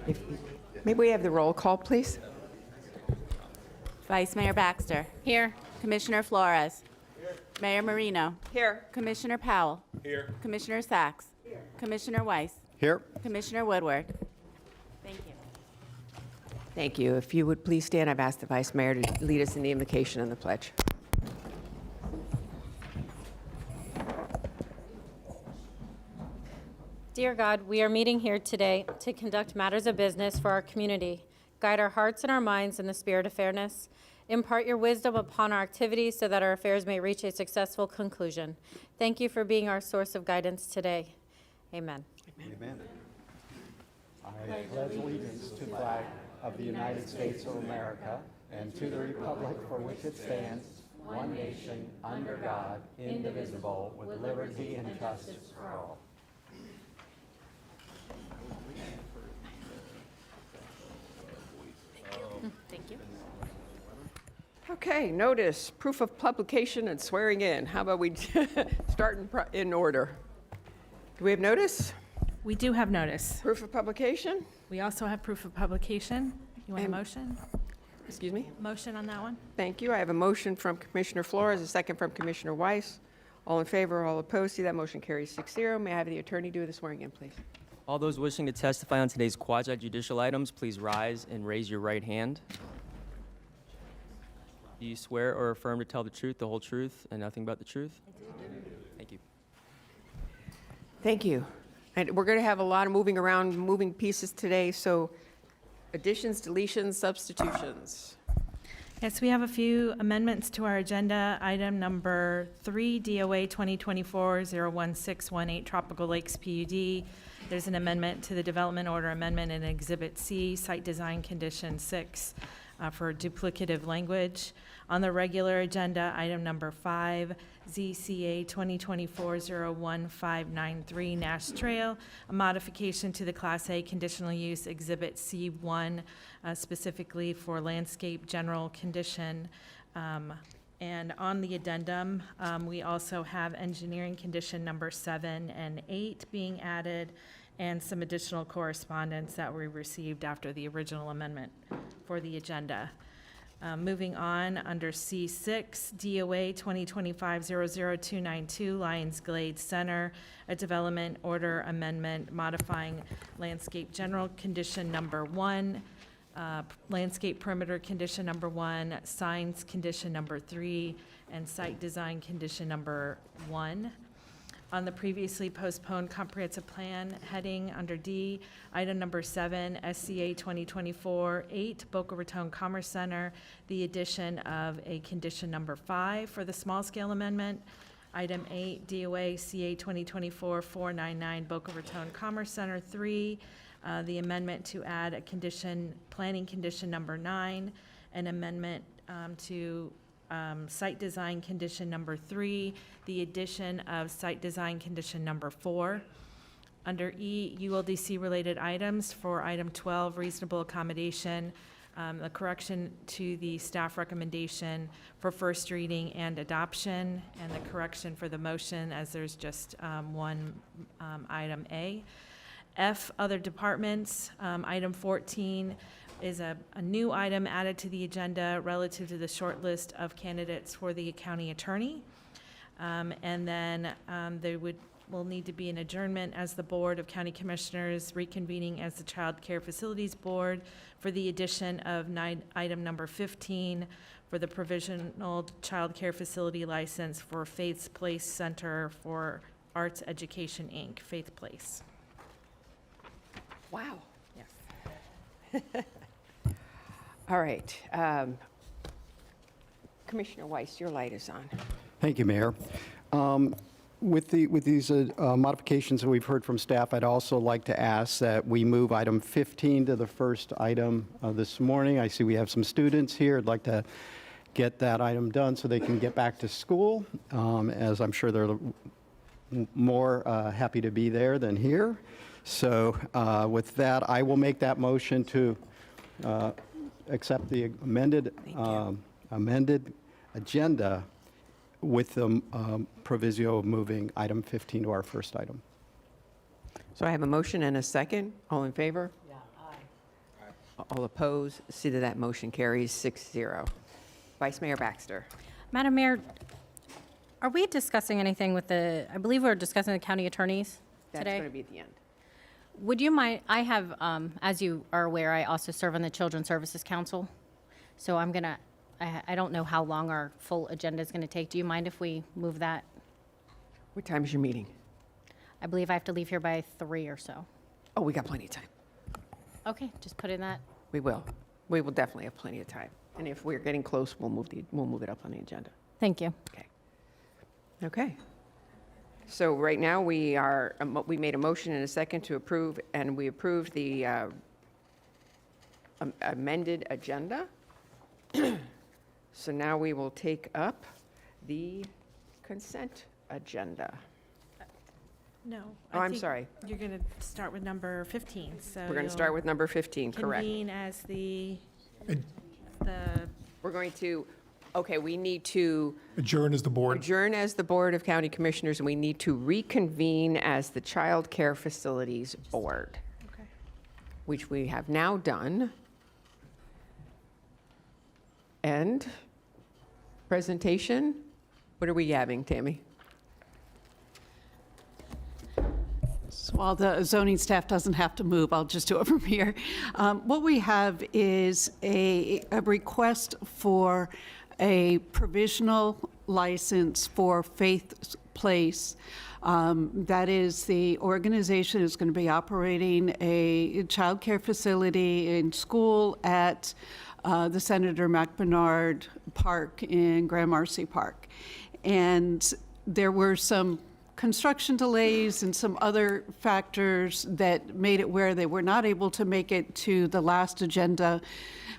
If, maybe we have the roll call, please? Vice Mayor Baxter. Here. Commissioner Flores. Mayor Marino. Here. Commissioner Powell. Here. Commissioner Sacks. Commissioner Weiss. Here. Commissioner Woodward. Thank you. Thank you. If you would please stand, I've asked the Vice Mayor to lead us in the invocation and the pledge. Dear God, we are meeting here today to conduct matters of business for our community. Guide our hearts and our minds in the spirit of fairness. Impart your wisdom upon our activities so that our affairs may reach a successful conclusion. Thank you for being our source of guidance today. Amen. Amen. I pledge allegiance to the flag of the United States of America and to the republic for which it stands, one nation, under God, indivisible, with liberty and justice for all. Thank you. Okay, notice, proof of publication and swearing in. How about we start in order? Do we have notice? We do have notice. Proof of publication? We also have proof of publication. You want a And- motion? Excuse me? Motion on that one? Thank you. I have a motion from Commissioner Flores, a second from Commissioner Weiss. All in favor, all opposed. See, that motion carries 6-0. May I have the attorney do the swearing in, please? All those wishing to testify on today's quasi-judicial items, please rise and raise your right hand. Do you swear or affirm to tell the truth, the whole truth, and nothing but the truth? Thank you. Thank you. And we're going to have a lot of moving around, moving pieces today, so additions, deletions, substitutions. Yes, we have a few amendments to our agenda. Item number 3, DOA 2024-01618, Tropical Lakes PUD. There's an amendment to the development order amendment in Exhibit C, Site Design Condition 6, for duplicative language. On the regular agenda, item number 5, ZCA 2024-01593, Nash Trail, a modification to the Class A conditional use Exhibit C1, specifically for landscape general condition. And on the addendum, we also have engineering condition number 7 and 8 being added, and some additional correspondence that we received after the original amendment for the agenda. Moving on, under C6, DOA 2025-00292, Lions Glade Center, a development order amendment modifying landscape general condition number 1, landscape perimeter condition number 1, signs condition number 3, and site design condition number 1. On the previously postponed comprehensive plan heading under D, item number 7, SCA 2024-8, Boca Raton Commerce Center, the addition of a condition number 5 for the small scale amendment. Item 8, DOA CA 2024-499, Boca Raton Commerce Center 3, the amendment to add a condition, planning condition number 9, an amendment to site design condition number 3, the addition of site design condition number 4. Under E, ULDC related items for item 12, reasonable accommodation, a correction to the staff recommendation for first reading and adoption, and the correction for the motion as there's just one item A. F, other departments, item 14, is a new item added to the agenda relative to the short list of candidates for the county attorney. And then there will need to be an adjournment as the Board of County Commissioners reconvening as the Child Care Facilities Board for the addition of item number 15 for the provisional child care facility license for Faith Place Center for Arts Education, Inc., Faith Place. Wow. Yes. All right. Commissioner Weiss, your light is on. Thank you, Mayor. With these modifications that we've heard from staff, I'd also like to ask that we move item 15 to the first item this morning. I see we have some students here. I'd like to get that item done so they can get back to school, as I'm sure they're more happy to be there than here. So with that, I will make that motion to accept the amended agenda with the proviso of moving item 15 to our first item. So I have a motion and a second. All in favor? Yeah, aye. All opposed? See that that motion carries 6-0. Vice Mayor Baxter. Madam Mayor, are we discussing anything with I believe we're discussing the county attorneys That's today? going to be at the end. Would you mind, I have, as you are aware, I also serve on the Children's Services Council. So I don't know how long our full agenda is going to take. Do you mind if we move that? What time is your meeting? I believe I have to leave here by 3 or so. Oh, we got plenty of time. Okay, just put in that. We will. We will definitely have plenty of time. And if we're getting close, we'll move it up on the agenda. Thank you. Okay. Okay. So right now, we made a motion and a second to approve, and we approved the amended agenda. So now we will take up the consent agenda. No. Oh, I I'm think sorry. You're going to start with number 15, so. We're going to start with number 15, correct? Convene as the, We're going to, okay, we need to Adjourn as the board. adjourn as the Board of County Commissioners, and we need to reconvene as the Child Care Facilities Board, okay. which we have now done. And presentation, what are we having, Tammy? So while the zoning staff doesn't have to move, I'll just do it from here. What we have is a request for a provisional license for Faith Place. That is, the organization is going to be operating a child care facility and school at the Senator McBernard Park in Grand Marcy Park. And there were some construction delays and some other factors that made it where they were not able to make it to the last agenda.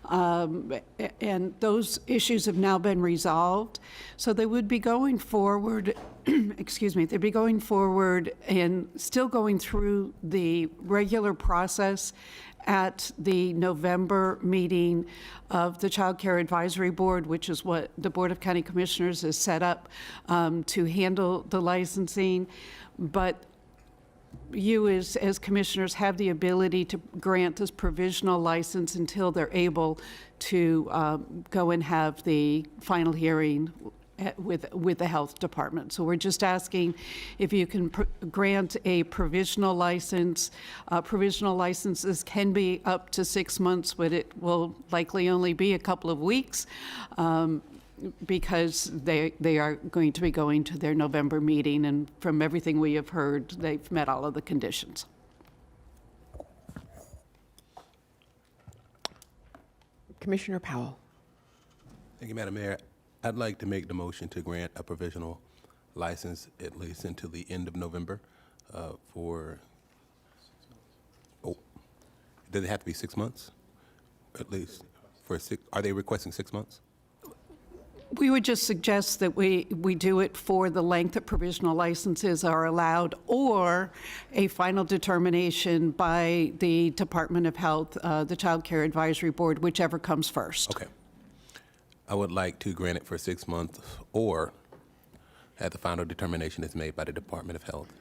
And those issues have now been resolved. So they would be going forward, excuse me, they'd be going forward and still going through the regular process at the November meeting of the Child Care Advisory Board, which is what the Board of County Commissioners has set up to handle the licensing. But you as commissioners have the ability to grant this provisional license until they're able to go and have the final hearing with the health department. So we're just asking if you can grant a provisional license. Provisional licenses can be up to 6 months, but it will likely only be a couple of weeks because they are going to be going to their November meeting, and from everything we have heard, they've met all of the conditions. Commissioner Powell. Thank you, Madam Mayor. I'd like to make the motion to grant a provisional license at least until the end of November does it have to be 6 months? At least are they requesting 6 months? We would just suggest that we do it for the length that provisional licenses are allowed, or a final determination by the Department of Health, the Child Care Advisory Board, whichever comes first. Okay. I would like to grant it for 6 months or have the final determination is made by the Department of Health.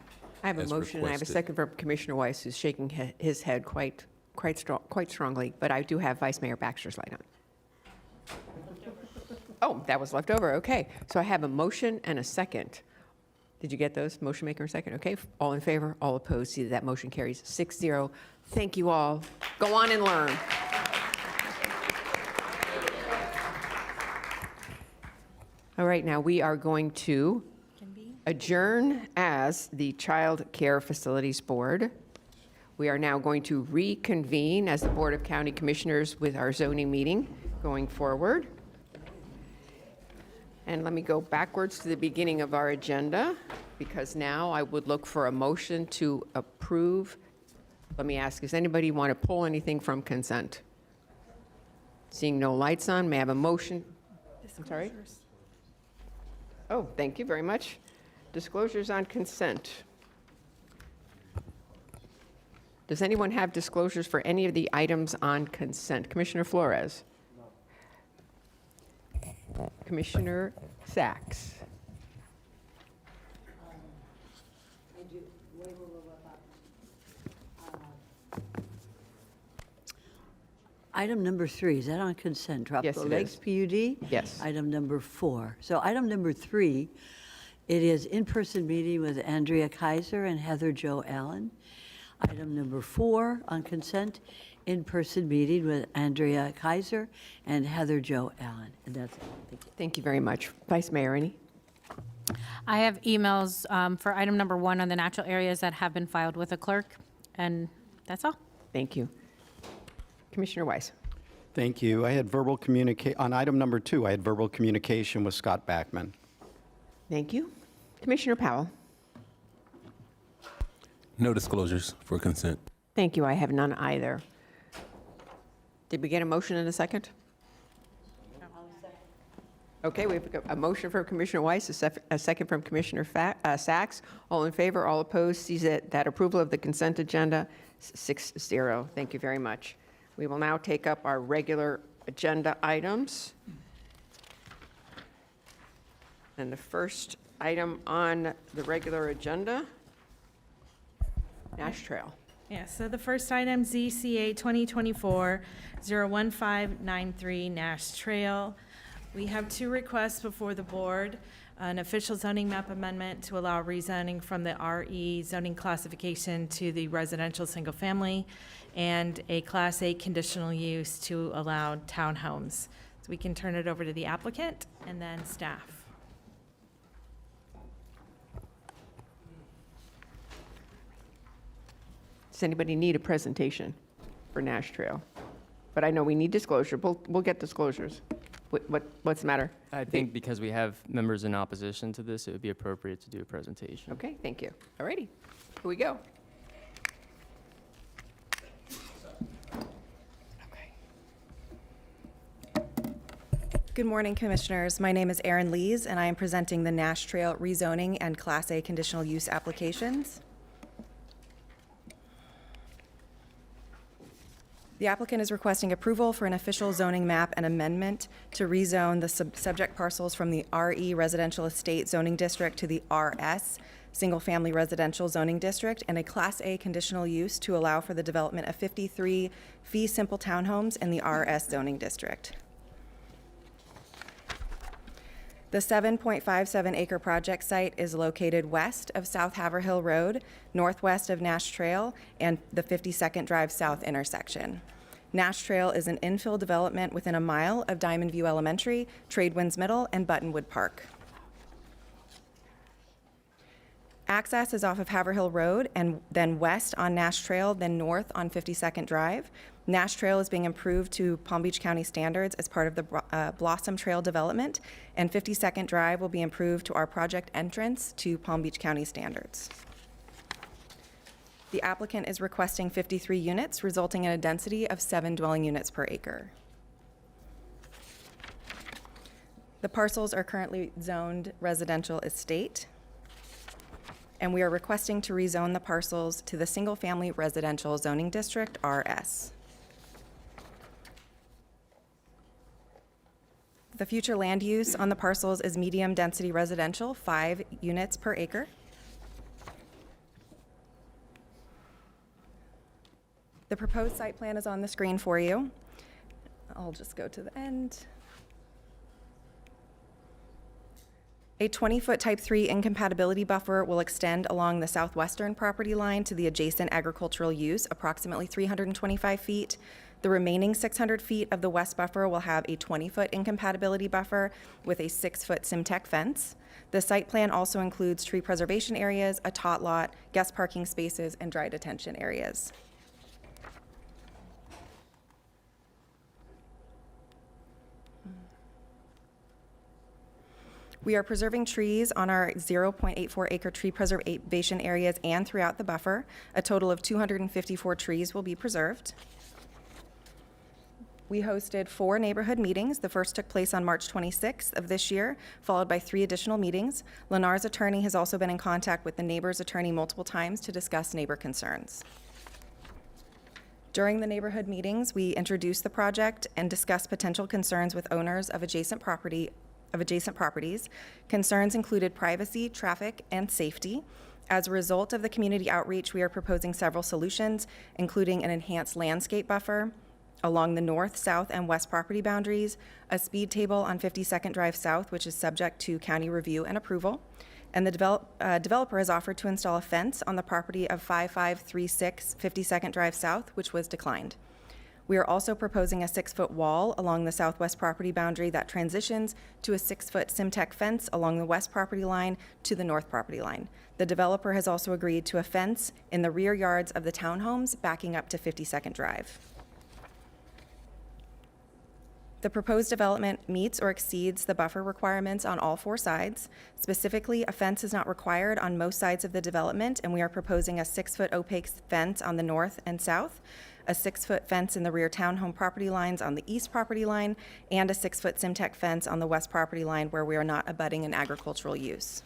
I have a as motion, and I have a requested. second from Commissioner Weiss, who's shaking his head quite strongly, but I do have Vice Mayor Baxter's light on. Oh, that was left over, okay. So I have a motion and a second. Did you get those? Motion maker and second, okay. All in favor, all opposed, see that motion carries 6-0. Thank you all. Go on and learn. All right, now we are going to adjourn as the Child Care Facilities Board. We are now going to reconvene as the Board of County Commissioners with our zoning meeting going forward. And let me go backwards to the beginning of our agenda, because now I would look for a motion to approve. Let me ask, does anybody want to pull anything from consent? Seeing no lights on, may I have a motion? I'm sorry? Oh, thank you very much. Disclosures on consent. Does anyone have disclosures for any of the items on consent? Commissioner Flores? Commissioner Sacks? Item number 3, is that on consent? Tropical it Lakes is. PUD? Yes. Item number 4. So item number 3, it is in-person meeting with Andrea Kaiser and Heather Jo Allen. Item number 4 on consent, in-person meeting with Andrea Kaiser and Heather Jo Allen. And that's it. Thank you. Thank you very much. Vice Mayor Ernie? I have emails for item number 1 on the natural areas that have been filed with the clerk, and that's all. Thank you. Commissioner Weiss? Thank you. I had verbal on item number 2, I had verbal communication with Scott Backman. Thank you. Commissioner Powell? No disclosures for consent. Thank you. I have none either. Did we get a motion in a second? Okay, we've got a motion from Commissioner Weiss, a second from Commissioner Sacks. All in favor, all opposed, sees that approval of the consent agenda, 6-0. Thank you very much. We will now take up our regular agenda items. And the first item on the regular agenda, Nash Trail. Yeah, so the first item, ZCA 2024-01593 Nash Trail. We have 2 requests before the board, an official zoning map amendment to allow rezoning from the RE zoning classification to the residential single-family, and a Class A conditional use to allow townhomes. So we can turn it over to the applicant and then staff. Does anybody need a presentation for Nash Trail? But I know we need disclosure. We'll get disclosures. What's the matter? I think because we have members in opposition to this, it would be appropriate to do a presentation. Okay, thank you. All righty, here we go. Good morning, Commissioners. My name is Erin Lees, and I am presenting the Nash Trail rezoning and Class A conditional use applications. The applicant is requesting approval for an official zoning map and amendment to rezone the subject parcels from the RE Residential Estate Zoning District to the RS Single Family Residential Zoning District, and a Class A conditional use to allow for the development of 53 fee simple townhomes in the RS zoning district. The 7.57 acre project site is located west of South Haverhill Road, northwest of Nash Trail, and the 52nd Drive South intersection. Nash Trail is an infill development within a mile of Diamond View Elementary, Tradewinds Middle, and Buttonwood Park. Access is off of Haverhill Road and then west on Nash Trail, then north on 52nd Drive. Nash Trail is being improved to Palm Beach County standards as part of the Blossom Trail development, and 52nd Drive will be improved to our project entrance to Palm Beach County standards. The applicant is requesting 53 units, resulting in a density of 7 dwelling units per acre. The parcels are currently zoned residential estate, and we are requesting to rezone the parcels to the single-family residential zoning district, RS. The future land use on the parcels is medium-density residential, 5 units per acre. The proposed site plan is on the screen for you. I'll just go to the end. A 20-foot Type 3 incompatibility buffer will extend along the southwestern property line to the adjacent agricultural use, approximately 325 feet. The remaining 600 feet of the west buffer will have a 20-foot incompatibility buffer with a 6-foot Simtech fence. The site plan also includes tree preservation areas, a tot lot, guest parking spaces, and dry detention areas. We are preserving trees on our 0.84 acre tree preservation areas and throughout the buffer. A total of 254 trees will be preserved. We hosted 4 neighborhood meetings. The first took place on March 26th of this year, followed by 3 additional meetings. Lennar's attorney has also been in contact with the neighbor's attorney multiple times to discuss neighbor concerns. During the neighborhood meetings, we introduced the project and discussed potential concerns with owners of adjacent properties. Concerns included privacy, traffic, and safety. As a result of the community outreach, we are proposing several solutions, including an enhanced landscape buffer, along the north, south, and west property boundaries, a speed table on 52nd Drive South, which is subject to county review and approval, and the developer has offered to install a fence on the property of 5536 52nd Drive South, which was declined. We are also proposing a 6-foot wall along the southwest property boundary that transitions to a 6-foot Simtech fence along the west property line to the north property line. The developer has also agreed to a fence in the rear yards of the townhomes backing up to 52nd Drive. The proposed development meets or exceeds the buffer requirements on all 4 sides. Specifically, a fence is not required on most sides of the development, and we are proposing a 6-foot opaque fence on the north and south, a 6-foot fence in the rear townhome property lines on the east property line, and a 6-foot Simtech fence on the west property line where we are not abutting an agricultural use.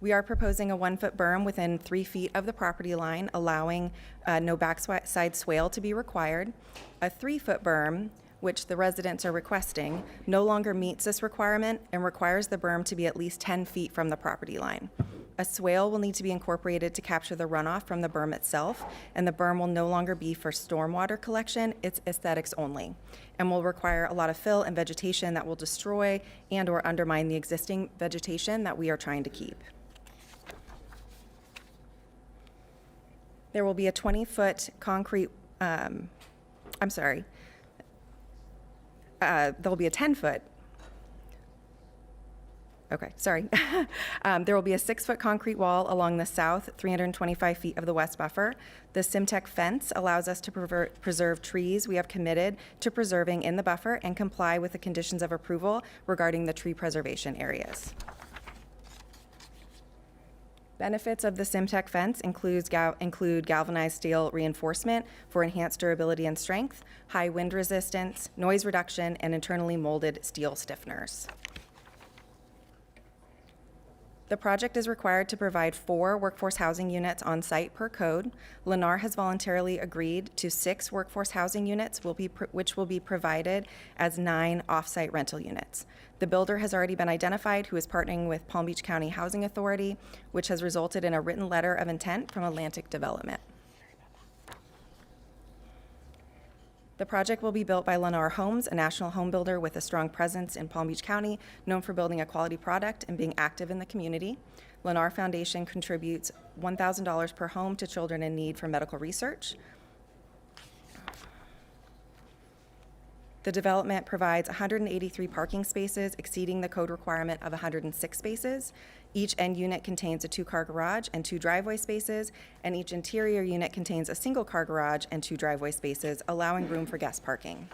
We are proposing a 1-foot berm within 3 feet of the property line, allowing no backside swale to be required. A 3-foot berm, which the residents are requesting, no longer meets this requirement and requires the berm to be at least 10 feet from the property line. A swale will need to be incorporated to capture the runoff from the berm itself, and the berm will no longer be for stormwater collection, it's aesthetics only, and will require a lot of fill and vegetation that will destroy and/or undermine the existing vegetation that we are trying to keep. There will be a 20-foot concrete, there'll be a 10-foot, there will be a 6-foot concrete wall along the south 325 feet of the west buffer. The Simtech fence allows us to preserve trees we have committed to preserving in the buffer and comply with the conditions of approval regarding the tree preservation areas. Benefits of the Simtech fence include galvanized steel reinforcement for enhanced durability and strength, high wind resistance, noise reduction, and internally molded steel stiffeners. The project is required to provide 4 workforce housing units on site per code. Lennar has voluntarily agreed to 6 workforce housing units, which will be provided as 9 off-site rental units. The builder has already been identified, who is partnering with Palm Beach County Housing Authority, which has resulted in a written letter of intent from Atlantic Development. The project will be built by Lennar Homes, a national home builder with a strong presence in Palm Beach County, known for building a quality product and being active in the community. Lennar Foundation contributes $1,000 per home to children in need for medical research. The development provides 183 parking spaces, exceeding the code requirement of 106 spaces. Each end unit contains a 2-car garage and 2 driveway spaces, and each interior unit contains a single-car garage and 2 driveway spaces, allowing room for guest parking.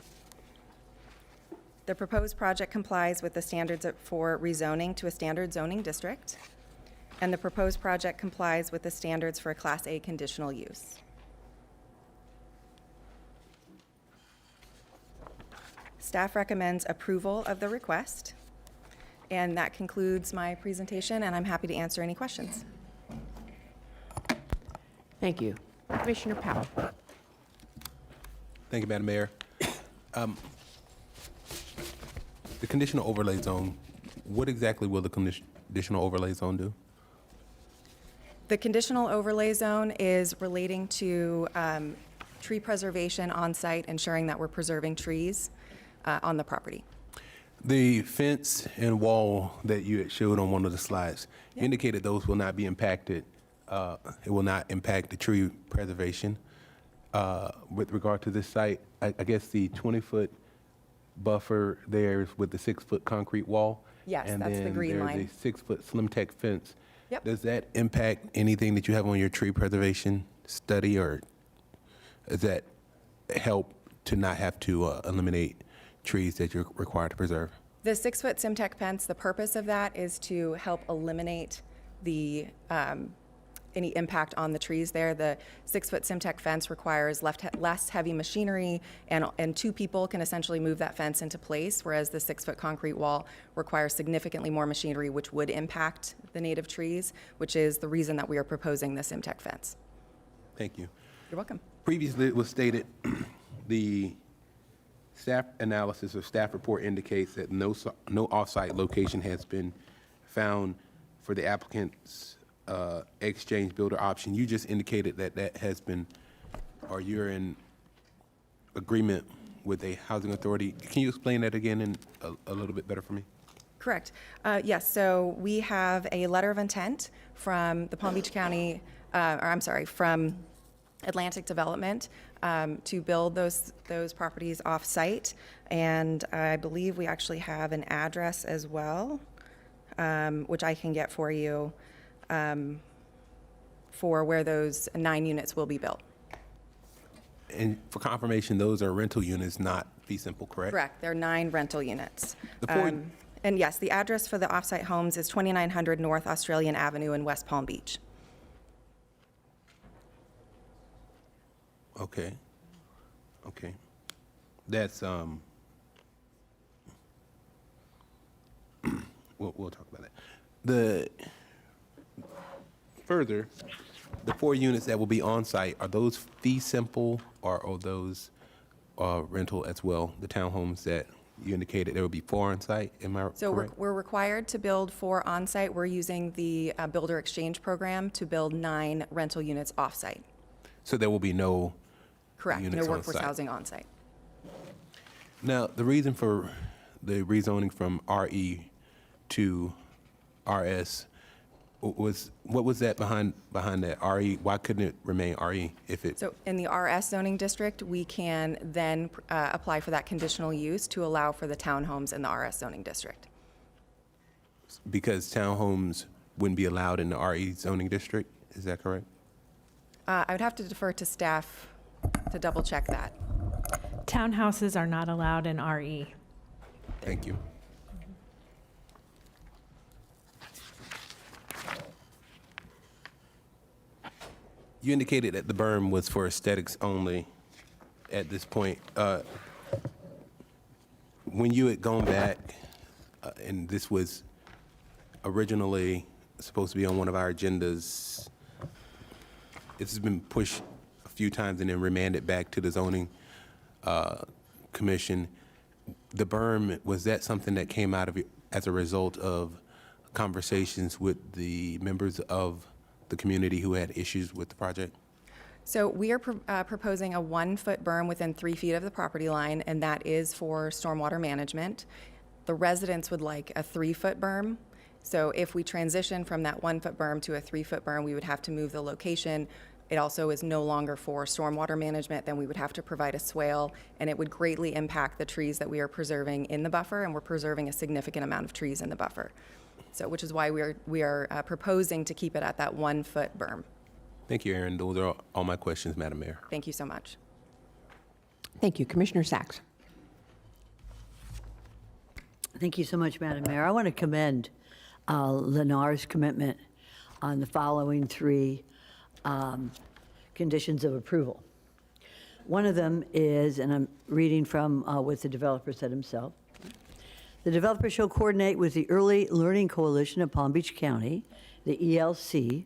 The proposed project complies with the standards for rezoning to a standard zoning district, and the proposed project complies with the standards for a Class A conditional use. Staff recommends approval of the request, and that concludes my presentation, and I'm happy to answer any questions. Thank you. Commissioner Powell. Thank you, Madam Mayor. The conditional overlay zone, what exactly will the conditional overlay zone do? The conditional overlay zone is relating to tree preservation on site, ensuring that we're preserving trees on the property. The fence and wall that you had showed on one of the slides indicated those will not be impacted. It will not impact the tree preservation. With regard to this site, I guess the 20-foot buffer there is with the 6-foot concrete wall. Yes, that's the green line. And then there's a 6-foot slim tech fence. Yep. Does that impact anything that you have on your tree preservation study, or does that help to not have to eliminate trees that you're required to preserve? The 6-foot Simtech fence, the purpose of that is to help eliminate the any impact on the trees there. The 6-foot Simtech fence requires less heavy machinery, and 2 people can essentially move that fence into place, whereas the 6-foot concrete wall requires significantly more machinery, which would impact the native trees, which is the reason that we are proposing the Simtech fence. Thank you. You're welcome. Previously, it was stated the staff analysis or staff report indicates that no off-site location has been found for the applicant's exchange builder option. You just indicated that that has been, or you're in agreement with a housing authority. Can you explain that again in a little bit better for me? Correct. Yes, so we have a letter of intent from the Palm Beach County, from Atlantic Development to build those properties off-site. And I believe we actually have an address as well, which I can get for you, for where those 9 units will be built. And for confirmation, those are rental units, not fee simple, correct? Correct, there are 9 rental units. The point- And yes, the address for the off-site homes is 2900 North Australian Avenue in West Palm Beach. Okay. Okay. That's, we'll talk about that. Further, the 4 units that will be on site, are those fee simple or are those rental as well? The townhomes that you indicated there will be 4 on site, am I So correct? we're required to build 4 on-site. We're using the Builder Exchange Program to build 9 rental units off-site. So there will be no Correct, no units on workforce site. housing on-site. Now, the reason for the rezoning from RE to RS was, what was that behind that RE? Why couldn't it remain RE if it? So in the RS zoning district, we can then apply for that conditional use to allow for the townhomes in the RS zoning district. Because townhomes wouldn't be allowed in the RE zoning district, is that correct? I would have to defer to staff to double check that. Townhouses are not allowed in RE. Thank you. You indicated that the berm was for aesthetics only at this point. When you had gone back, and this was originally supposed to be on one of our agendas, it's been pushed a few times and then remanded back to the zoning commission. The berm, was that something that came out of it as a result of conversations with the members of the community who had issues with the project? So we are proposing a 1-foot berm within 3 feet of the property line, and that is for stormwater management. The residents would like a 3-foot berm. So if we transition from that 1-foot berm to a 3-foot berm, we would have to move the location. It also is no longer for stormwater management, then we would have to provide a swale, and it would greatly impact the trees that we are preserving in the buffer, and we're preserving a significant amount of trees in the buffer. So, which is why we are proposing to keep it at that 1-foot berm. Thank you, Aaron. Those are all my questions, Madam Mayor. Thank you so much. Thank you. Commissioner Sacks. Thank you so much, Madam Mayor. I want to commend Lennar's commitment on the following 3 conditions of approval. One of them is, and I'm reading from what the developer said himself, the developer shall coordinate with the Early Learning Coalition of Palm Beach County, the ELC,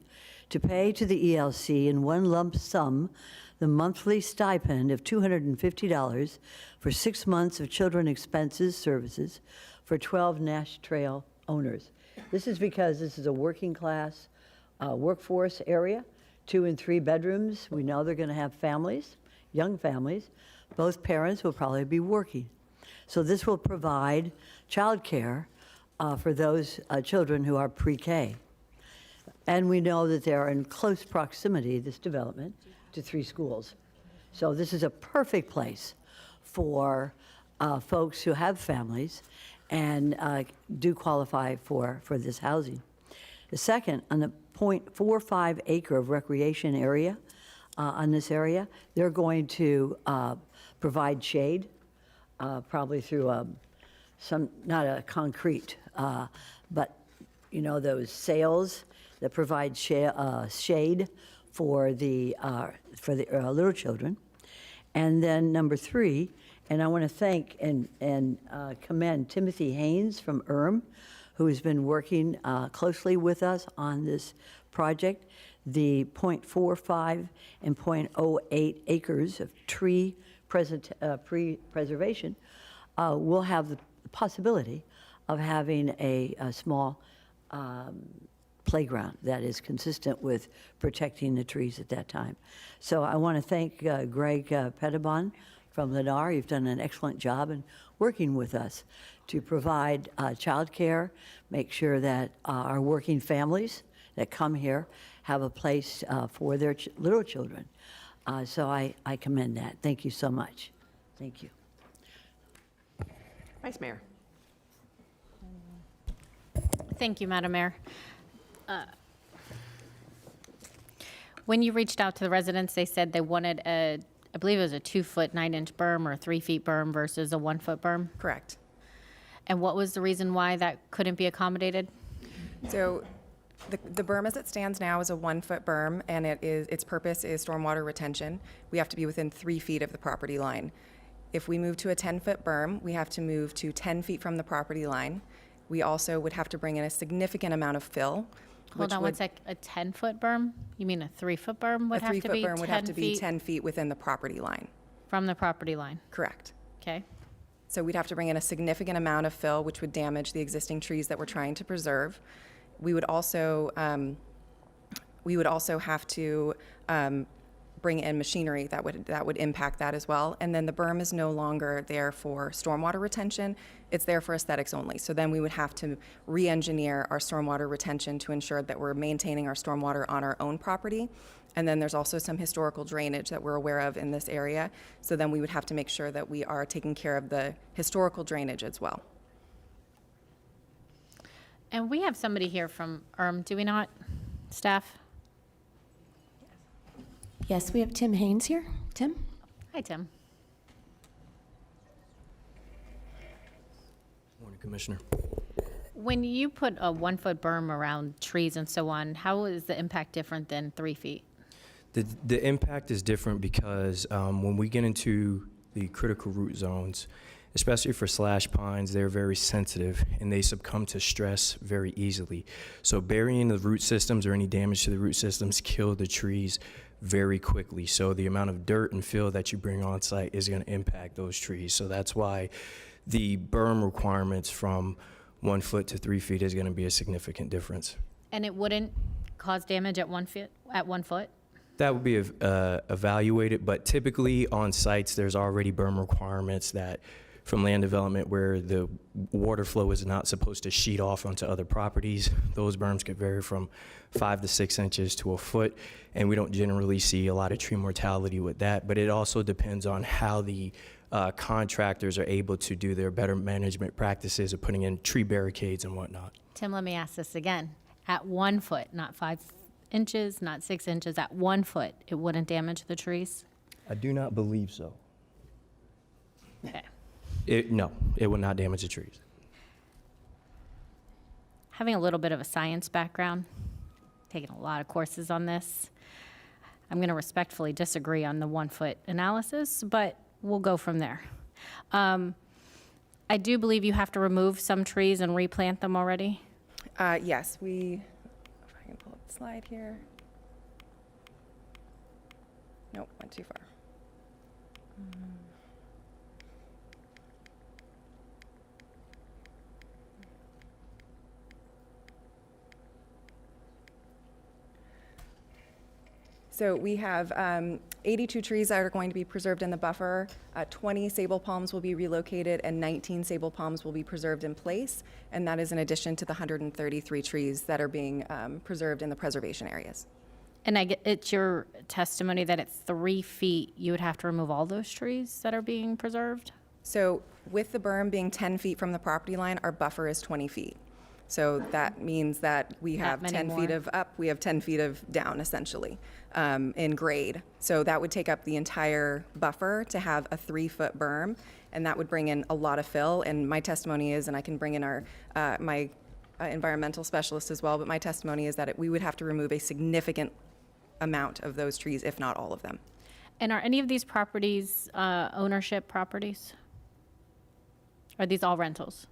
to pay to the ELC in one lump sum the monthly stipend of $250 for 6 months of children expenses services for 12 Nash Trail owners. This is because this is a working class workforce area, 2 and 3 bedrooms. We know they're going to have families, young families. Both parents will probably be working. So this will provide childcare for those children who are pre-K. And we know that they are in close proximity, this development, to 3 schools. So this is a perfect place for folks who have families and do qualify for this housing. The second, on the 0.45 acre of recreation area, on this area, they're going to provide shade, probably through not a concrete, but you know, those sails that provide shade for the little children. And then number 3, and I want to thank and commend Timothy Haynes from who has been working closely with us on this project. The 0.45 and 0.08 acres of tree preservation will have the possibility of having a small playground that is consistent with protecting the trees at that time. So I want to thank Greg Pettibon from Lennar. You've done an excellent job in working with us to provide childcare, make sure that our working families that come here have a place for their little children. So I commend that. Thank you so much. Thank you. Vice Mayor. Thank you, Madam Mayor. When you reached out to the residents, they said they wanted I believe it was a 2-foot 9-inch berm or a 3-foot berm versus a 1-foot berm. Correct. And what was the reason why that couldn't be accommodated? So the berm as it stands now is a 1-foot berm, and its purpose is stormwater retention. We have to be within 3 feet of the property line. If we move to a 10-foot berm, we have to move to 10 feet from the property line. We also would have to bring in a significant amount of fill. Hold on one sec. A 10-foot berm? You mean a 3-foot berm would A have to 3-foot be berm would have 10 to be feet 10 feet within the property line. from the property line? Correct. Okay. So we'd have to bring in a significant amount of fill, which would damage the existing trees that we're trying to preserve. We would also have to bring in machinery that would impact that as well. And then the berm is no longer there for stormwater retention. It's there for aesthetics only. So then we would have to re-engineer our stormwater retention to ensure that we're maintaining our stormwater on our own property. And then there's also some historical drainage that we're aware of in this area. So then we would have to make sure that we are taking care of the historical drainage as well. And we have somebody here from do we not, staff? Yes, we have Tim Haynes here. Tim? Hi, Tim. Morning, Commissioner. When you put a 1-foot berm around trees and so on, how is the impact different than 3 feet? The impact is different because when we get into the critical root zones, especially for slash pines, they're very sensitive and they succumb to stress very easily. So burying the root systems or any damage to the root systems kill the trees very quickly. So the amount of dirt and fill that you bring on site is going to impact those trees. So that's why the berm requirements from 1 foot to 3 feet is going to be a significant difference. And it wouldn't cause damage at 1 foot? At 1 foot? That would be evaluated, but typically on sites, there's already berm requirements that from land development where the water flow is not supposed to sheet off onto other properties. Those berms could vary from 5 to 6 inches to a foot, and we don't generally see a lot of tree mortality with that, but it also depends on how the contractors are able to do their better management practices of putting in tree barricades and whatnot. Tim, let me ask this again. At 1 foot, not 5 inches, not 6 inches, at 1 foot, it wouldn't damage the trees? I do not believe so. Okay. No, it would not damage the trees. Having a little bit of a science background, taking a lot of courses on this, I'm going to respectfully disagree on the 1 foot analysis, but we'll go from there. I do believe you have to remove some trees and replant them already. Yes, if I can pull up the slide here. Nope, went too far. So we have 82 trees that are going to be preserved in the buffer. 20 sable palms will be relocated and 19 sable palms will be preserved in place. And that is in addition to the 133 trees that are being preserved in the preservation areas. And it's your testimony that at 3 feet, you would have to remove all those trees that are being preserved? So with the berm being 10 feet from the property line, our buffer is 20 feet. So that means that we have many 10 feet more? of up, we have 10 feet of down, essentially, in grade. So that would take up the entire buffer to have a 3-foot berm, and that would bring in a lot of fill. And my testimony is, and I can bring in our my environmental specialist as well, but my testimony is that we would have to remove a significant amount of those trees, if not all of them. And are any of these properties ownership properties? Are these all rentals?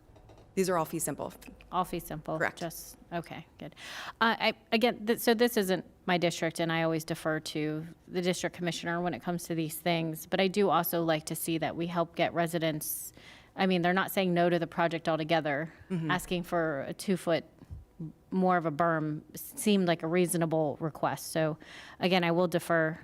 These are all fee simple. All fee simple? Correct. Just, okay, good. So this isn't my district, and I always defer to the district commissioner when it comes to these things, but I do also like to see that we help get residents, I mean, they're not saying no to the project altogether. Asking for a 2-foot more of a berm seemed like a reasonable request. So again, I will defer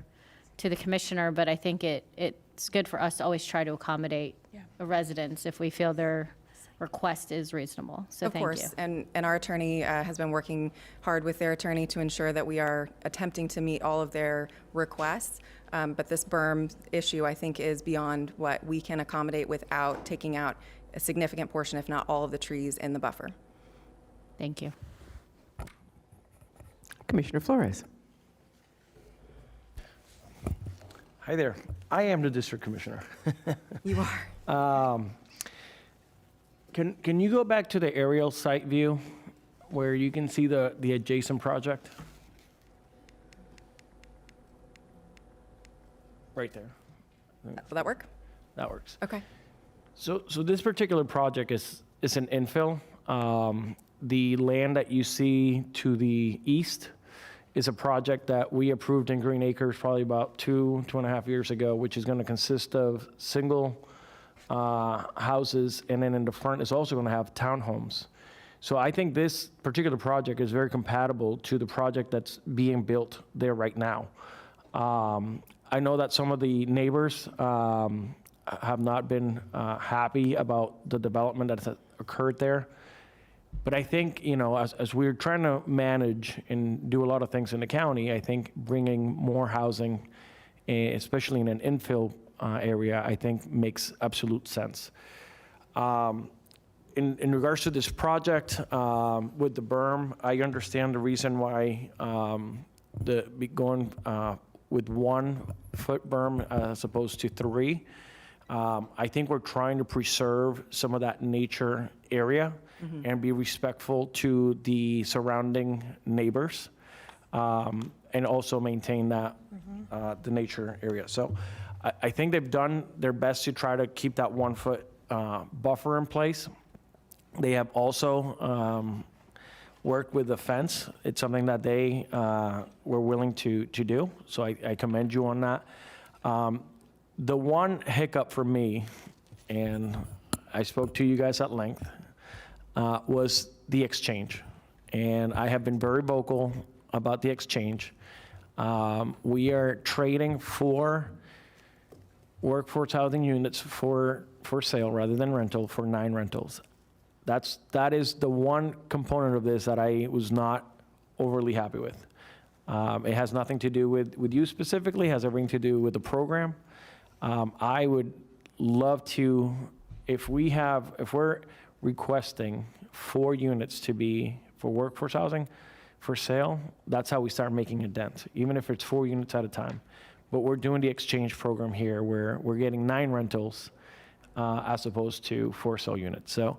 to the commissioner, but I think it's good for us to always try to accommodate a residents if we feel their request is reasonable. So thank you. Of course, and our attorney has been working hard with their attorney to ensure that we are attempting to meet all of their requests. But this berm issue, I think, is beyond what we can accommodate without taking out a significant portion, if not all of the trees in the buffer. Thank you. Commissioner Flores. Hi there. I am the district commissioner. You are. Can you go back to the aerial site view where you can see the adjacent project? Right there. Will that work? That works. Okay. So this particular project is an infill. The land that you see to the east is a project that we approved in Green Acres probably about 2.5 years ago, which is going to consist of single houses, and then in the front is also going to have townhomes. So I think this particular project is very compatible to the project that's being built there right now. I know that some of the neighbors have not been happy about the development that has occurred there. But I think, as we're trying to manage and do a lot of things in the county, I think bringing more housing, especially in an infill area, I think makes absolute sense. In regards to this project with the berm, I understand the reason why going with 1 foot berm as opposed to 3. I think we're trying to preserve some of that nature area and be respectful to the surrounding neighbors, and also maintain that the nature area. So I think they've done their best to try to keep that 1 foot buffer in place. They have also worked with the fence. It's something that they were willing to do, so I commend you on that. The one hiccup for me, and I spoke to you guys at length, was the exchange. And I have been very vocal about the exchange. We are trading 4 workforce housing units for sale rather than rental for 9 rentals. That is the one component of this that I was not overly happy with. It has nothing to do with you specifically, it has everything to do with the program. I would love to, if we're requesting 4 units to be for workforce housing for sale, that's how we start making a dent, even if it's 4 units at a time. But we're doing the exchange program here where we're getting 9 rentals as opposed to 4 sale units. So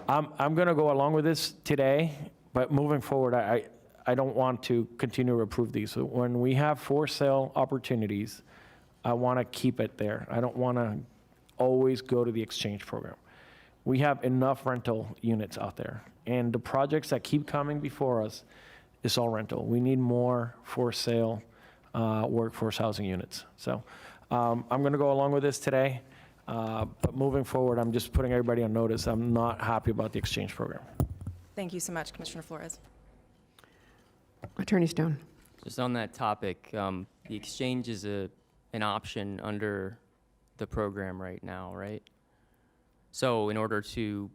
I'm going to go along with this today, but moving forward, I don't want to continue to approve these. So when we have 4 sale opportunities, I want to keep it there. I don't want to always go to the exchange program. We have enough rental units out there, and the projects that keep coming before us is all rental. We need more for sale workforce housing units. So I'm going to go along with this today, but moving forward, I'm just putting everybody on notice. I'm not happy about the exchange program. Thank you so much, Commissioner Flores. Attorney Stone. Just on that topic, the exchange is an option under the program right now, right? So in order to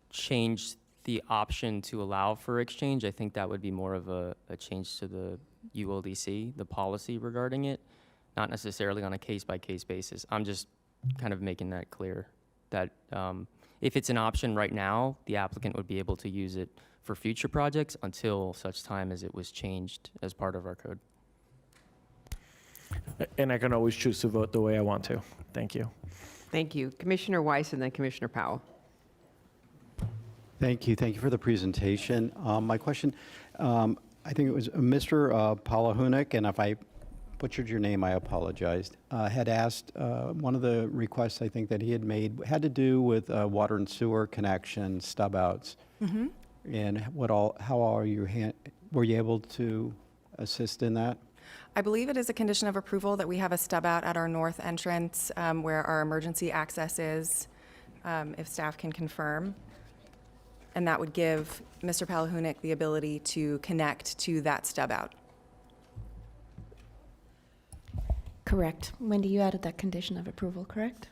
change the option to allow for exchange, I think that would be more of a change to the ULDC, the policy regarding it, not necessarily on a case-by-case basis. I'm just kind of making that clear, that if it's an option right now, the applicant would be able to use it for future projects until such time as it was changed as part of our code. And I can always choose to vote the way I want to. Thank you. Thank you. Commissioner Weiss and then Commissioner Powell. Thank you. Thank you for the presentation. My question, I think it was Mr. Palahunik, and if I butchered your name, I apologized, had asked, one of the requests I think that he had made had to do with water and sewer connection stub outs. And were you able to assist in that? I believe it is a condition of approval that we have a stub out at our north entrance where our emergency access is, if staff can confirm. And that would give Mr. Palahunik the ability to connect to that stub out. Correct. Wendy, you added that condition of approval, correct?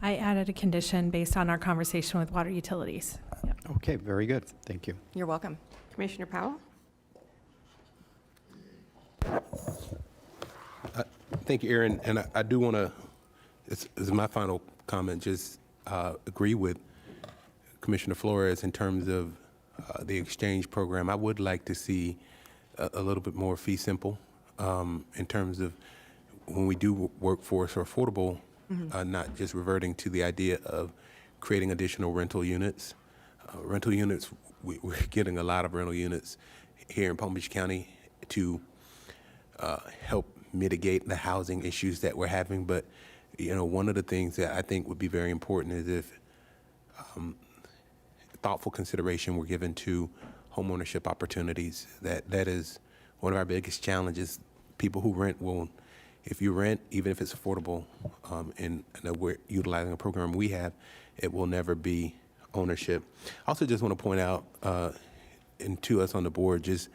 I added a condition based on our conversation with water utilities. Yep. Okay, very good. Thank you. You're welcome. Commissioner Powell? Thank you, Aaron. And I do want to, this is my final comment, just agree with Commissioner Flores in terms of the exchange program. I would like to see a little bit more fee simple in terms of when we do workforce or affordable, not just reverting to the idea of creating additional rental units. Rental units, we're getting a lot of rental units here in Palm Beach County to help mitigate the housing issues that we're having. But, you know, one of the things that I think would be very important is if thoughtful consideration were given to homeownership opportunities. That is one of our biggest challenges. People who rent will, if you rent, even if it's affordable, and I know we're utilizing a program we have, it will never be ownership. I also just want to point out, and to us on the board, just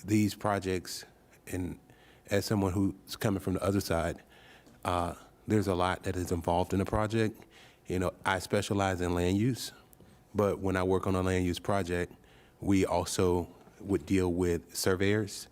these projects, and as someone who's coming from the other side, there's a lot that is involved in a project. You know, I specialize in land use, but when I work on a land use project, we also would deal with surveyors,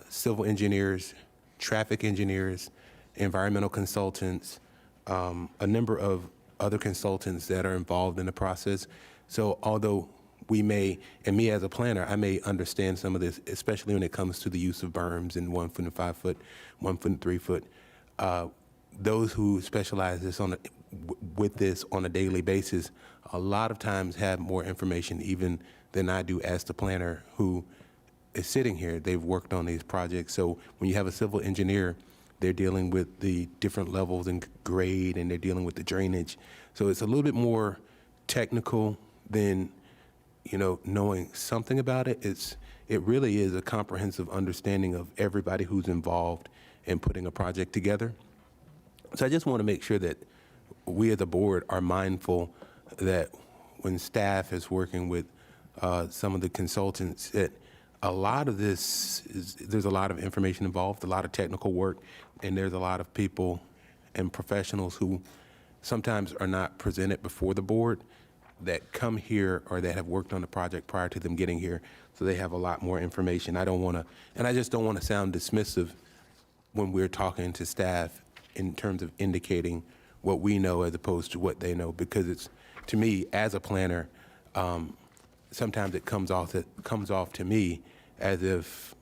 civil engineers, traffic engineers, environmental consultants, a number of other consultants that are involved in the process. So although we may, and me as a planner, I may understand some of this, especially when it comes to the use of berms and 1 foot and 5 foot, 1 foot and 3 foot. Those who specialize with this on a daily basis, a lot of times have more information even than I do as the planner who is sitting here. They've worked on these projects. So when you have a civil engineer, they're dealing with the different levels and grade, and they're dealing with the drainage. So it's a little bit more technical than, you know, knowing something about it. It really is a comprehensive understanding of everybody who's involved in putting a project together. So I just want to make sure that we as a board are mindful that when staff is working with some of the consultants, that a lot of this there's a lot of information involved, a lot of technical work, and there's a lot of people and professionals who sometimes are not presented before the board that come here or that have worked on the project prior to them getting here, so they have a lot more information. I just don't want to sound dismissive when we're talking to staff in terms of indicating what we know as opposed to what they know, because it's, to me, as a planner, sometimes it comes off to me as if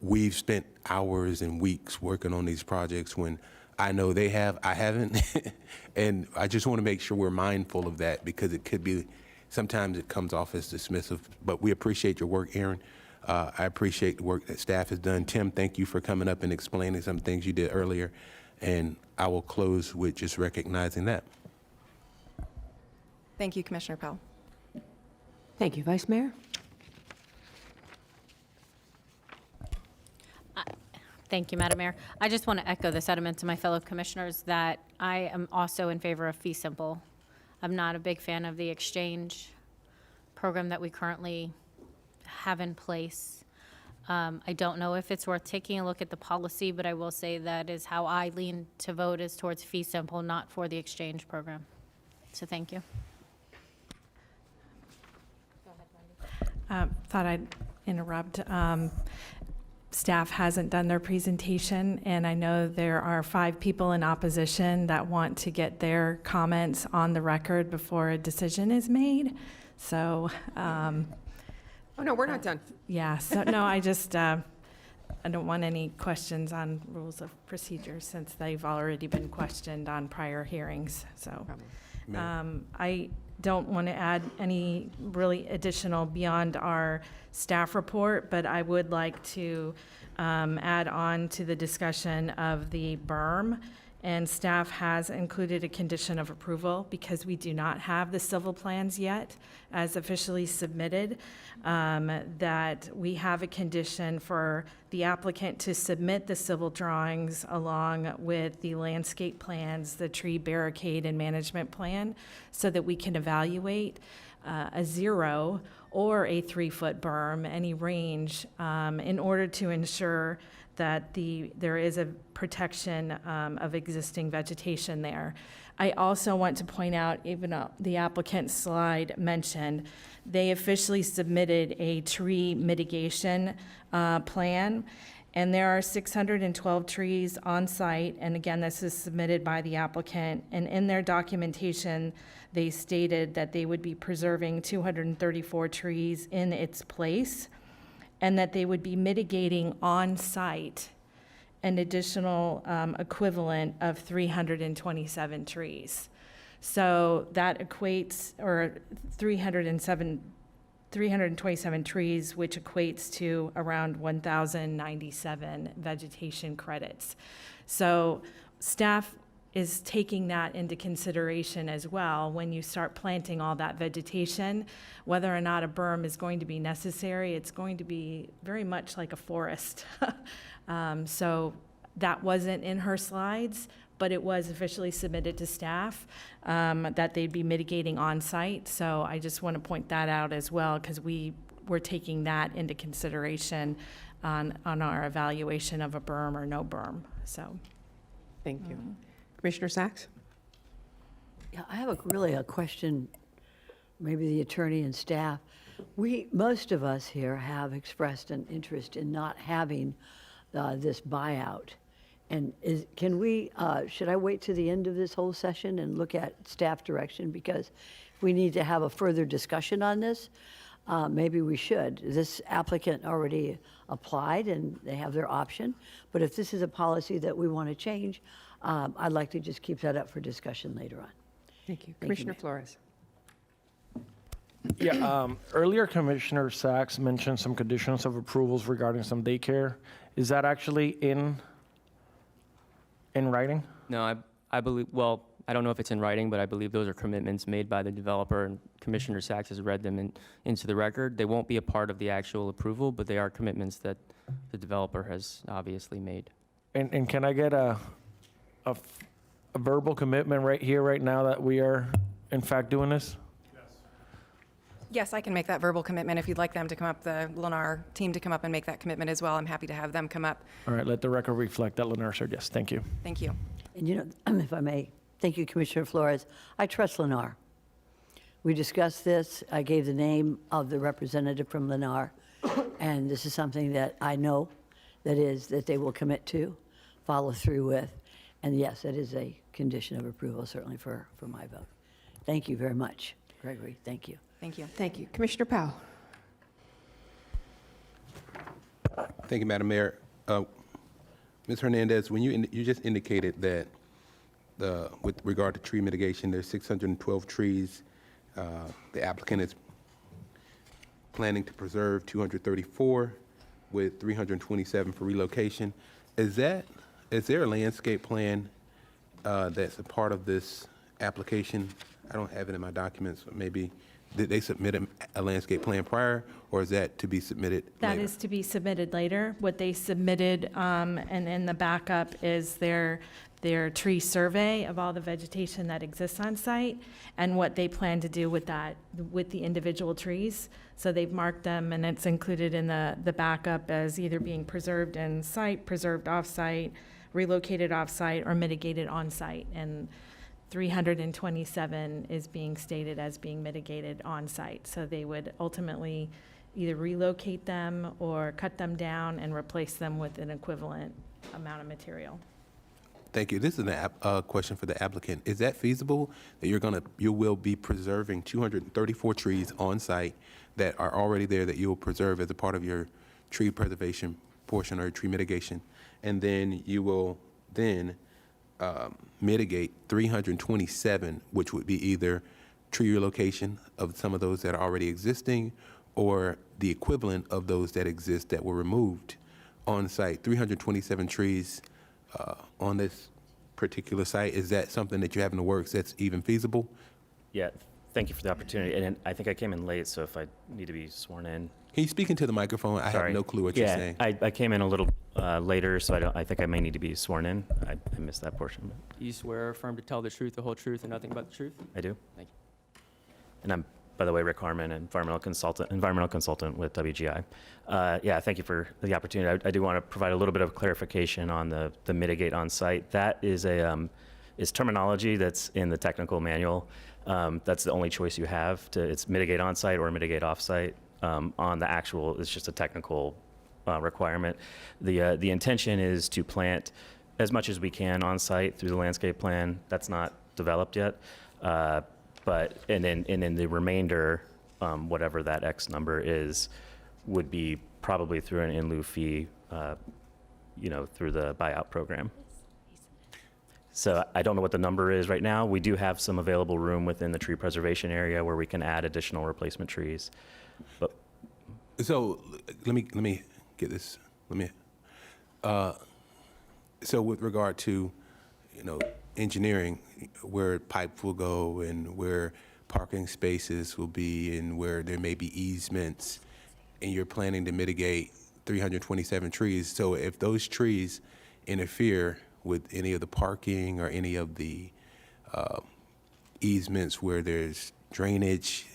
we've spent hours and weeks working on these projects when I know I haven't. And I just want to make sure we're mindful of that, because it could be, sometimes it comes off as dismissive. But we appreciate your work, Aaron. I appreciate the work that staff has done. Tim, thank you for coming up and explaining some things you did earlier. And I will close with just recognizing that. Thank you, Commissioner Powell. Thank you, Vice Mayor. Thank you, Madam Mayor. I just want to echo the sentiment to my fellow commissioners that I am also in favor of fee simple. I'm not a big fan of the exchange program that we currently have in place. I don't know if it's worth taking a look at the policy, but I will say that is how I lean to vote, is towards fee simple, not for the exchange program. So thank you. Thought I'd interrupt. Staff hasn't done their presentation, and I know there are 5 people in opposition that want to get their comments on the record before a decision is made. So, Oh, no, we're not done. yeah, so no, I just, I don't want any questions on rules of procedure since they've already been questioned on prior hearings, so. I don't want to add any really additional beyond our staff report, but I would like to add on to the discussion of the berm. And staff has included a condition of approval because we do not have the civil plans yet as officially submitted, that we have a condition for the applicant to submit the civil drawings along with the landscape plans, the tree barricade and management plan, so that we can evaluate a 0 or a 3-foot berm, any range, in order to ensure that there is a protection of existing vegetation there. I also want to point out, even though the applicant's slide mentioned, they officially submitted a tree mitigation plan, and there are 612 trees on site. And again, this is submitted by the applicant. And in their documentation, they stated that they would be preserving 234 trees in its place, and that they would be mitigating on site an additional equivalent of 327 trees. So that equates, or 327 trees, which equates to around 1,097 vegetation credits. So staff is taking that into consideration as well when you start planting all that vegetation. Whether or not a berm is going to be necessary, it's going to be very much like a forest. So that wasn't in her slides, but it was officially submitted to staff that they'd be mitigating on site. So I just want to point that out as well, because we were taking that into consideration on our evaluation of a berm or no berm. So. Thank you. Commissioner Sacks? Yeah, I have really a question, maybe the attorney and staff. Most of us here have expressed an interest in not having this buyout. And should I wait to the end of this whole session and look at staff direction? Because if we need to have a further discussion on this, maybe we should. This applicant already applied and they have their option. But if this is a policy that we want to change, I'd like to just keep that up for discussion later on. Thank you. Commissioner Flores? Yeah, earlier Commissioner Sacks mentioned some conditions of approvals regarding some daycare. Is that actually in writing? No, I believe, well, I don't know if it's in writing, but I believe those are commitments made by the developer, and Commissioner Sacks has read them into the record. They won't be a part of the actual approval, but they are commitments that the developer has obviously made. And can I get a verbal commitment right here, right now, that we are in fact doing this? Yes, I can make that verbal commitment. If you'd like them to come up, the Lennar team to come up and make that commitment as well, I'm happy to have them come up. All right, let the record reflect that Lennar said yes. Thank you. Thank you. And if I may, thank you, Commissioner Flores. I trust Lennar. We discussed this. I gave the name of the representative from Lennar, and this is something that I know that they will commit to, follow through with. And yes, it is a condition of approval, certainly for my vote. Thank you very much, Gregory. Thank you. Thank you. Thank you. Commissioner Powell? Thank you, Madam Mayor. Ms. Hernandez, when you just indicated that with regard to tree mitigation, there's 612 trees. The applicant is planning to preserve 234 with 327 for relocation. Is there a landscape plan that's a part of this application? I don't have it in my documents, but maybe did they submit a landscape plan prior, or is that to be submitted later? That is to be submitted later. What they submitted, and in the backup, is their tree survey of all the vegetation that exists on site and what they plan to do with that, with the individual trees. So they've marked them, and it's included in the backup as either being preserved in site, preserved off-site, relocated off-site, or mitigated on-site. And 327 is being stated as being mitigated on-site. So they would ultimately either relocate them or cut them down and replace them with an equivalent amount of material. Thank you. This is a question for the applicant. Is that feasible, that you will be preserving 234 trees on site that are already there that you will preserve as a part of your tree preservation portion or tree mitigation, and then you will mitigate 327, which would be either tree relocation of some of those that are already existing or the equivalent of those that exist that were removed on site? 327 trees on this particular site. Is that something that you have in the works that's even feasible? Yeah, thank you for the opportunity. And I think I came in late, so if I need to be sworn in. Can you speak into the microphone? I have no clue what you're saying. I came in a little later, so I think I may need to be sworn in. I missed that portion. Do you swear or affirm to tell the truth, the whole truth, and nothing but the truth? I do. Thank you. And I'm by the way, Rick Harmon, environmental consultant with WGI. Yeah, thank you for the opportunity. I do want to provide a little bit of clarification on the mitigate on-site. That is is terminology that's in the technical manual. That's the only choice you have. It's mitigate on-site or mitigate off-site. On the actual, it's just a technical requirement. The intention is to plant as much as we can on-site through the landscape plan. That's not developed yet. And then the remainder, whatever that X number is, would be probably through an in lieu fee, through the buyout program. So I don't know what the number is right now. We do have some available room within the tree preservation area where we can add additional replacement trees. But So let me get this. So with regard to, engineering, where pipe will go and where parking spaces will be and where there may be easements, and you're planning to mitigate 327 trees. So if those trees interfere with any of the parking or any of the easements where there's drainage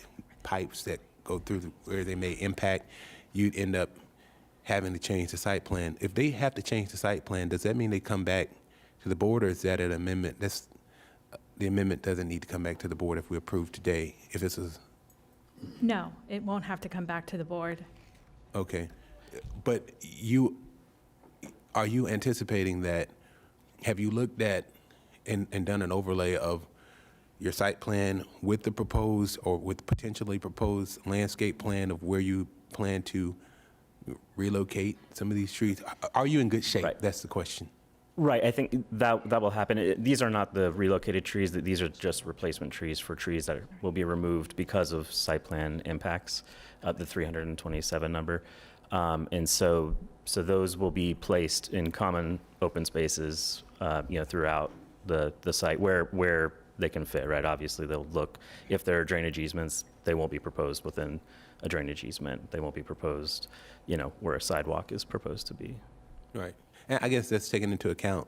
pipes that go through where they may impact, you'd end up having to change the site plan. If they have to change the site plan, does that mean they come back to the board, or is that an amendment? The amendment doesn't need to come back to the board if we approve today. If it's No, it won't have to come back to the board. okay, but are you anticipating that? Have you looked at and done an overlay of your site plan with the proposed or with potentially proposed landscape plan of where you plan to relocate some of these trees? Are you in good shape? Right. That's the question. right, I think that will happen. These are not the relocated trees. These are just replacement trees for trees that will be removed because of site plan impacts, the 327 number. And so those will be placed in common open spaces, throughout the site where they can fit, right? Obviously, they'll look, if there are drainage easements, they won't be proposed within a drainage easement. They won't be proposed, where a sidewalk is proposed to be. Right. And I guess that's taken into account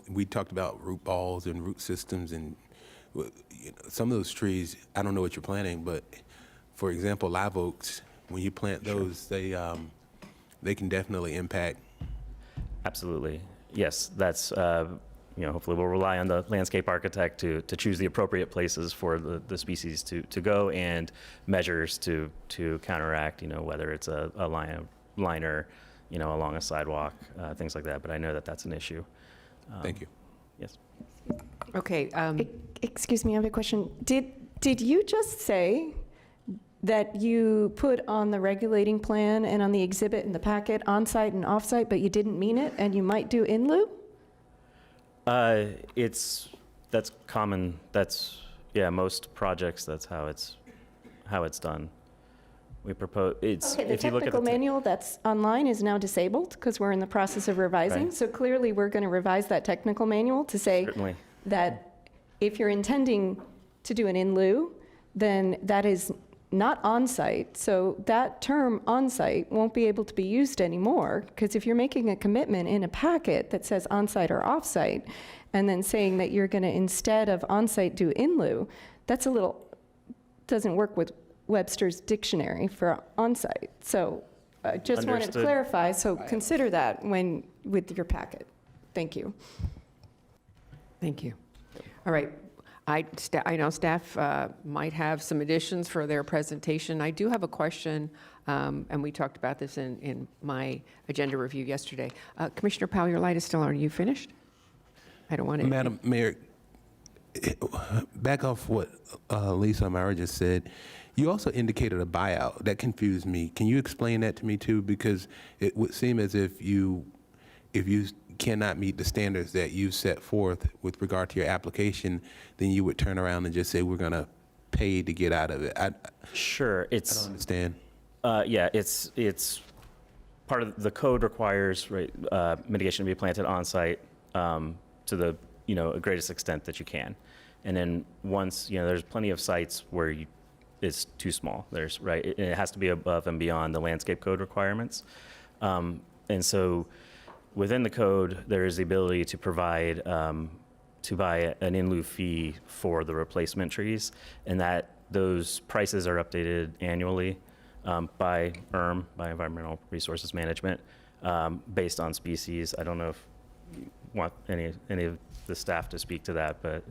we talked about root balls and root systems, and some of those trees, I don't know what you're planting, but for example, live oaks, when you plant those, they can definitely impact. Absolutely. Yes, that's, hopefully we'll rely on the landscape architect to choose the appropriate places for the species to go, and measures to counteract, whether it's a liner, along a sidewalk, things like that. But I know that that's an issue. Thank you. Yes. Okay, Excuse me, I have a question. Did you just say that you put on the regulating plan and on the exhibit in the packet on-site and off-site, but you didn't mean it, and you might do in lieu? That's common. Most projects, that's how it's done. We propose, Okay, the if you look at technical the manual that's online is now disabled because we're in the process of revising. Right. So clearly, we're going to revise that technical manual to say certainly. that if you're intending to do an in lieu, then that is not on-site. So that term on-site won't be able to be used anymore, because if you're making a commitment in a packet that says on-site or off-site, and then saying that you're going to, instead of on-site, do in lieu, that's doesn't work with Webster's dictionary for on-site. So I just wanted to Understood. clarify, so consider that with your packet. Thank you. thank you. All right, I know staff might have some additions for their presentation. I do have a question, and we talked about this in my agenda review yesterday. Commissioner Powell, your light is still on. Are you finished? I don't want to. Madam Mayor, back off what Lisa Amara just said. You also indicated a buyout. That confused me. Can you explain that to me too? Because it would seem as if you cannot meet the standards that you set forth with regard to your application, then you would turn around and just say, we're going to pay to get out of it. Sure, I don't understand. Yeah, it's part of the code requires, right, mitigation to be planted on site to the greatest extent that you can, and then once there's plenty of sites where it's too small. It has to be above and beyond the landscape code requirements, and so within the code there is the ability to provide to buy an in lieu fee for the replacement trees, and that Those prices are updated annually by by Environmental Resources Management, based on species. I don't know if you want any of the staff to speak to that, but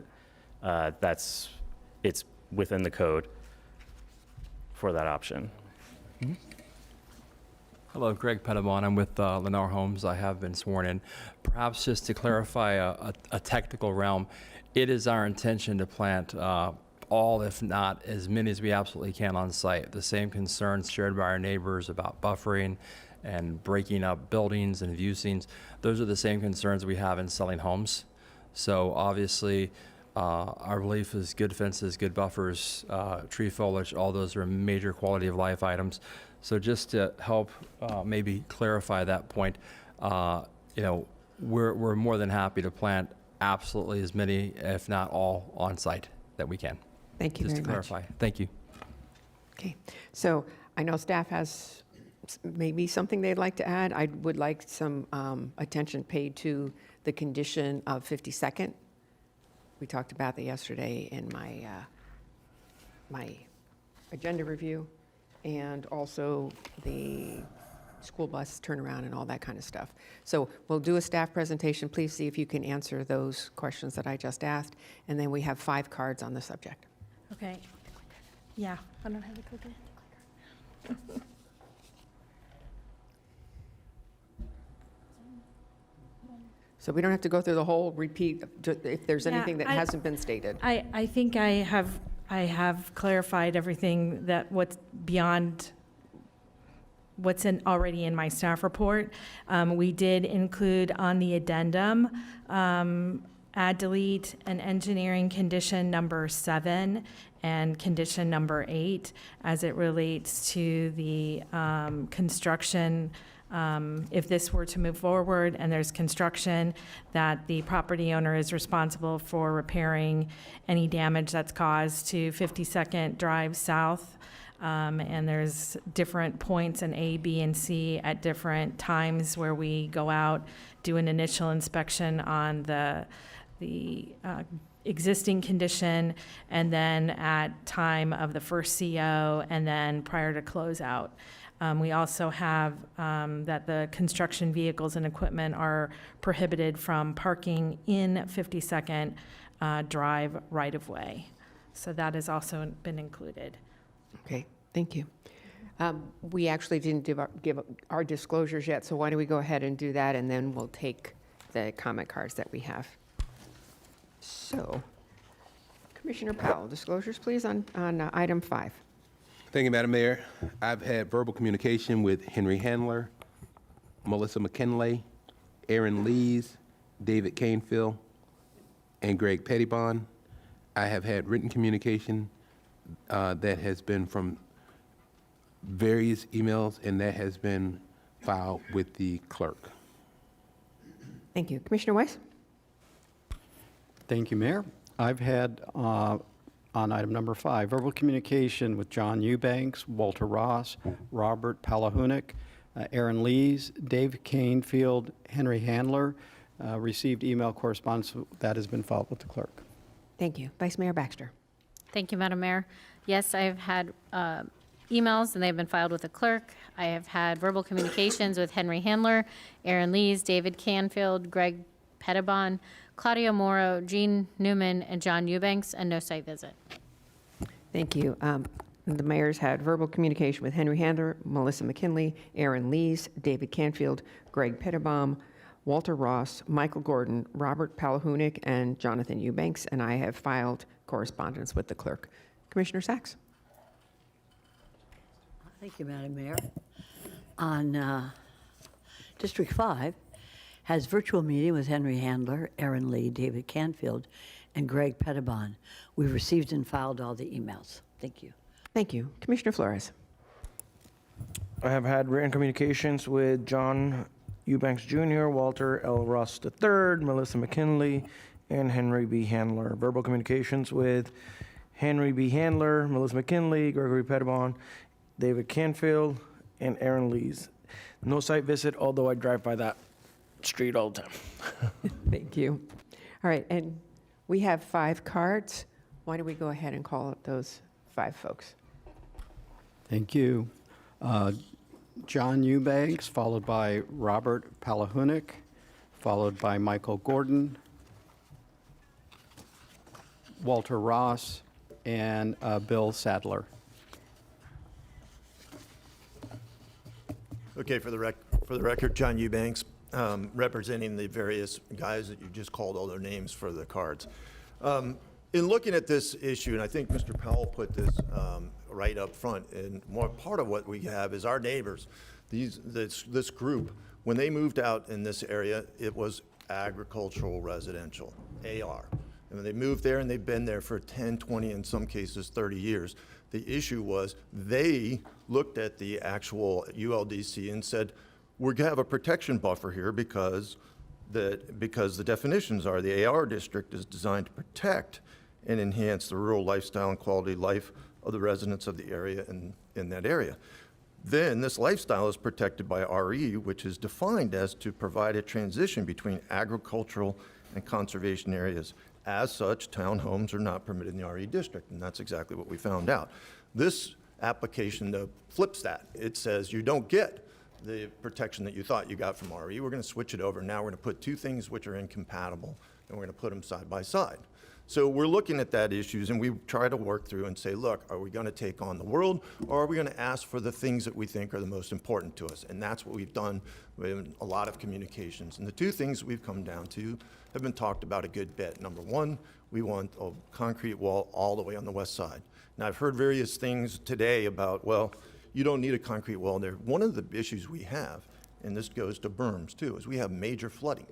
it's within the code for that option. Hello, Greg Pettibon. I'm with Lennar Homes. I have been sworn in. Perhaps just to clarify a technical realm, it is our intention to plant all, if not as many as we absolutely can on site. The same concerns shared by our neighbors about buffering and breaking up buildings and view scenes. Those are the same concerns we have in selling homes. So obviously, our belief is good fences, good buffers, tree foliage, all those are major quality of life items. So just to help maybe clarify that point, we're more than happy to plant absolutely as many, if not all, on site that we can. Thank you very much. Just to clarify. Thank you. Okay, so I know staff has maybe something they'd like to add. I would like some attention paid to the condition of 52nd. We talked about that yesterday in my agenda review, and also the school bus turnaround and all that kind of stuff. So we'll do a staff presentation. Please see if you can answer those questions that I just asked, and then we have 5 cards on the subject. Okay. Yeah, I don't have the clicker. So we don't have to go through the whole repeat if there's Yeah, anything that hasn't been stated. I think I have clarified everything that what's beyond what's already in my staff report. We did include on the addendum, add, delete, an engineering condition number 7 and condition number 8 as it relates to the construction. If this were to move forward and there's construction, that the property owner is responsible for repairing any damage that's caused to 52nd Drive South. And there's different points in A, B, and C at different times where we go out, do an initial inspection on the existing condition, and then at time of the first CO, and then prior to closeout. We also have that the construction vehicles and equipment are prohibited from parking in 52nd Drive right-of-way. So that has also been included. Okay, thank you. We actually didn't give our disclosures yet, so why don't we go ahead and do that, and then we'll take the comment cards that we have. So, Commissioner Powell, disclosures, please, on item 5. Thank you, Madam Mayor. I've had verbal communication with Henry Handler, Melissa McKinley, Aaron Lees, David Canfield, and Greg Pettibon. I have had written communication that has been from various emails, and that has been filed with the clerk. Thank you. Commissioner Weiss? Thank you, Mayor. I've had, on item number 5, verbal communication with John Eubanks, Walter Ross, Robert Palahunik, Aaron Lees, Dave Canfield, Henry Handler. Received email correspondence that has been filed with the clerk. Thank you. Vice Mayor Baxter? Thank you, Madam Mayor. Yes, I've had emails, and they've been filed with the clerk. I have had verbal communications with Henry Handler, Aaron Lees, David Canfield, Greg Pettibon, Claudia Morrow, Jean Newman, and John Eubanks, and no site visit. Thank you. The mayor's had verbal communication with Henry Handler, Melissa McKinley, Aaron Lees, David Canfield, Greg Pettibon, Walter Ross, Michael Gordon, Robert Palahunik, and Jonathan Eubanks, and I have filed correspondence with the clerk. Commissioner Sachs? Thank you, Madam Mayor. On District 5, has virtual meeting with Henry Handler, Aaron Lee, David Canfield, and Greg Pettibon. We've received and filed all the emails. Thank you. Thank you. Commissioner Flores? I have had written communications with John Eubanks Jr., Walter L. Ross III, Melissa McKinley, and Henry B. Handler. Verbal communications with Henry B. Handler, Melissa McKinley, Gregory Pettibon, David Canfield, and Aaron Lees. No site visit, although I drive by that street all the time. Thank you. All right, and we have 5 cards. Why don't we go ahead and call up those 5 folks. Thank you. John Eubanks, followed by Robert Palahunik, followed by Michael Gordon, Walter Ross, and Bill Sadler. Okay, for the record, John Eubanks, representing the various guys that you just called all their names for the cards. In looking at this issue, and I think Mr. Powell put this right up front, and more part of what we have is our neighbors. This group, when they moved out in this area, it was agricultural residential, AR. And when they moved there, and they've been there for 10, 20, in some cases 30 years, the issue was they looked at the actual ULDC and said, we're going to have a protection buffer here because the definitions are the AR district is designed to protect and enhance the rural lifestyle and quality of life of the residents of the area and in that area. Then this lifestyle is protected by RE, which is defined as to provide a transition between agricultural and conservation areas. As such, townhomes are not permitted in the RE district, and that's exactly what we found out. This application, though, flips that. It says you don't get the protection that you thought you got from RE. We're going to switch it over. Now we're going to put two things which are incompatible, and we're going to put them side by side. So we're looking at that issues, and we try to work through and say, look, are we going to take on the world, or are we going to ask for the things that we think are the most important to us? And that's what we've done with a lot of communications. And the two things we've come down to have been talked about a good bit. Number one, we want a concrete wall all the way on the west side. Now, I've heard various things today about, well, you don't need a concrete wall there. One of the issues we have, and this goes to berms too, is we have major flooding.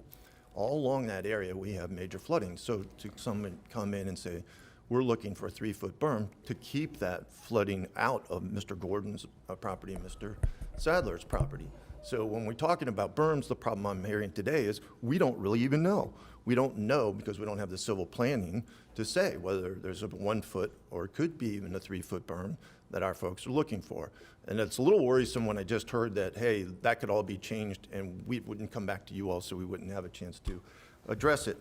All along that area, we have major flooding. So to someone come in and say, we're looking for a 3-foot berm to keep that flooding out of Mr. Gordon's property and Mr. Sadler's property. So when we're talking about berms, the problem I'm hearing today is we don't really even know. We don't know because we don't have the civil planning to say whether there's a 1 foot or it could be even a 3-foot berm that our folks are looking for. And it's a little worrisome when I just heard that, hey, that could all be changed and we wouldn't come back to you all, so we wouldn't have a chance to address it.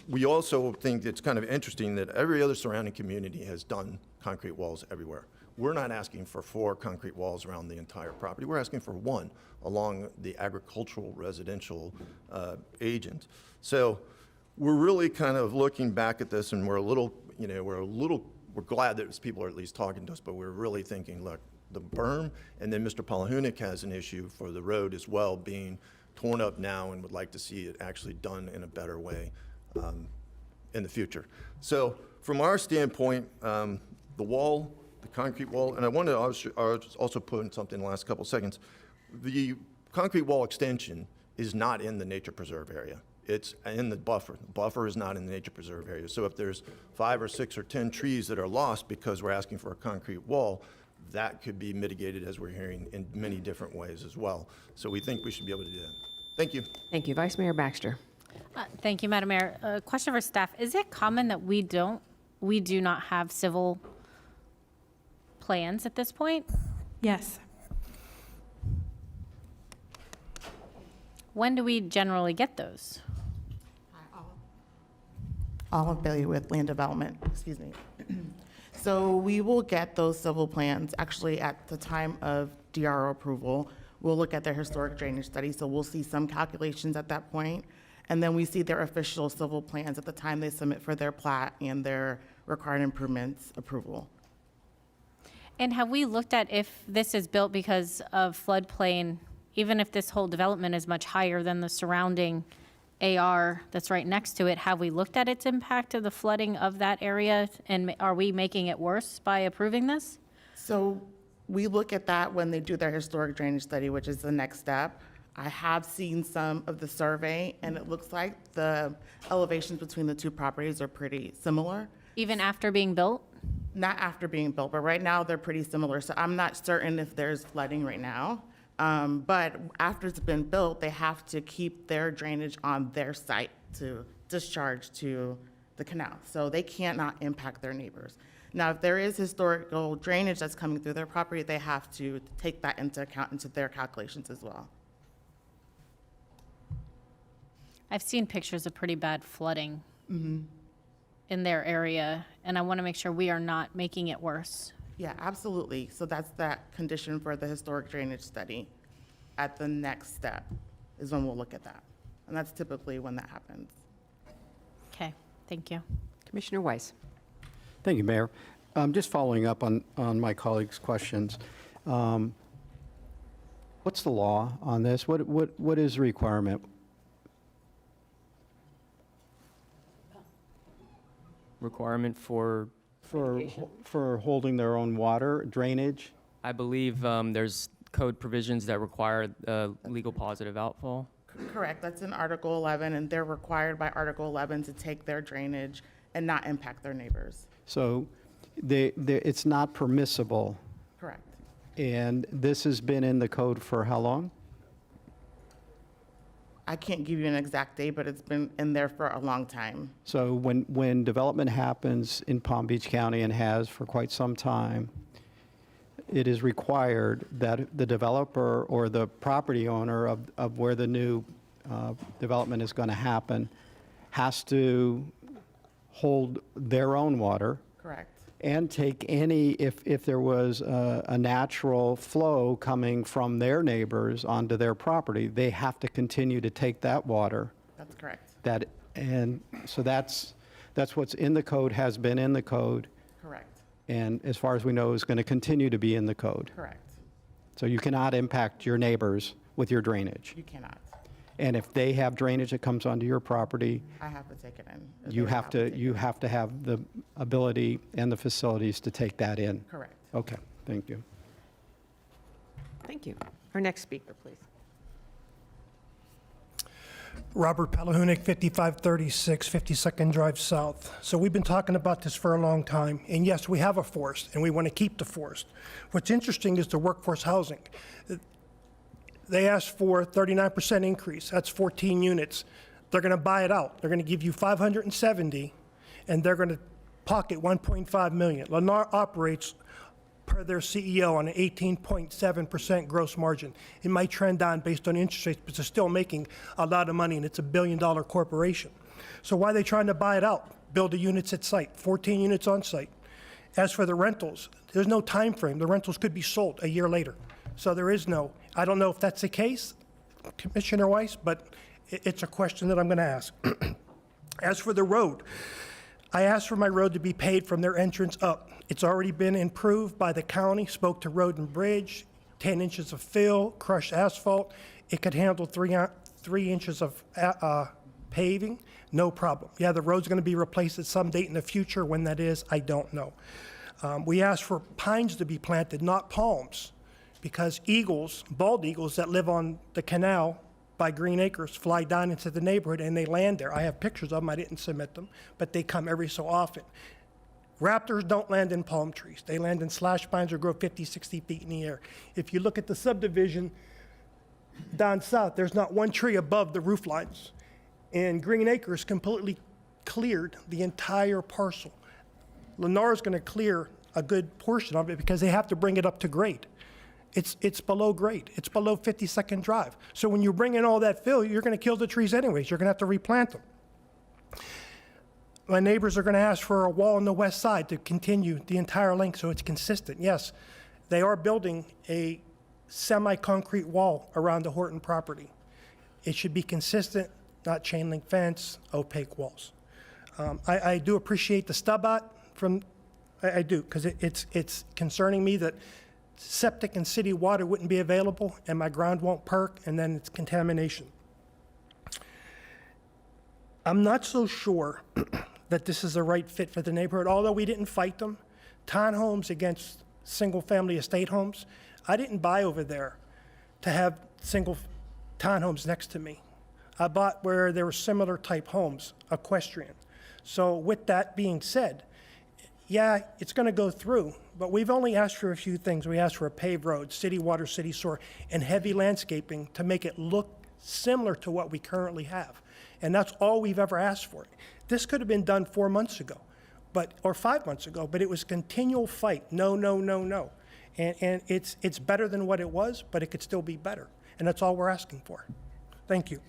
We also think it's kind of interesting that every other surrounding community has done concrete walls everywhere. We're not asking for 4 concrete walls around the entire property. We're asking for 1 along the agricultural residential agent. So we're really kind of looking back at this, and we're a little, we're glad that people are at least talking to us, but we're really thinking, look, the berm, and then Mr. Palahunik has an issue for the road as well being torn up now and would like to see it actually done in a better way in the future. So from our standpoint, the wall, the concrete wall, and I want to also put in something in the last couple seconds. The concrete wall extension is not in the nature preserve area. It's in the buffer. The buffer is not in the nature preserve area. So if there's 5 or 6 or 10 trees that are lost because we're asking for a concrete wall, that could be mitigated, as we're hearing, in many different ways as well. So we think we should be able to do that. Thank you. Thank you. Vice Mayor Baxter. Thank you, Madam Mayor. A question for staff. Is it common that we do not have civil plans at this point? Yes. When do we generally get those? I'll fill you with land development, excuse me. So we will get those civil plans actually at the time of DRO approval. We'll look at their historic drainage study, so we'll see some calculations at that point. And then we see their official civil plans at the time they submit for their plat and their required improvements approval. And have we looked at if this is built because of floodplain, even if this whole development is much higher than the surrounding AR that's right next to it, have we looked at its impact of the flooding of that area? And are we making it worse by approving this? So we look at that when they do their historic drainage study, which is the next step. I have seen some of the survey, and it looks like the elevations between the two properties are pretty similar. Even after being built? Not after being built, but right now they're pretty similar. So I'm not certain if there's flooding right now. But after it's been built, they have to keep their drainage on their site to discharge to the canal. So they cannot impact their neighbors. Now, if there is historical drainage that's coming through their property, they have to take that into account into their calculations as well. I've seen pictures of pretty bad flooding in their area, and I want to make sure we are not making it worse. Yeah, absolutely. So that's that condition for the historic drainage study. At the next step is when we'll look at that. And that's typically when that happens. Okay, thank you. Commissioner Weiss. Thank you, Mayor. Just following up on my colleagues' questions. What's the law on this? What is the requirement? Requirement for, For holding their own water, drainage? I believe there's code provisions that require legal positive outfall. Correct. That's in Article 11, and they're required by Article 11 to take their drainage and not impact their neighbors. So it's not permissible, Correct. and this has been in the code for how long? I can't give you an exact date, but it's been in there for a long time. So when development happens in Palm Beach County and has for quite some time, it is required that the developer or the property owner of where the new development is going to happen has to hold their own water. Correct. And take any, if there was a natural flow coming from their neighbors onto their property, they have to continue to take that water. That's correct. And so that's what's in the code, has been in the code, Correct. and as far as we know, is going to continue to be in the code. Correct. So you cannot impact your neighbors with your drainage. You cannot. And if they have drainage that comes onto your property, I have to take it in. Or you they have to have the ability and the facilities to take that in. Correct. Okay, thank you. Thank you. Our next speaker, please. Robert Palahunik, 5536 52nd Drive South. So we've been talking about this for a long time, and yes, we have a forest, and we want to keep the forest. What's interesting is the workforce housing. They asked for 39% increase. That's 14 units. They're going to buy it out. They're going to give you 570, and they're going to pocket 1.5 million. Lennar operates, per their CEO, on an 18.7% gross margin. It might trend down based on interest rates, but they're still making a lot of money, and it's a $1 billion corporation. So why are they trying to buy it out? Build the units at site, 14 units on site. As for the rentals, there's no time frame. The rentals could be sold a year later. So there is no, I don't know if that's the case, Commissioner Weiss, but it's a question that I'm going to ask. As for the road, I asked for my road to be paid from their entrance up. It's already been improved by the county, spoke to Road and Bridge, 10 inches of fill, crushed asphalt. It could handle 3 inches of paving, no problem. Yeah, the road's going to be replaced at some date in the future. When that is, I don't know. We asked for pines to be planted, not palms, because eagles, bald eagles that live on the canal by Green Acres fly down into the neighborhood and they land there. I have pictures of them, I didn't submit them, but they come every so often. Raptors don't land in palm trees. They land in slash pines or grow 50, 60 feet in the air. If you look at the subdivision down south, there's not one tree above the roof lines. And Green Acres completely cleared the entire parcel. Lennar is going to clear a good portion of it because they have to bring it up to grade. It's below grade. It's below 52nd Drive. So when you bring in all that fill, you're going to kill the trees anyways. You're going to have to replant them. My neighbors are going to ask for a wall on the west side to continue the entire length so it's consistent. Yes, they are building a semi-concrete wall around the Horton property. It should be consistent, not chain link fence, opaque walls. I do appreciate the stub out from, I do, because it's concerning me that septic and city water wouldn't be available and my ground won't perk, and then it's contamination. I'm not so sure that this is the right fit for the neighborhood, although we didn't fight them. Townhomes against single-family estate homes. I didn't buy over there to have single townhomes next to me. I bought where there were similar type homes, equestrian. So with that being said, yeah, it's going to go through, but we've only asked for a few things. We asked for a paved road, city water, city sewer, and heavy landscaping to make it look similar to what we currently have. And that's all we've ever asked for. This could have been done 4 months ago, or 5 months ago, but it was a continual fight. No, no, no, no. And it's better than what it was, but it could still be better. And that's all we're asking for. Thank you.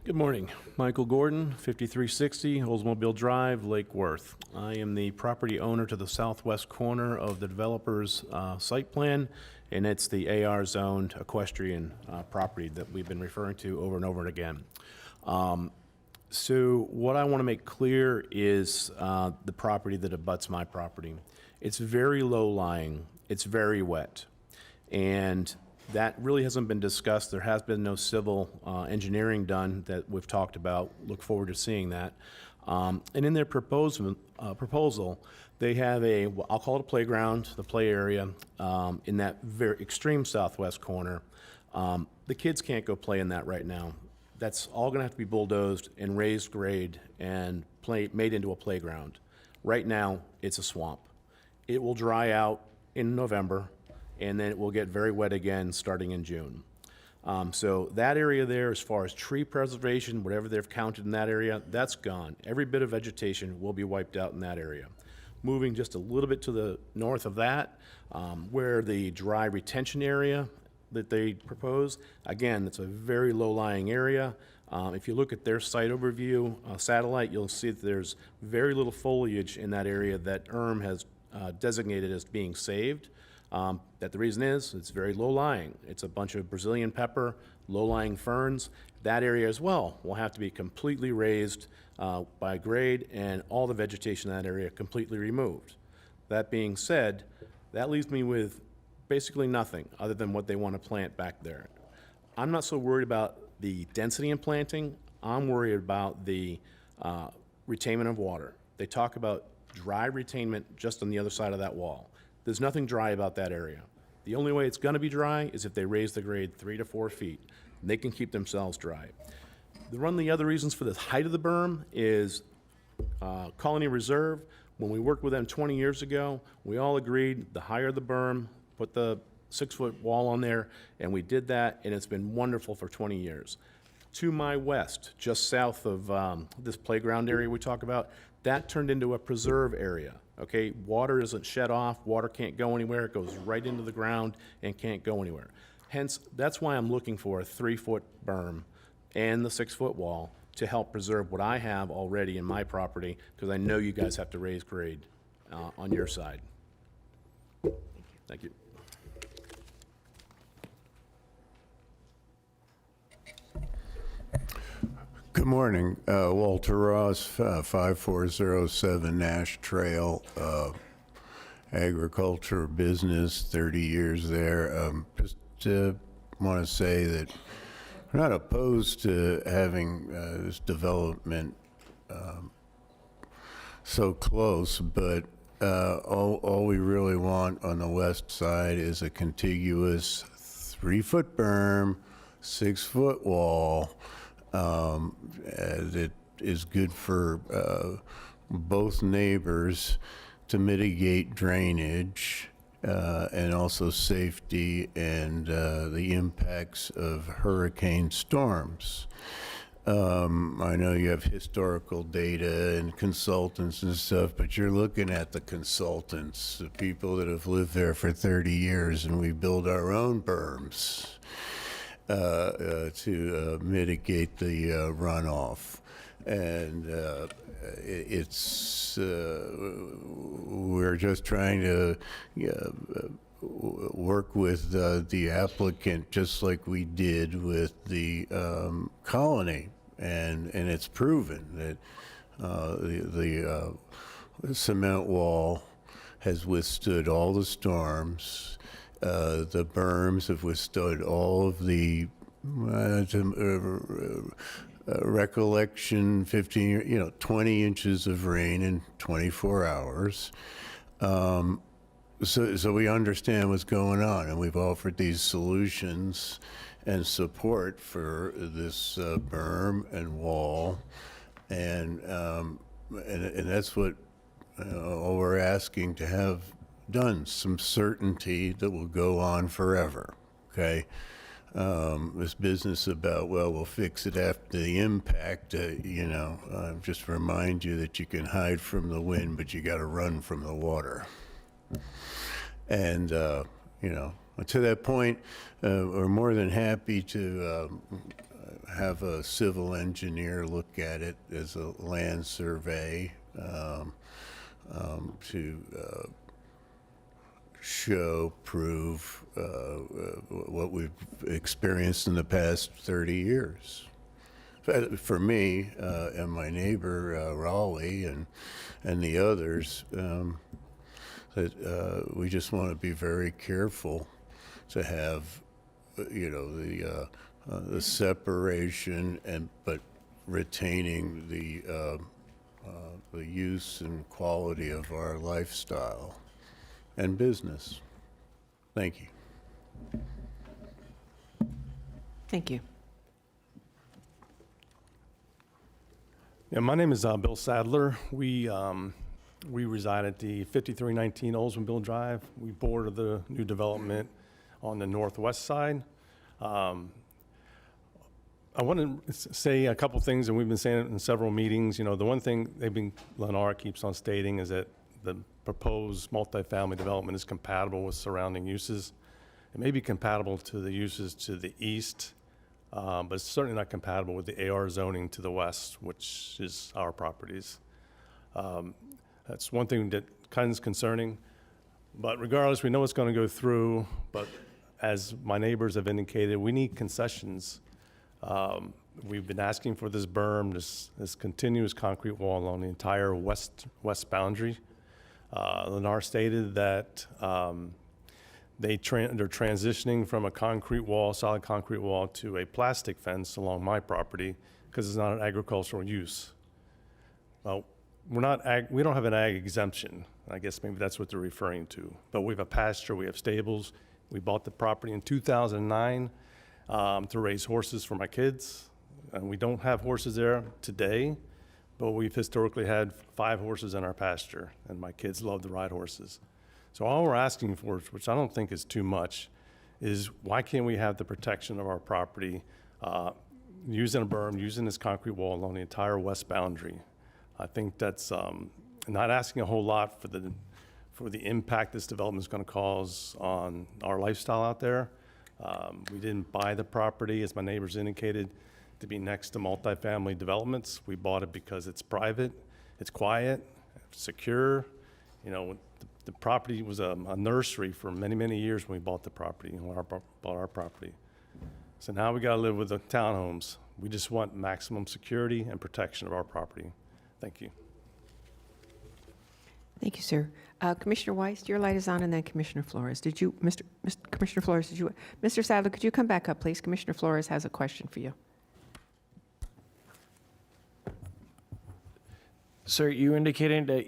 Good morning. Michael Gordon, 5360 Oldsmobile Drive, Lake Worth. I am the property owner to the southwest corner of the developer's site plan, and it's the AR zoned equestrian property that we've been referring to over and over again. So what I want to make clear is the property that abuts my property. It's very low lying, it's very wet, and that really hasn't been discussed. There has been no civil engineering done that we've talked about. Look forward to seeing that. And in their proposal, they have I'll call it a playground, the play area, in that very extreme southwest corner. The kids can't go play in that right now. That's all gonna have to be bulldozed and raised grade and made into a playground. Right now, it's a swamp. It will dry out in November, and then it will get very wet again starting in June. So that area there, as far as tree preservation, whatever they've counted in that area, that's gone. Every bit of vegetation will be wiped out in that area. Moving just a little bit to the north of that, where the dry retention area that they propose, again, it's a very low-lying area. If you look at their site overview satellite, you'll see that there's very little foliage in that area that has designated as being saved. That the reason is it's very low-lying. It's a bunch of Brazilian pepper, low-lying ferns. That area as well will have to be completely raised by grade, and all the vegetation in that area completely removed. That being said, that leaves me with basically nothing other than what they want to plant back there. I'm not so worried about the density in planting. I'm worried about the retainment of water. They talk about dry retainment just on the other side of that wall. There's nothing dry about that area. The only way it's gonna be dry is if they raise the grade 3 to 4 feet. They can keep themselves dry. One of the other reasons for the height of the berm is Colony Reserve. When we worked with them 20 years ago, we all agreed the higher the berm, put the 6-foot wall on there, and we did that, and it's been wonderful for 20 years. To my west, just south of this playground area we talk about, that turned into a preserve area. Okay, water isn't shed off, water can't go anywhere, it goes right into the ground and can't go anywhere. Hence, that's why I'm looking for a 3-foot berm and the 6-foot wall to help preserve what I have already in my property, because I know you guys have to raise grade on your side. Thank you. Good morning. Walter Ross, 5407 Nash Trail, agriculture business, 30 years there. Just want to say that we're not opposed to having this development so close, but all we really want on the west side is a contiguous 3-foot berm, 6-foot wall, that is good for both neighbors to mitigate drainage and also safety and the impacts of hurricane storms. I know you have historical data and consultants and stuff, but you're looking at the consultants, the people that have lived there for 30 years, and we build our own berms to mitigate the runoff. And we're just trying to work with the applicant just like we did with the colony. And it's proven that the cement wall has withstood all the storms. The berms have withstood all of the recollection, 20 inches of rain in 24 hours. So we understand what's going on, and we've offered these solutions and support for this berm and wall, and that's what all we're asking to have done, some certainty that will go on forever, okay? This business about, well, we'll fix it after the impact, just remind you that you can hide from the wind, but you got to run from the water. And, to that point, we're more than happy to have a civil engineer look at it as a land survey to show, prove what we've experienced in the past 30 years. For me and my neighbor Raleigh and the others, that we just want to be very careful to have, the separation but retaining the use and quality of our lifestyle and business. Thank you. Thank you. Yeah, my name is Bill Sadler. We reside at the 5319 Oldsmanville Drive. We border the new development on the northwest side. I want to say a couple things, and we've been saying it in several meetings. The one thing Lennar keeps on stating is that the proposed multifamily development is compatible with surrounding uses. It may be compatible to the uses to the east, but it's certainly not compatible with the AR zoning to the west, which is our properties. That's one thing that kind of is concerning. But regardless, we know it's going to go through. But as my neighbors have indicated, we need concessions. We've been asking for this berm, this continuous concrete wall along the entire west boundary. Lennar stated that they're transitioning from a solid concrete wall to a plastic fence along my property because it's not an agricultural use. Well, we don't have an ag exemption. I guess maybe that's what they're referring to. But we have a pasture, we have stables. We bought the property in 2009 to raise horses for my kids. And we don't have horses there today, but we've historically had 5 horses in our pasture, and my kids love to ride horses. So all we're asking for, which I don't think is too much, is why can't we have the protection of our property using a berm, using this concrete wall along the entire west boundary? I think that's not asking a whole lot for the impact this development is going to cause on our lifestyle out there. We didn't buy the property, as my neighbors indicated, to be next to multifamily developments. We bought it because it's private, it's quiet, secure. The property was a nursery for many, many years when we bought the property, bought our property. So now we got to live with the townhomes. We just want maximum security and protection of our property. Thank you. Thank you, sir. Commissioner Weiss, your light is on, and then Commissioner Flores. Commissioner Flores, Mr. Sadler, could you come back up, please? Commissioner Flores has a question for you. Sir, you indicated that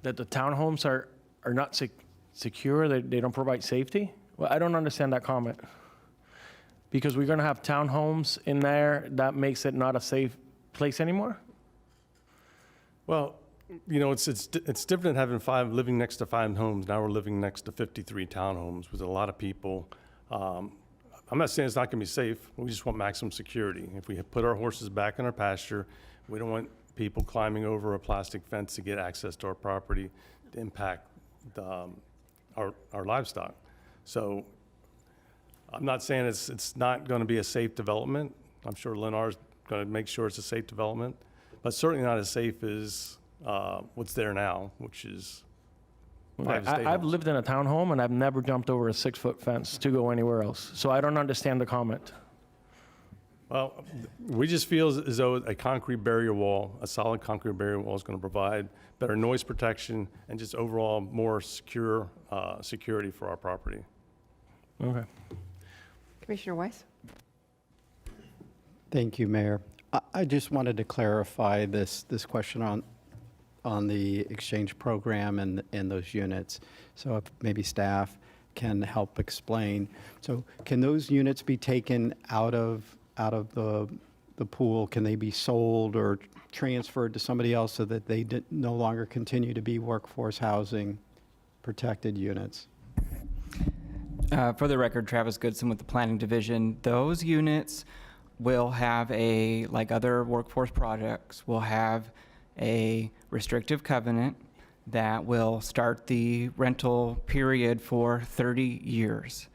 that the townhomes are not secure, that they don't provide safety? Well, I don't understand that comment. Because we're going to have townhomes in there, that makes it not a safe place anymore? Well, it's different than having living next to 5 homes. Now we're living next to 53 townhomes with a lot of people. I'm not saying it's not going to be safe. We just want maximum security. If we put our horses back in our pasture, we don't want people climbing over a plastic fence to get access to our property to impact our livestock. So I'm not saying it's not going to be a safe development. I'm sure Lennar's going to make sure it's a safe development, but certainly not as safe as what's there now, which is 5 state I've homes. lived in a townhome, and I've never jumped over a 6-foot fence to go anywhere else. So I don't understand the comment. Well, we just feel as though a concrete barrier wall, a solid concrete barrier wall, is going to provide better noise protection and just overall more security for our property. Okay. Commissioner Weiss? Thank you, Mayor. I just wanted to clarify this question on the exchange program and those units. So if maybe staff can help explain. So can those units be taken out of the pool? Can they be sold or transferred to somebody else so that they no longer continue to be workforce housing protected units? For the record, Travis Goodson with the Planning Division. Those units will have like other workforce projects, will have a restrictive covenant that will start the rental period for 30 years.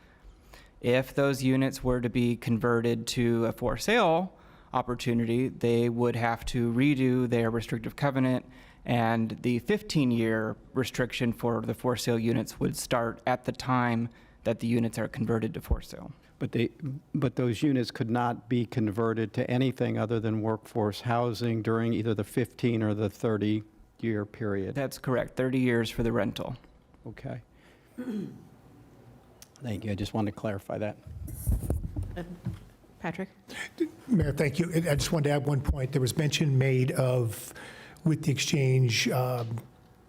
If those units were to be converted to a for sale opportunity, they would have to redo their restrictive covenant, and the 15-year restriction for the for sale units would start at the time that the units are converted to for sale. But those units could not be converted to anything other than workforce housing during either the 15 or the 30-year period. That's correct, 30 years for the rental. Okay. Thank you. I just wanted to clarify that. Patrick? Mayor, thank you. I just wanted to add one point. There was mention made of, with the exchange,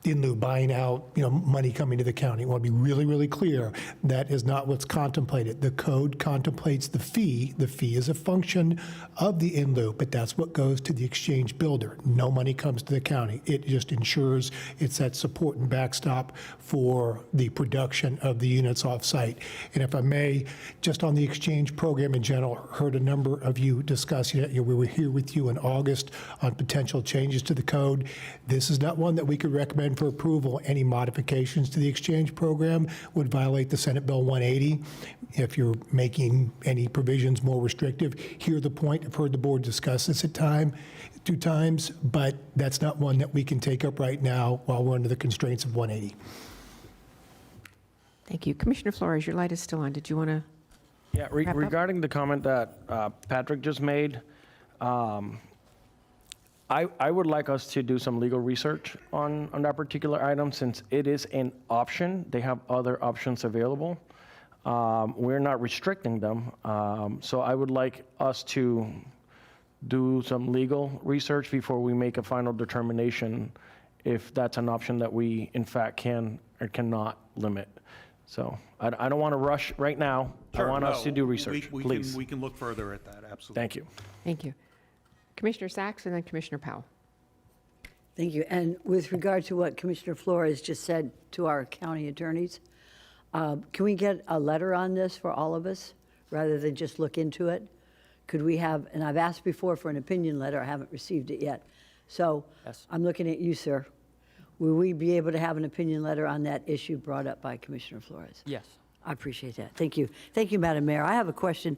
in lieu buying out, money coming to the county. I want to be really, really clear. That is not what's contemplated. The code contemplates the fee. The fee is a function of the in lieu, but that's what goes to the exchange builder. No money comes to the county. It just ensures it's that support and backstop for the production of the units off-site. And if I may, just on the exchange program in general, heard a number of you discussing it. We were here with you in August on potential changes to the code. This is not one that we could recommend for approval. Any modifications to the exchange program would violate the Senate Bill 180. If you're making any provisions more restrictive, hear the point. I've heard the board discuss this at two times, but that's not one that we can take up right now while we're under the constraints of 180. Thank you. Commissioner Flores, your light is still on. Did you want to? Yeah, wrap up? regarding the comment that Patrick just made, I would like us to do some legal research on that particular item, since it is an option. They have other options available. We're not restricting them. So I would like us to do some legal research before we make a final determination if that's an option that we in fact can or cannot limit. So I don't want to rush right now. I want us to do research, please. We can look further at that, absolutely. Thank you. Thank you. Commissioner Sacks and then Commissioner Powell. Thank you. And with regard to what Commissioner Flores just said to our county attorneys, can we get a letter on this for all of us rather than just look into it? Could we have, and I've asked before for an opinion letter, I haven't received it yet. So Yes. I'm looking at you, sir. Will we be able to have an opinion letter on that issue brought up by Commissioner Flores? Yes. I appreciate that. Thank you. Thank you, Madam Mayor. I have a question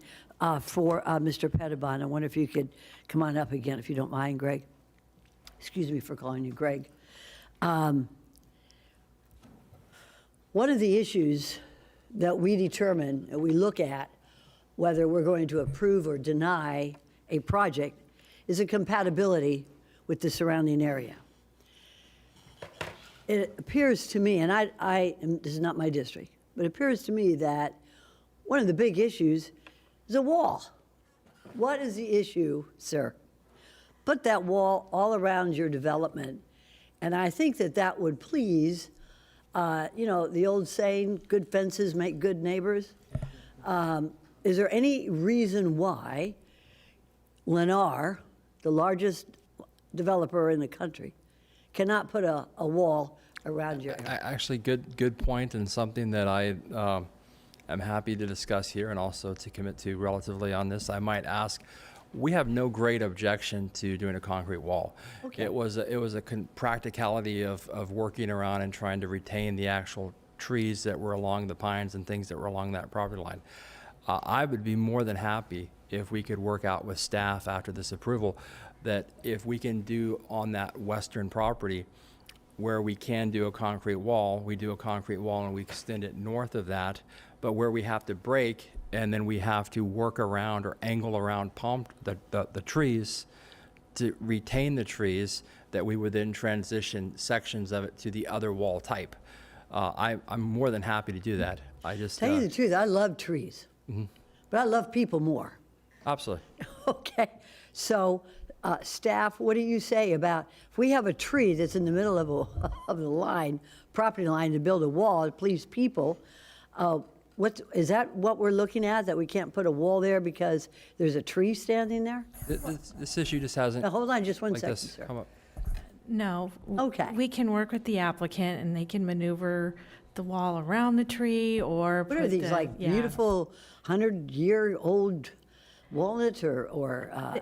for Mr. Pettibon. I wonder if you could come on up again, if you don't mind, Greg. Excuse me for calling you Greg. One of the issues that we determine, that we look at, whether we're going to approve or deny a project, is a compatibility with the surrounding area. It appears to me, and this is not my district, but it appears to me that one of the big issues is a wall. What is the issue, sir? Put that wall all around your development, and I think that that would please, the old saying, good fences make good neighbors. Is there any reason why Lennar, the largest developer in the country, cannot put a wall around your area? Actually, good point, and something that I am happy to discuss here and also to commit to relatively on this. I might ask, we have no great objection to doing a concrete wall. Okay. It was a practicality of working around and trying to retain the actual trees that were along the pines and things that were along that property line. I would be more than happy if we could work out with staff after this approval that if we can do on that western property where we can do a concrete wall, we do a concrete wall and we extend it north of that, but where we have to break and then we have to work around or angle around the trees to retain the trees, that we would then transition sections of it to the other wall type. I'm more than happy to do that. I just Tell you the truth, I love trees, but I love people more. Absolutely. Okay, so staff, what do you say about if we have a tree that's in the middle of the line, property line, to build a wall to please people? Is that what we're looking at, that we can't put a wall there because there's a tree standing there? This issue just hasn't. Now, hold on just one like second, this sir. come up. No. Okay. We can work with the applicant and they can maneuver the wall around the tree or. What are put these, the- like yeah. beautiful 100-year-old walnuts or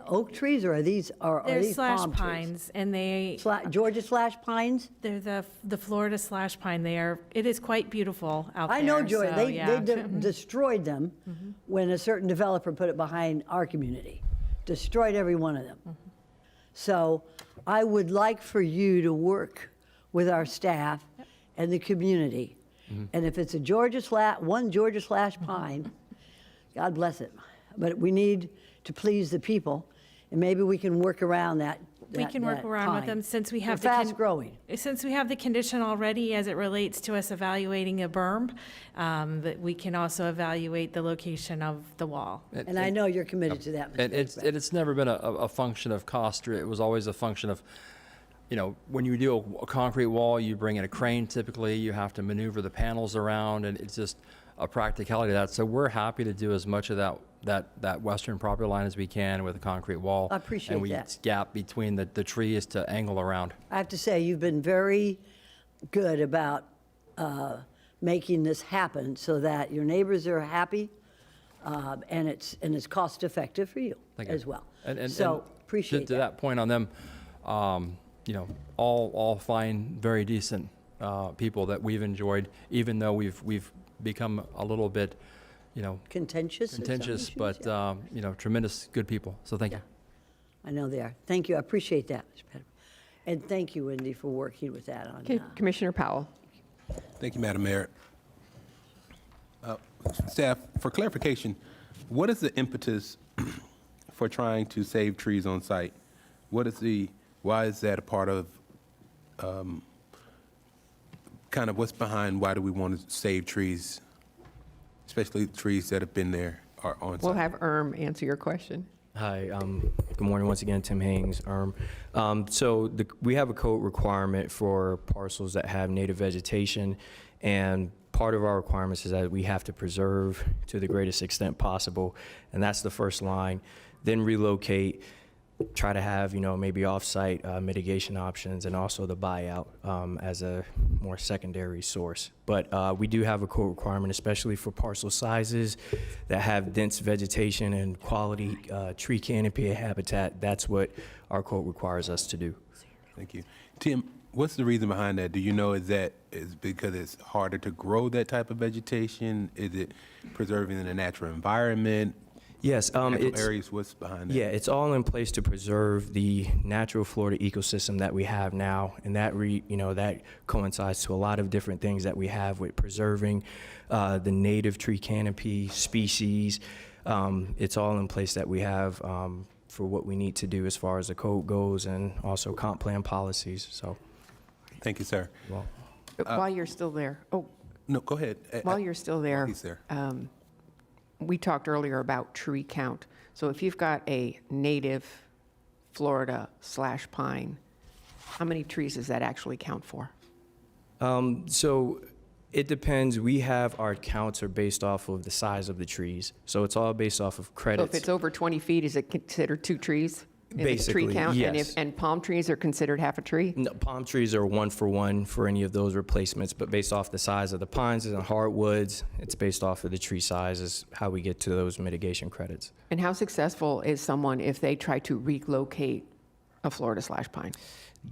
oak trees, or are these They're these slash palm trees? pines, and they, Georgia slash pines? they're the Florida slash pine. It is quite beautiful out there. I know, Georgia. so, They yeah. destroyed them when a certain developer put it behind our community. Destroyed every one of them. So I would like for you to work with our staff and the community. And if it's a one Georgia slash pine, God bless it. But we need to please the people, and maybe we can work around that. We can work around with them since we have They're fast growing. Since we have the condition already as it relates to us evaluating a berm, that we can also evaluate the location of the wall. And I know you're committed to that, Mr. And it's never been a function of cost. It was always a function of, when you do a concrete wall, you bring in a crane typically, you have to maneuver the panels around, and it's just a practicality of that. So we're happy to do as much of that western property line as we can with a concrete wall. I appreciate and we that. gap between the trees to angle around. I have to say, you've been very good about making this happen so that your neighbors are happy, and it's cost effective for you Thank you. as well. And So appreciate to that point on them, all fine, very decent people that we've enjoyed, even though we've become a little bit, Contentious. in some contentious, issues, but yeah. tremendous good people. So thank you. I know they are. Thank you. I appreciate that, Mr. Pettit. And thank you, Wendy, for working with that on. Okay, Commissioner Powell. Thank you, Madam Mayor. Staff, for clarification, what is the impetus for trying to save trees on site? Why is that a part of, kind of what's behind, why do we want to save trees, especially trees that have been there or on site? We'll have answer your question. Hi, good morning once again, Tim Haynes, So we have a code requirement for parcels that have native vegetation, and part of our requirements is that we have to preserve to the greatest extent possible, and that's the first line. Then relocate, try to have, maybe off-site mitigation options, and also the buyout as a more secondary source. But we do have a code requirement, especially for parcel sizes that have dense vegetation and quality tree canopy habitat. That's what our code requires us to do. Thank you. Tim, what's the reason behind that? Do you know, is because it's harder to grow that type of vegetation? Is it preserving the natural environment? Yes, Natural areas, what's behind that? Yeah, it's all in place to preserve the natural Florida ecosystem that we have now, and that that coincides to a lot of different things that we have with preserving the native tree canopy species. It's all in place that we have for what we need to do as far as the code goes, and also comp plan policies. So, thank you, sir. Well, While you're still there, No, go ahead. while you're still there, He's there. we talked earlier about tree count. So if you've got a native Florida slash pine, how many trees does that actually count for? So it depends. We have our counts are based off of the size of the trees. So it's all based off of So credits. if it's over 20 feet, is it considered 2 trees? In the Basically, tree count? yes. And palm trees are considered half a tree? No, palm trees are 1-for-1 for any of those replacements, but based off the size of the pines and hardwoods, it's based off of the tree size is how we get to those mitigation credits. And how successful is someone if they try to relocate a Florida slash pine?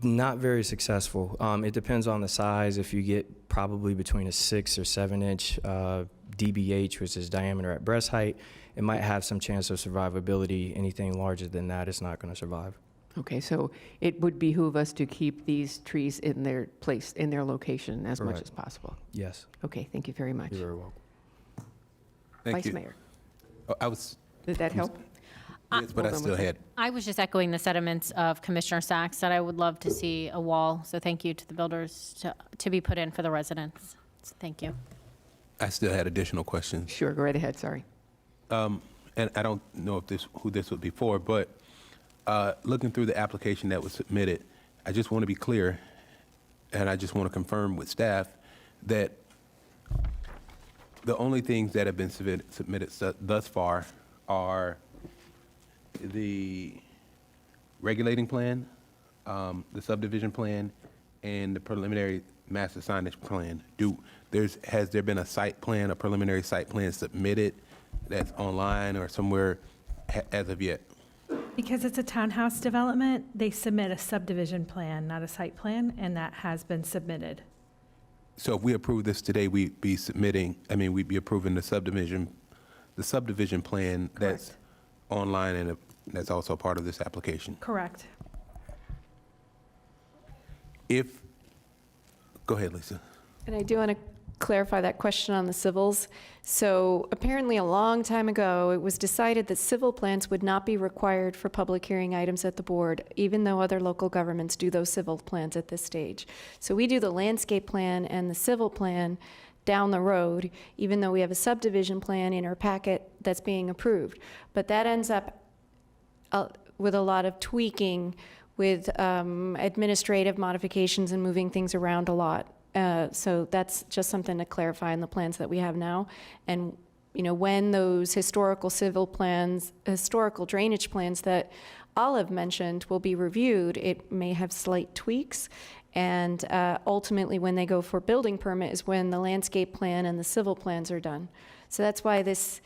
Not very successful. It depends on the size. If you get probably between a 6 or 7 inch DBH, which is diameter at breast height, it might have some chance of survivability. Anything larger than that is not going to survive. Okay, so it would behoove us to keep these trees in their place, in their location as much Correct. as possible. Yes. Okay, thank you very much. You're very welcome. Thank Vice you. Mayor, Did that help? Yes, but I Hold on still one had. I was just echoing the sentiments of Commissioner Sachs that I would love to see a wall. So thank you to the builders to be put in for the residents. So thank you. I still had additional questions. Sure, go right ahead, sorry. And I don't know who this would be for, but looking through the application that was submitted, I just want to be clear, and I just want to confirm with staff that the only things that have been submitted thus far are the regulating plan, the subdivision plan, and the preliminary master signage plan. Has there been a site plan, a preliminary site plan submitted that's online or somewhere as of yet? Because it's a townhouse development, they submit a subdivision plan, not a site plan, and that has been submitted. So if we approve this today, we'd be we'd be approving the subdivision plan that's online and that's also part of this application. Correct. Go ahead, Lisa. And I do want to clarify that question on the civils. So apparently a long time ago, it was decided that civil plans would not be required for public hearing items at the board, even though other local governments do those civil plans at this stage. So we do the landscape plan and the civil plan down the road, even though we have a subdivision plan in our packet that's being approved. But that ends up with a lot of tweaking, with administrative modifications and moving things around a lot. So that's just something to clarify in the plans that we have now. And, when those historical civil plans, historical drainage plans that Olive mentioned will be reviewed, it may have slight tweaks. And ultimately, when they go for building permit is when the landscape plan and the civil plans are done. So that's why this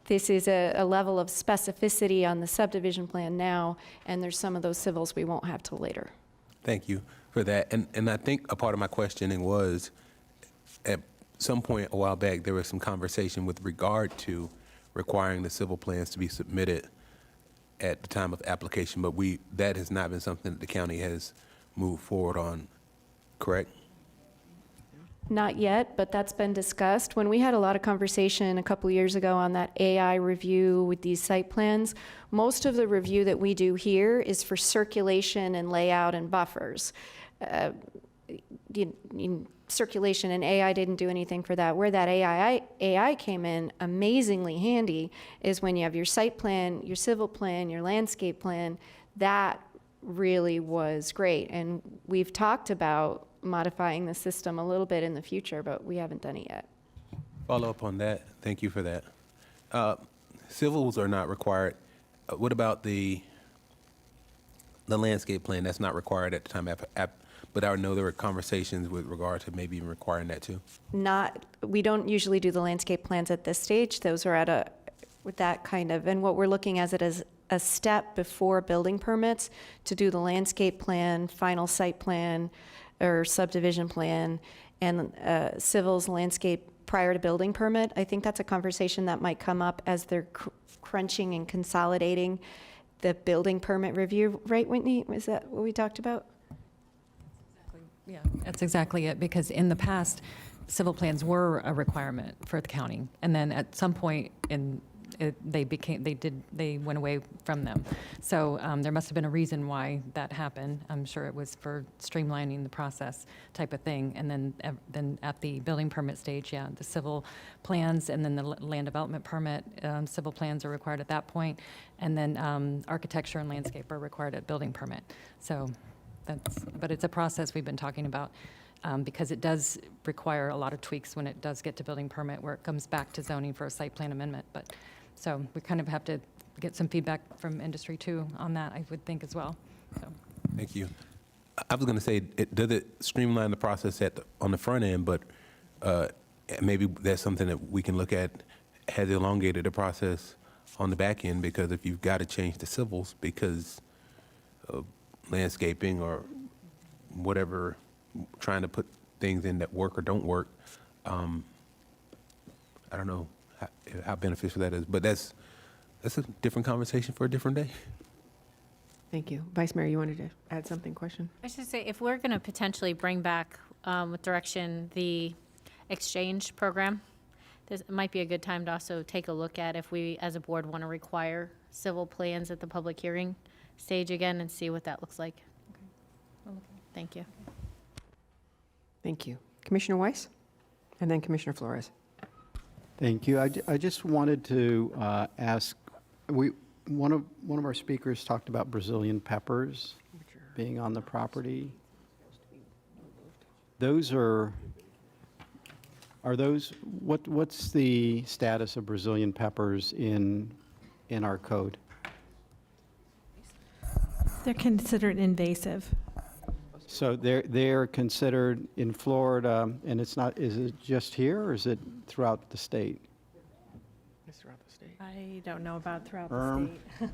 is a level of specificity on the subdivision plan now, and there's some of those civils we won't have till later. Thank you for that. And I think a part of my questioning was, at some point a while back, there was some conversation with regard to requiring the civil plans to be submitted at the time of application, but that has not been something that the county has moved forward on, correct? Not yet, but that's been discussed. When we had a lot of conversation a couple years ago on that AI review with these site plans, most of the review that we do here is for circulation and layout and buffers. Circulation and AI didn't do anything for that. Where that AI came in amazingly handy is when you have your site plan, your civil plan, your landscape plan. That really was great. And we've talked about modifying the system a little bit in the future, but we haven't done it yet. Follow up on that. Thank you for that. Civils are not required. What about the landscape plan? That's not required at the time, but I know there were conversations with regard to maybe even requiring that too. We don't usually do the landscape plans at this stage. Those are with that kind of, and what we're looking at it as a step before building permits to do the landscape plan, final site plan, or subdivision plan, and civils landscape prior to building permit. I think that's a conversation that might come up as they're crunching and consolidating the building permit review. Right, Whitney? Was that what we talked about? Yeah, that's exactly it, because in the past, civil plans were a requirement for the county, and then at some point they went away from them. So there must have been a reason why that happened. I'm sure it was for streamlining the process type of thing. And then at the building permit stage, yeah, the civil plans and then the land development permit, civil plans are required at that point. And then architecture and landscape are required at building permit. So but it's a process we've been talking about. Because it does require a lot of tweaks when it does get to building permit, where it comes back to zoning for a site plan amendment. So we kind of have to get some feedback from industry too on that, I would think as well. So. Thank you. I was going to say, does it streamline the process on the front end, but maybe that's something that we can look at, has elongated the process on the back end, because if you've got to change the civils because of landscaping or whatever, trying to put things in that work or don't work, I don't know how beneficial that is, but that's a different conversation for a different day. Thank you. Vice Mayor, you wanted to add something, question? I should say, if we're going to potentially bring back with direction the exchange program, this might be a good time to also take a look at if we as a board want to require civil plans at the public hearing stage again and see what that looks like. Okay. Thank you. Thank you. Commissioner Weiss, and then Commissioner Flores. Thank you. I just wanted to ask, one of our speakers talked about Brazilian peppers being on the property. Those are those, what's the status of Brazilian peppers in our code? They're considered invasive. So they're considered in Florida, and it's not, is it just here, or is it throughout the state? It's throughout the state. I don't know about throughout the Berm. state.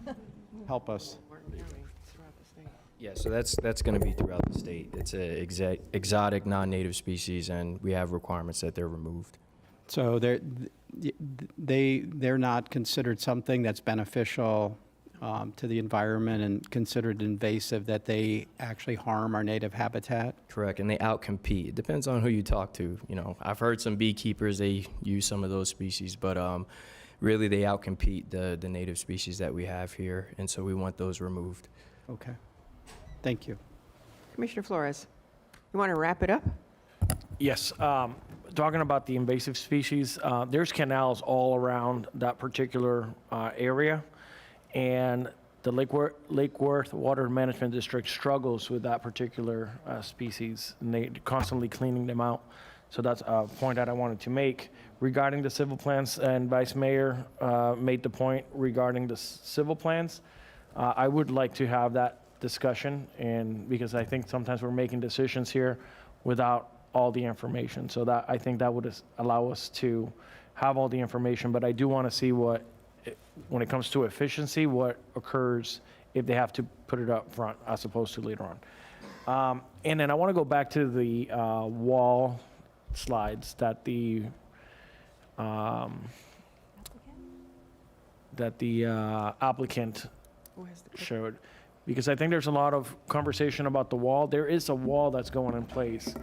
Help us. Martin County, it's throughout the state. Yeah, so that's going to be throughout the state. It's a exotic, non-native species, and we have requirements that they're removed. So they're not considered something that's beneficial to the environment and considered invasive, that they actually harm our native habitat? Correct, and they outcompete. It depends on who you talk to. You know, I've heard some beekeepers, they use some of those species, but really they outcompete the native species that we have here, and so we want those removed. Okay. Thank you. Commissioner Flores, you want to wrap it up? Yes, talking about the invasive species, there's canals all around that particular area, and the Lake Worth Water Management District struggles with that particular species, and they're constantly cleaning them out. So that's a point that I wanted to make. Regarding the civil plans, and Vice Mayor made the point regarding the civil plans, I would like to have that discussion, and because I think sometimes we're making decisions here without all the information. So that, I think that would allow us to have all the information, but I do want to see what, when it comes to efficiency, what occurs if they have to put it up front as opposed to later on. And then I want to go back to the wall slides that the applicant showed, because I think there's a lot of conversation about the wall. There is a wall that's going in place.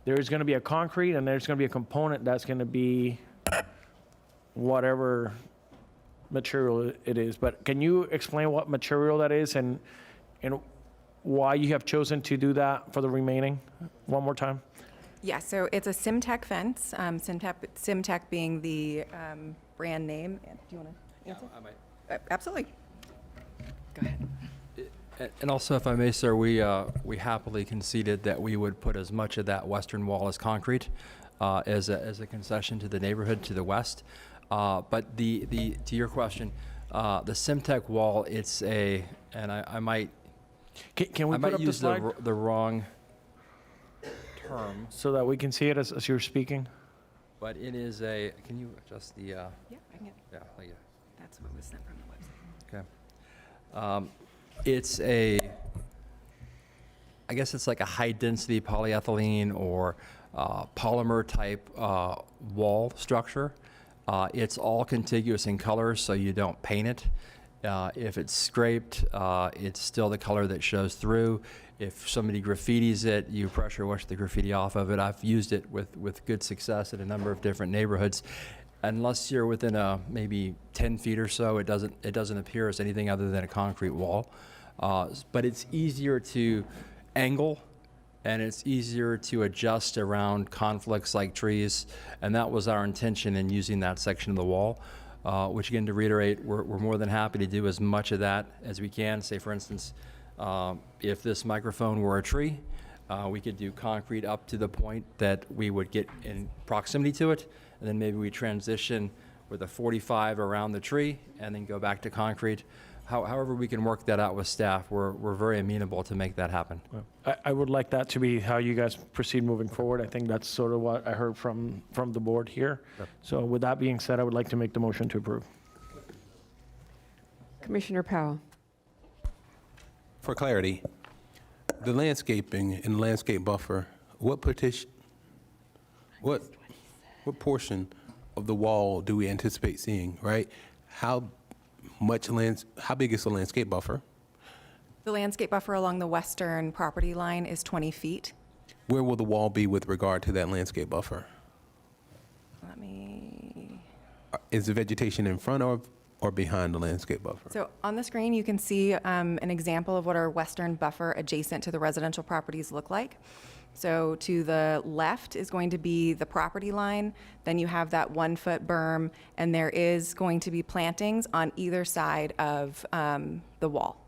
There is going to be a concrete, and there's going to be a component that's going to be whatever material it is. But can you explain what material that is and why you have chosen to do that for the remaining one more time? Yeah, so it's a Simtech fence, Simtech being the brand name. Do you want to answer? I might. Absolutely. Go ahead. And also, if I may, sir, we happily conceded that we would put as much of that western wall as concrete as a concession to the neighborhood to the west. But to your question, the Simtech wall, it's and I might, can we I put might up the use slide the wrong term, so that we can see it as you're speaking? but it is can you adjust the? Yeah, I can. Yeah, thank you. That's what was sent from the website. Okay. It's I guess it's like a high-density polyethylene or polymer-type wall structure. It's all contiguous in color, so you don't paint it. If it's scraped, it's still the color that shows through. If somebody graffitis it, you pressure wash the graffiti off of it. I've used it with good success in a number of different neighborhoods. Unless you're within maybe 10 feet or so, it doesn't appear as anything other than a concrete wall. But it's easier to angle, and it's easier to adjust around conflicts like trees, and that was our intention in using that section of the wall, which again, to reiterate, we're more than happy to do as much of that as we can. Say, for instance, if this microphone were a tree, we could do concrete up to the point that we would get in proximity to it, and then maybe we transition with a 45 around the tree and then go back to concrete. However we can work that out with staff, we're very amenable to make that happen. I would like that to be how you guys proceed moving forward. I think that's sort of what I heard from the board here. Yep. So with that being said, I would like to make the motion to approve. Commissioner Powell. For clarity, the landscaping and landscape buffer, what portion of the wall do we anticipate seeing, right? How big is the landscape buffer? The landscape buffer along the western property line is 20 feet. Where will the wall be with regard to that landscape buffer? Let me... Is the vegetation in front or behind the landscape buffer? So on the screen, you can see an example of what our western buffer adjacent to the residential properties look like. So to the left is going to be the property line. Then you have that 1 foot berm, and there is going to be plantings on either side of the wall.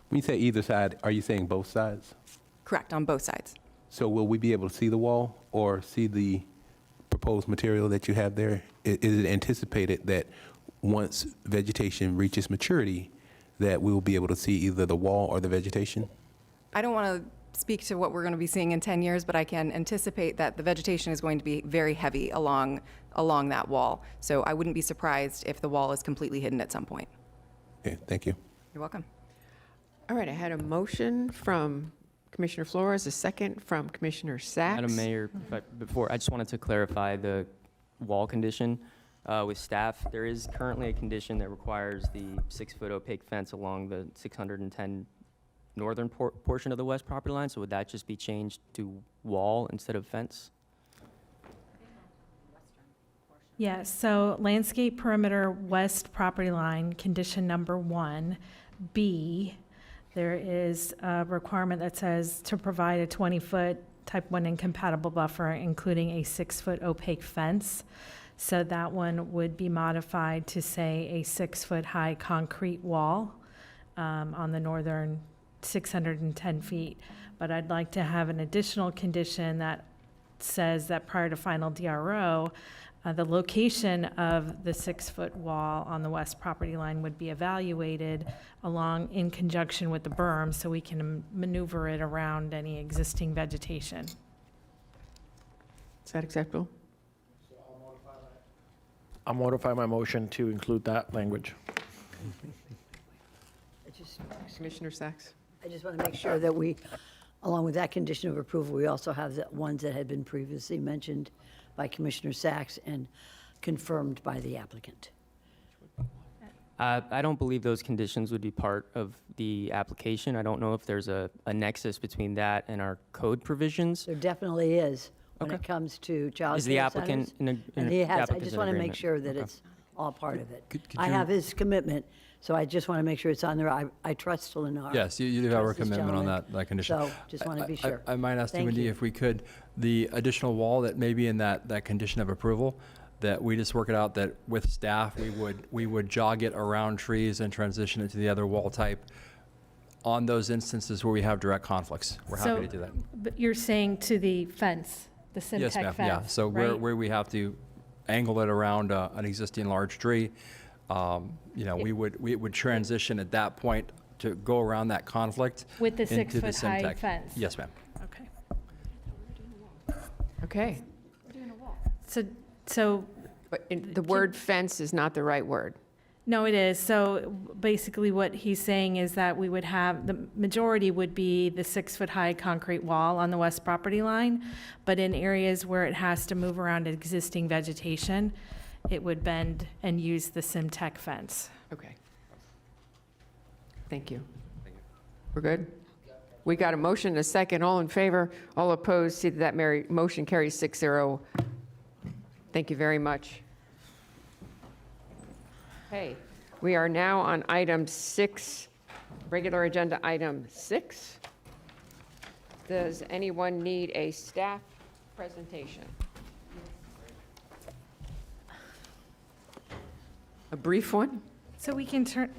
When you say either side, are you saying both sides? Correct, on both sides. So will we be able to see the wall or see the proposed material that you have there? Is it anticipated that once vegetation reaches maturity, that we will be able to see either the wall or the vegetation? I don't want to speak to what we're going to be seeing in 10 years, but I can anticipate that the vegetation is going to be very heavy along that wall. So I wouldn't be surprised if the wall is completely hidden at some point. Okay, thank you. You're welcome. All right, I had a motion from Commissioner Flores, a second from Commissioner Sacks. Madam Mayor, before, I just wanted to clarify the wall condition with staff. There is currently a condition that requires the 6-foot opaque fence along the 610 northern portion of the west property line. So would that just be changed to wall instead of fence? Yes, so landscape perimeter west property line, condition number 1B, there is a requirement that says to provide a 20-foot type 1 incompatible buffer, including a 6-foot opaque fence. So that one would be modified to say a 6-foot high concrete wall on the northern 610 feet. But I'd like to have an additional condition that says that prior to final DRO, the location of the 6-foot wall on the west property line would be evaluated along in conjunction with the berm, so we can maneuver it around any existing vegetation. Is that acceptable? I'll modify my motion to include that language. Commissioner Sacks? I just want to make sure that we, along with that condition of approval, we also have the ones that had been previously mentioned by Commissioner Sacks and confirmed by the applicant. I don't believe those conditions would be part of the application. I don't know if there's a nexus between that and our code provisions. There definitely is when Okay. it comes to child Is the care applicant centers. in a- And he the has, I applicant's just in want to make agreement? sure that Okay. it's all part of it. Could I you- have his commitment, so I just want to make sure it's on there. I trust Lennar. Yes, you do have our Trust this commitment on gentleman. that condition. So just want to be sure. I might ask Thank Wendy you. if we could, the additional wall that may be in that condition of approval, that we just work it out that with staff, we would jog it around trees and transition it to the other wall type on those instances where we have direct conflicts. We're happy to do that. But you're saying to the fence, the Yes, Simtech ma'am, fence, yeah. So right? where we have to angle it around an existing large tree, we would transition at that point to go around that conflict. With the into 6-foot high Simtech. fence? Yes, ma'am. Okay. Okay. So, But the word fence is not the right word. no, it is. So basically what he's saying is that we would have, the majority would be the 6-foot high concrete wall on the west property line, but in areas where it has to move around existing vegetation, it would bend and use the Simtech fence. Okay. Thank you. We're good? We got a motion, and a second. All in favor, all opposed, see that motion carries 6-0. Thank you very much. Okay, we are now on item 6, regular agenda item 6. Does anyone need a staff presentation? A brief one? So we can turn,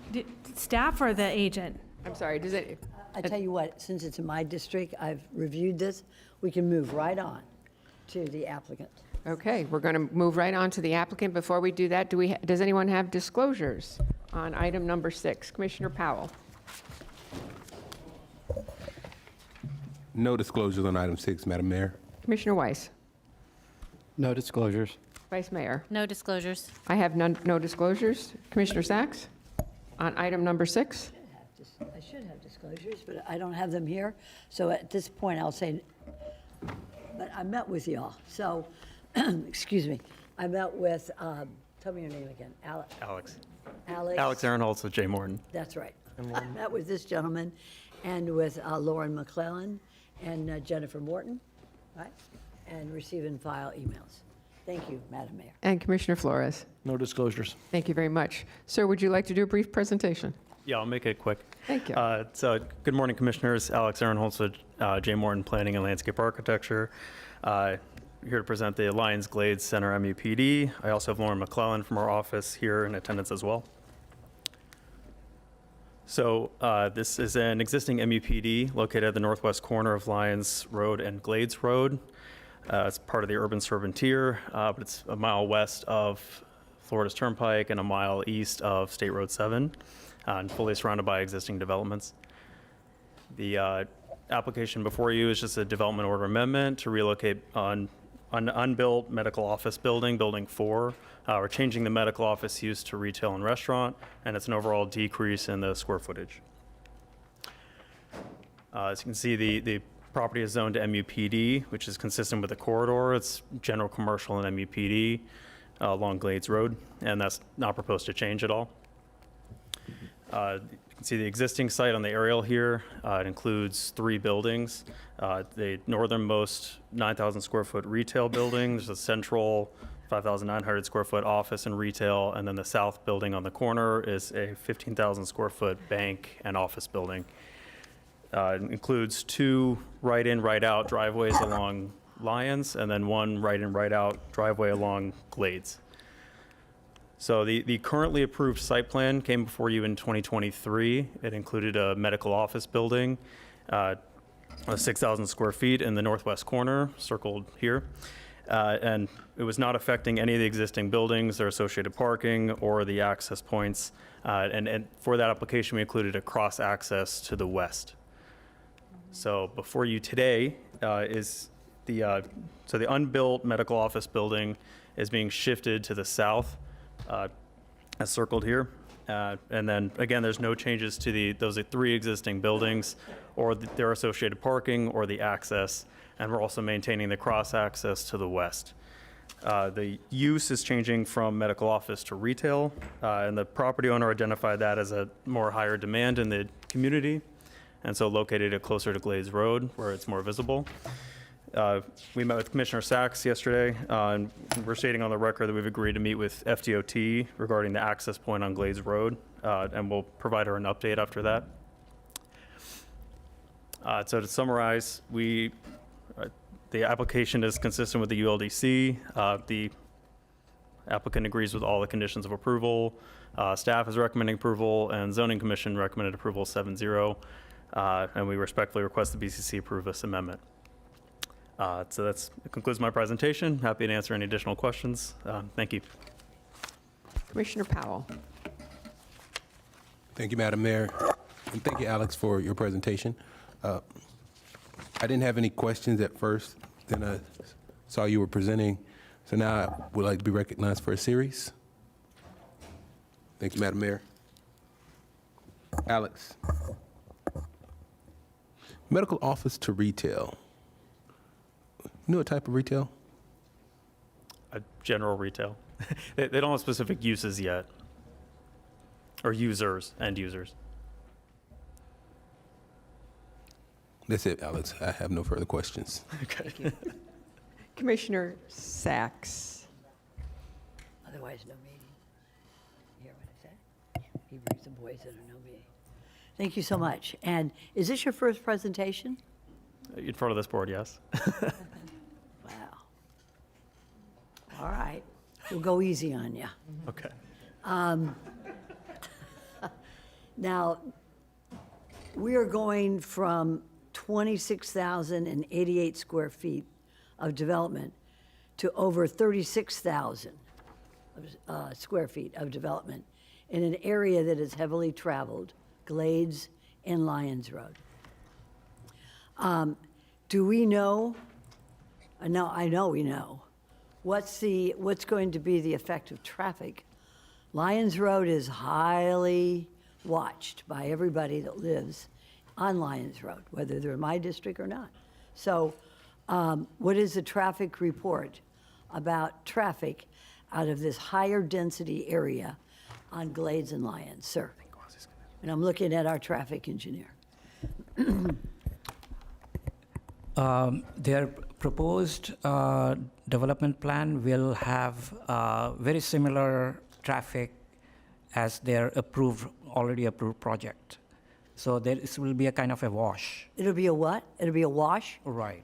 staff or the agent? I'm sorry, does it? I tell you what, since it's in my district, I've reviewed this, we can move right on to the applicant. Okay, we're going to move right on to the applicant. Before we do that, does anyone have disclosures on item number 6? Commissioner Powell. No disclosures on item 6, Madam Mayor. Commissioner Weiss. No disclosures. Vice Mayor. No disclosures. I have no disclosures. Commissioner Sacks on item number 6. I should have disclosures, but I don't have them here. So at this point, I'll say, but I met with y'all. So, excuse me, I met with, tell me your name again, Alex. Alex Aaronholtz with Jay Morton. That's right. I met with this gentleman and with Lauren McClellan and Jennifer Morton, right? And receive and file emails. Thank you, Madam Mayor. And Commissioner Flores. No disclosures. Thank you very much. Sir, would you like to do a brief presentation? Yeah, I'll make it quick. Thank you. So, good morning, Commissioners. Alex Aaronholtz with Jay Morton Planning and Landscape Architecture. Here to present the Lions Glades Center MUPD. I also have Lauren McClellan from our office here in attendance as well. So this is an existing MUPD located at the northwest corner of Lions Road and Glades Road. It's part of the urban serpentier, but it's a mile west of Florida's Turnpike and a mile east of State Road 7, and fully surrounded by existing developments. The application before you is just a development order amendment to relocate on an unbuilt medical office building, Building 4. We're changing the medical office use to retail and restaurant, and it's an overall decrease in the square footage. As you can see, the property is zoned to MUPD, which is consistent with the corridor. It's general commercial and MUPD along Glades Road, and that's not proposed to change at all. You can see the existing site on the aerial here. It includes 3 buildings. The northernmost 9,000 square foot retail building. There's a central 5,900 square foot office and retail, and then the south building on the corner is a 15,000 square foot bank and office building. It includes 2 right-in, right-out driveways along Lyons, and then 1 right-in, right-out driveway along Glades. So the currently approved site plan came before you in 2023. It included a medical office building, 6,000 square feet in the northwest corner, circled here. And it was not affecting any of the existing buildings, their associated parking, or the access points. And for that application, we included a cross-access to the west. So before you today is the unbuilt medical office building is being shifted to the south, as circled here. And then again, there's no changes to those 3 existing buildings or their associated parking or the access. And we're also maintaining the cross access to the west. The use is changing from medical office to retail, and the property owner identified that as a more higher demand in the community, and so located it closer to Glades Road where it's more visible. We met with Commissioner Sachs yesterday, and we're stating on the record that we've agreed to meet with FDOT regarding the access point on Glades Road, and we'll provide her an update after that. So to summarize, the application is consistent with the ULDC. The applicant agrees with all the conditions of approval. Staff is recommending approval, and Zoning Commission recommended approval 7-0. And we respectfully request the BCC approve this amendment. So that concludes my presentation. Happy to answer any additional questions. Thank you. Commissioner Powell. Thank you, Madam Mayor. And thank you, Alex, for your presentation. I didn't have any questions at first. Then I saw you were presenting. So now I would like to be recognized for a series. Thank you, Madam Mayor. Alex. Medical office to retail. You know what type of retail? General retail. They don't have specific uses yet, or users, end users. That's it, Alex. I have no further questions. Okay. Commissioner Sachs. Otherwise, no meeting. You hear what I said? He brings the boys that are no meeting. Thank you so much. And is this your first presentation? In front of this board, yes. Wow. All right. We'll go easy on you. Okay. Now, we are going from 26,088 square feet of development to over 36,000 square feet of development in an area that is heavily traveled, Glades and Lyons Road. Do we know, I know we know, what's going to be the effect of traffic? Lyons Road is highly watched by everybody that lives on Lyons Road, whether they're in my district or not. So what is the traffic report about traffic out of this higher density area on Glades and Lyons, sir? And I'm looking at our traffic engineer. Their proposed development plan will have very similar traffic as their already approved project. So this will be a kind of a wash. It'll be a what? It'll be a wash? Right.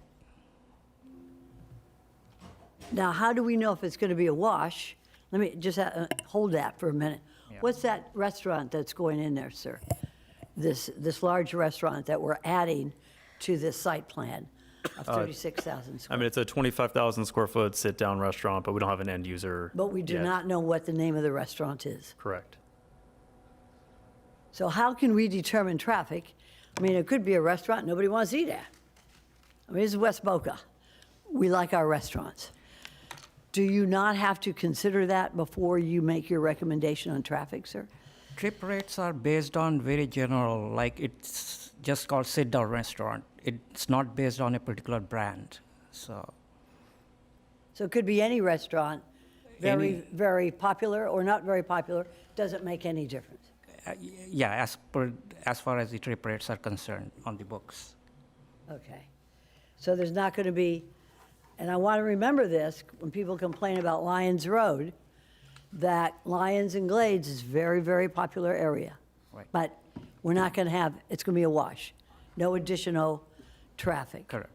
Now, how do we know if it's going to be a wash? Let me just hold that for a minute. Yeah. What's that restaurant that's going in there, sir? This large restaurant that we're adding to this site plan of 36,000 square. I mean, it's a 25,000 square foot sit-down restaurant, but we don't have an end user. But we do yet. not know what the name of the restaurant is. Correct. So how can we determine traffic I mean, it could be a restaurant, nobody wants to eat at. I mean, this is West Boca. We like our restaurants. Do you not have to consider that before you make your recommendation on traffic, sir? Trip rates are based on very general, like it's just called sit-down restaurant. It's not based on a particular brand, so. So it could be any restaurant, very popular or not very popular, doesn't make any difference. Yeah, as far as the trip rates are concerned on the books. Okay. So there's not going to be, and I want to remember this, when people complain about Lyons Road, that Lyons and Glades is very, very popular area. Right. But we're not going to have, it's going to be a wash. No additional traffic. Correct.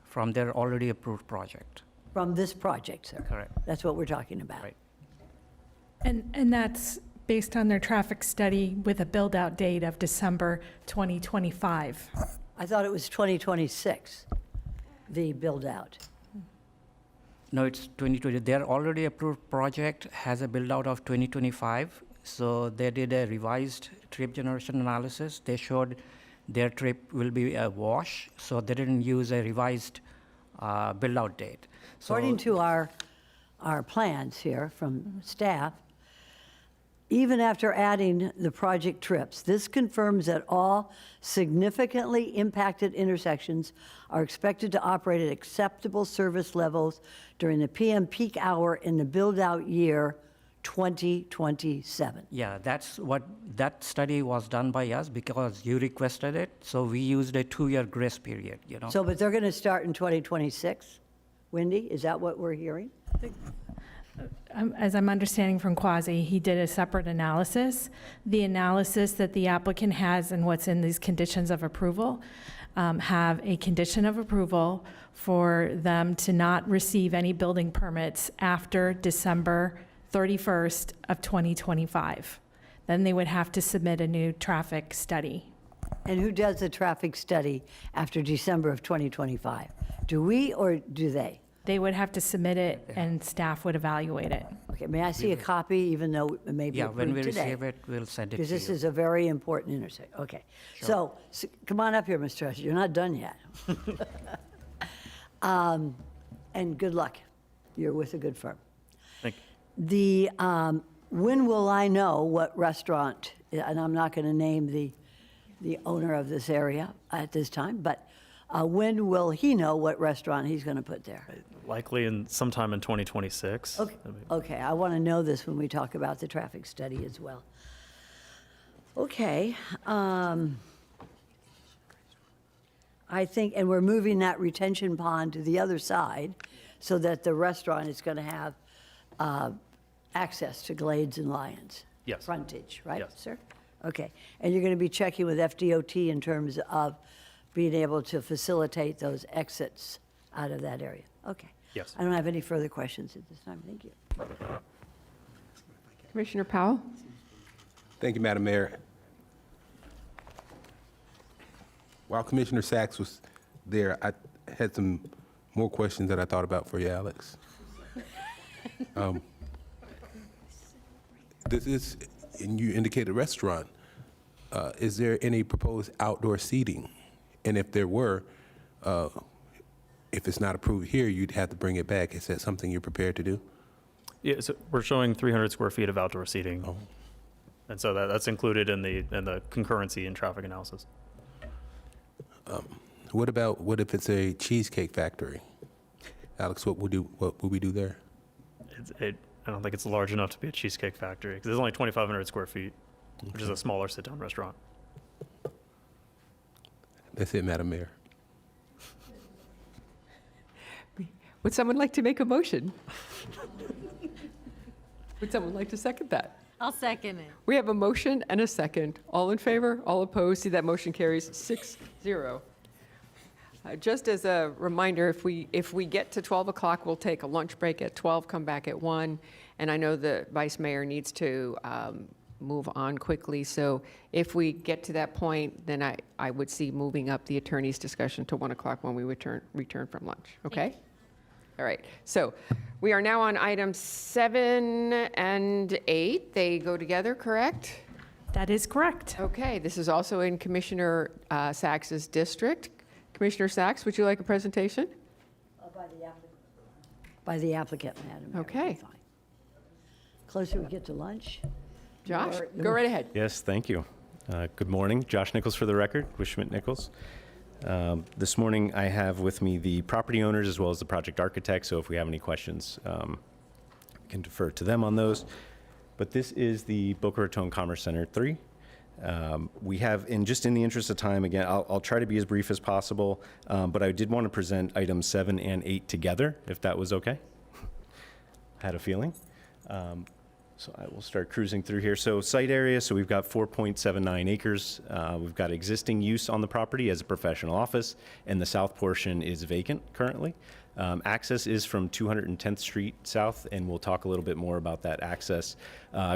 From their already approved project. From this project, sir. Correct. That's what we're talking about. Right. And that's based on their traffic study with a build-out date of December 2025. I thought it was 2026, the build-out. No, it's 2020. Their already approved project has a build-out of 2025. So they did a revised trip generation analysis. They showed their trip will be a wash, so they didn't use a revised build-out date. So According to our plans here from staff, even after adding the project trips, this confirms that all significantly impacted intersections are expected to operate at acceptable service levels during the PM peak hour in the build-out year 2027. Yeah, that's what, that study was done by us because you requested it. So we used a 2-year grace period, you know. So, but they're going to start in 2026? Wendy, is that what we're hearing? As I'm understanding from Quasi, he did a separate analysis. The analysis that the applicant has and what's in these conditions of approval have a condition of approval for them to not receive any building permits after December 31st of 2025. Then they would have to submit a new traffic study. And who does the traffic study after December of 2025? Do we or do they? They would have to submit it and staff would evaluate it. Okay, may I see a copy, even though it may be Yeah, when we approved today? receive it, we'll send it to Because you. this is a very important intersection. Okay. So come on up here, Mr. Usher. You're not done yet. And good luck. You're with a good firm. Thank you. When will I know what restaurant, and I'm not going to name the owner of this area at this time, but when will he know what restaurant he's going to put there? Likely sometime in 2026. Okay, I want to know this when we talk about the traffic study as well. Okay. I think, and we're moving that retention pond to the other side so that the restaurant is going to have access to Glades and Lyons. Yes. Frontage, right, Yes. sir? Okay. And you're going to be checking with FDOT in terms of being able to facilitate those exits out of that area? Okay. Yes. I don't have any further questions at this time. Thank you. Commissioner Powell? Thank you, Madam Mayor. While Commissioner Sachs was there, I had some more questions that I thought about for you, Alex. This is, and you indicated restaurant. Is there any proposed outdoor seating? And if there were, if it's not approved here, you'd have to bring it back. Is that something you're prepared to do? Yeah, so we're showing 300 square feet of outdoor seating. Oh. And so that's included in the concurrency and traffic analysis. What if it's a cheesecake factory? Alex, what would we do there? I don't think it's large enough to be a cheesecake factory because there's only 2,500 square feet, which is a smaller sit-down restaurant. That's it, Madam Mayor. Would someone like to make a motion? Would someone like to second that? I'll second it. We have a motion and a second. All in favor? All opposed? See, that motion carries 6-0. Just as a reminder, if we get to 12 o'clock, we'll take a lunch break at 12, come back at 1. And I know the Vice Mayor needs to move on quickly. So if we get to that point, then I would see moving up the attorney's discussion to 1 o'clock when we return from lunch. Okay? All right. So we are now on items 7 and 8. They go together, correct? That is correct. Okay, this is also in Commissioner Sachs's district. Commissioner Sachs, would you like a presentation? By the applicant, Madam Mayor. Okay. Fine. Closer we get to lunch. Josh, Or- go right ahead. Yes, thank you. Good morning. Josh Nichols for the record, Wishmet Nichols. This morning, I have with me the property owners as well as the project architect, so if we have any questions, we can defer to them on those. But this is the Boca Raton Commerce Center 3. We have, just in the interest of time, again, I'll try to be as brief as possible, but I did want to present items 7 and 8 together, if that was okay. Had a feeling. So I will start cruising through here. So site area, so we've got 4.79 acres. We've got existing use on the property as a professional office, and the south portion is vacant currently. Access is from 210th Street South, and we'll talk a little bit more about that access.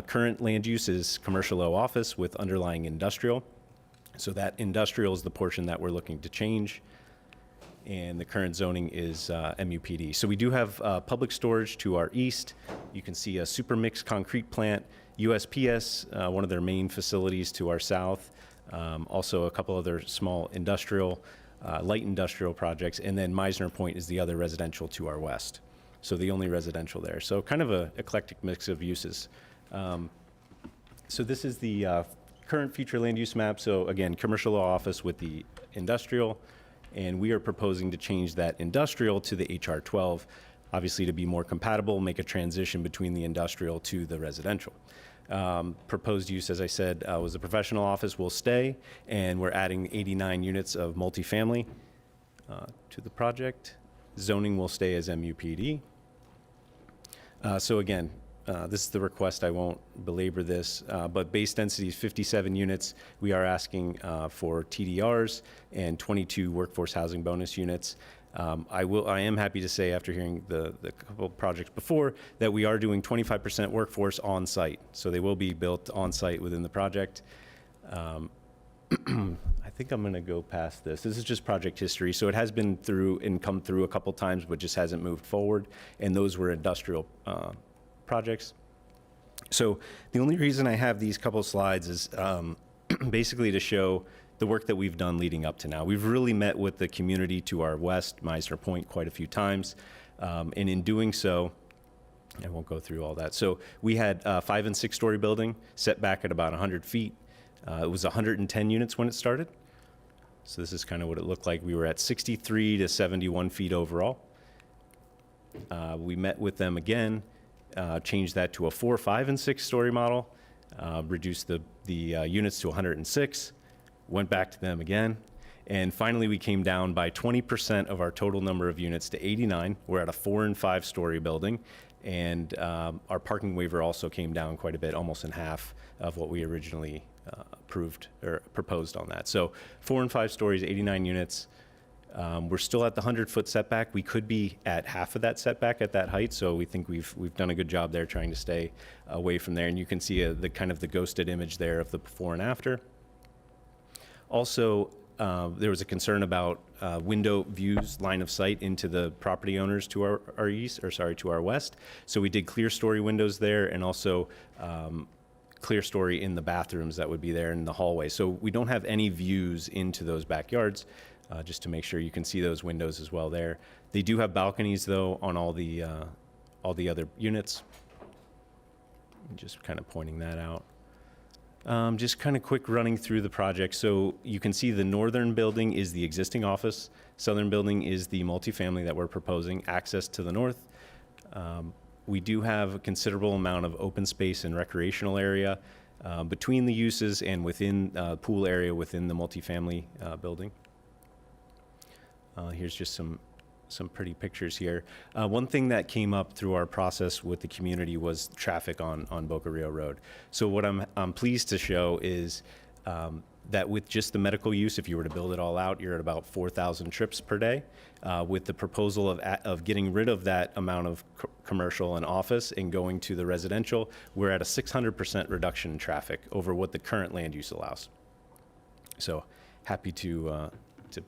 Current land use is commercial low office with underlying industrial. So that industrial is the portion that we're looking to change. And the current zoning is MUPD. So we do have public storage to our east. You can see a super mixed concrete plant, USPS, one of their main facilities to our south. Also a couple other small industrial, light industrial projects. And then Meisner Point is the other residential to our west. So the only residential there. So kind of a eclectic mix of uses. So this is the current future land use map. So again, commercial law office with the industrial. And we are proposing to change that industrial to the HR 12, obviously to be more compatible, make a transition between the industrial to the residential. Proposed use, as I said, was the professional office will stay, and we're adding 89 units of multifamily to the project. Zoning will stay as MUPD. So again, this is the request. I won't belabor this, but base density is 57 units. We are asking for TDRs and 22 workforce housing bonus units. I am happy to say, after hearing the couple projects before, that we are doing 25% workforce on site. So they will be built on site within the project. I think I'm going to go past this. This is just project history. So it has been through and come through a couple times, but just hasn't moved forward. And those were industrial projects. So the only reason I have these couple slides is basically to show the work that we've done leading up to now. We've really met with the community to our west, Meisner Point, quite a few times. And in doing so, I won't go through all that. So we had a 5- and 6-story building set back at about 100 feet. It was 110 units when it started. So this is kind of what it looked like. We were at 63 to 71 feet overall. We met with them again, changed that to a 4-, 5-, and 6-story model, reduced the units to 106, went back to them again, and finally we came down by 20% of our total number of units to 89. We're at a 4- and 5-story building, and our parking waiver also came down quite a bit, almost in half of what we originally approved or proposed on that. So 4 and 5 stories, 89 units. We're still at the 100-foot setback. We could be at half of that setback at that height, so we think we've done a good job there trying to stay away from there. And you can see the kind of the ghosted image there of the before and after. Also, there was a concern about window views, line of sight into the property owners to our east, or sorry, to our west. So we did clear story windows there, and also clear story in the bathrooms that would be there in the hallway. So we don't have any views into those backyards. Just to make sure you can see those windows as well there. They do have balconies though on all the other units. Just kind of pointing that out. Just kind of quick running through the project. So you can see the northern building is the existing office. Southern building is the multifamily that we're proposing, access to the north. We do have a considerable amount of open space and recreational area between the uses and within pool area within the multifamily building. Here's just some pretty pictures here. One thing that came up through our process with the community was traffic on Boca Rio Road. So what I'm pleased to show is that with just the medical use, if you were to build it all out, you're at about 4,000 trips per day. With the proposal of getting rid of that amount of commercial and office and going to the residential, we're at a 600% reduction in traffic over what the current land use allows. So happy to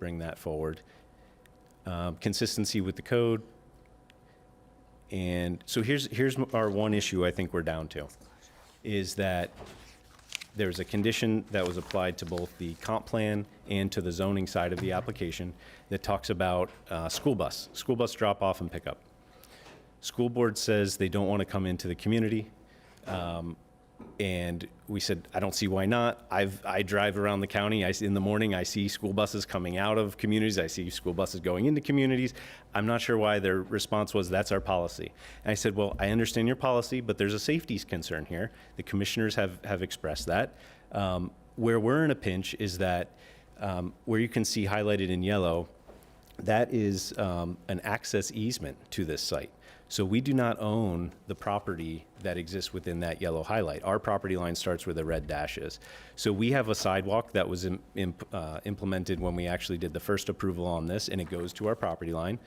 bring that forward. Consistency with the code. And so here's our one issue I think we're down to, is that there's a condition that was applied to both the comp plan and to the zoning side of the application that talks about school bus drop-off and pickup. School board says they don't want to come into the community. And we said, I don't see why not. I drive around the county. In the morning, I see school buses coming out of communities. I see school buses going into communities. I'm not sure why. Their response was, that's our policy. And I said, well, I understand your policy, but there's a safety concern here. The commissioners have expressed that. Where we're in a pinch is that where you can see highlighted in yellow, that is an access easement to this site. So we do not own the property that exists within that yellow highlight. Our property line starts where the red dash is. So we have a sidewalk that was implemented when we actually did the first approval on this, and it goes to our property line.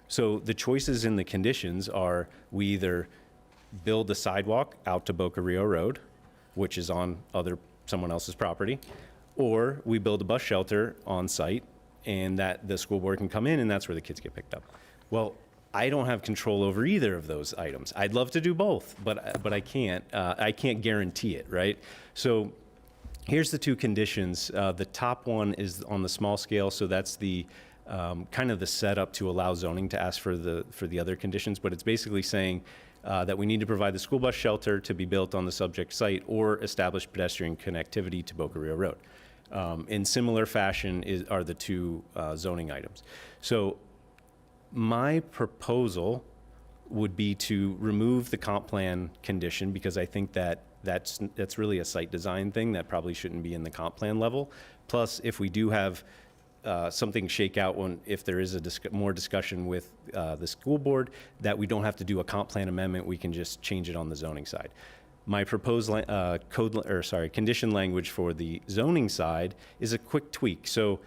So the choices in the conditions are we either build a sidewalk out to Boca Rio Road, which is on someone else's property, or we build a bus shelter on site and that the school board can come in and that's where the kids get picked up. Well, I don't have control over either of those items. I'd love to do both, but I can't. I can't guarantee it, right? So here's the two conditions. The top one is on the small scale, so that's the kind of the setup to allow zoning to ask for the other conditions, but it's basically saying that we need to provide the school bus shelter to be built on the subject site or establish pedestrian connectivity to Boca Rio Road. In similar fashion are the two zoning items. So my proposal would be to remove the comp plan condition because I think that's really a site design thing that probably shouldn't be in the comp plan level. Plus, if we do have something shake out if there is more discussion with the school board, that we don't have to do a comp plan amendment, we can just change it on the zoning side. My proposed condition language for the zoning side is a quick tweak. So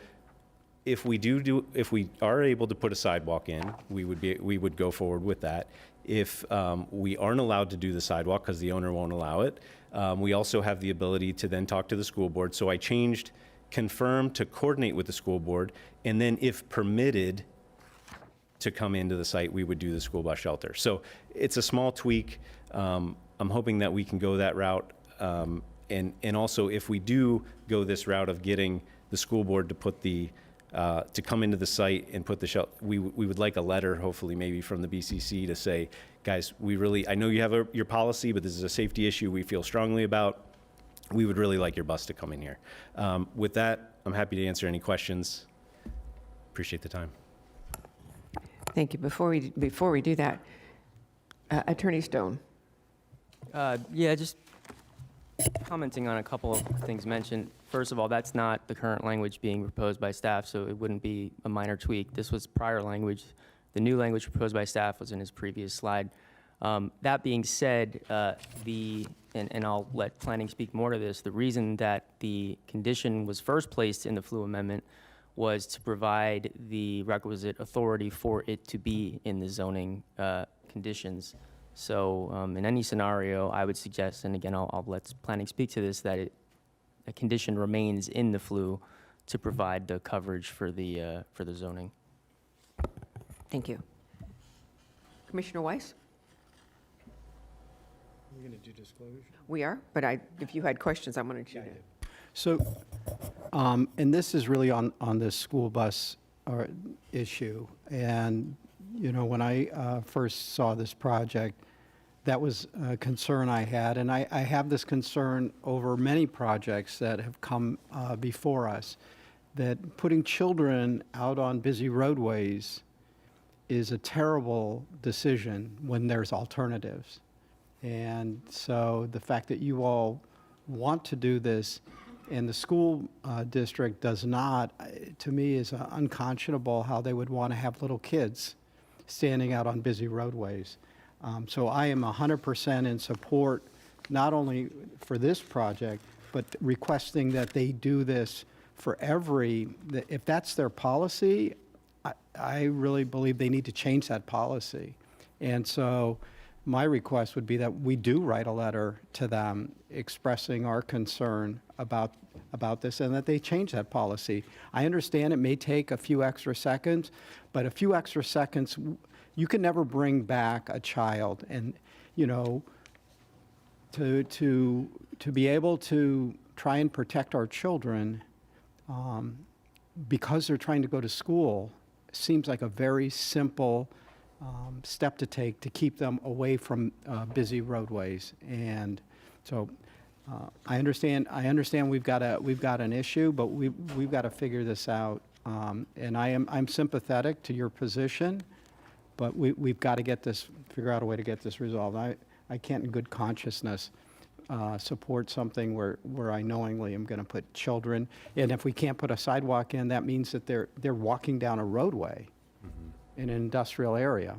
if we are able to put a sidewalk in, we would go forward with that. If we aren't allowed to do the sidewalk because the owner won't allow it, we also have the ability to then talk to the school board. So I changed confirm to coordinate with the school board, and then if permitted to come into the site, we would do the school bus shelter. So it's a small tweak. I'm hoping that we can go that route. And also if we do go this route of getting the school board to put to come into the site and put the shelter, we would like a letter, hopefully maybe from the BCC to say, guys, I know you have your policy, but this is a safety issue we feel strongly about. We would really like your bus to come in here. With that, I'm happy to answer any questions. Appreciate the time. Thank you. Before we do that, Attorney Stone. Yeah, just commenting on a couple of things mentioned. First of all, that's not the current language being proposed by staff, so it wouldn't be a minor tweak. This was prior language. The new language proposed by staff was in his previous slide. That being said, and I'll let planning speak more to this, the reason that the condition was first placed in the flu amendment was to provide the requisite authority for it to be in the zoning conditions. So in any scenario, I would suggest, and again, I'll let planning speak to this, that a condition remains in the flu to provide the coverage for the zoning. Thank you. Commissioner Weiss? We're going to do disclosure? We are, but if you had questions, I wanted you to. So, and this is really on this school bus issue. And, you know, when I first saw this project, that was a concern I had. And I have this concern over many projects that have come before us, that putting children out on busy roadways is a terrible decision when there's alternatives. And so the fact that you all want to do this and the school district does not, to me, is unconscionable how they would want to have little kids standing out on busy roadways. So I am 100% in support, not only for this project, but requesting that they do this for if that's their policy, I really believe they need to change that policy. And so my request would be that we do write a letter to them expressing our concern about this and that they change that policy. I understand it may take a few extra seconds, but a few extra seconds, you can never bring back a child. And, you know, to to be able to try and protect our children because they're trying to go to school seems like a very simple step to take to keep them away from busy roadways. And so I understand we've got an issue, but we've got to figure this out. And I'm sympathetic to your position, but we've got to figure out a way to get this resolved. I can't in good consciousness support something where I knowingly am going to put children, and if we can't put a sidewalk in, that means that they're walking down a roadway in an industrial area.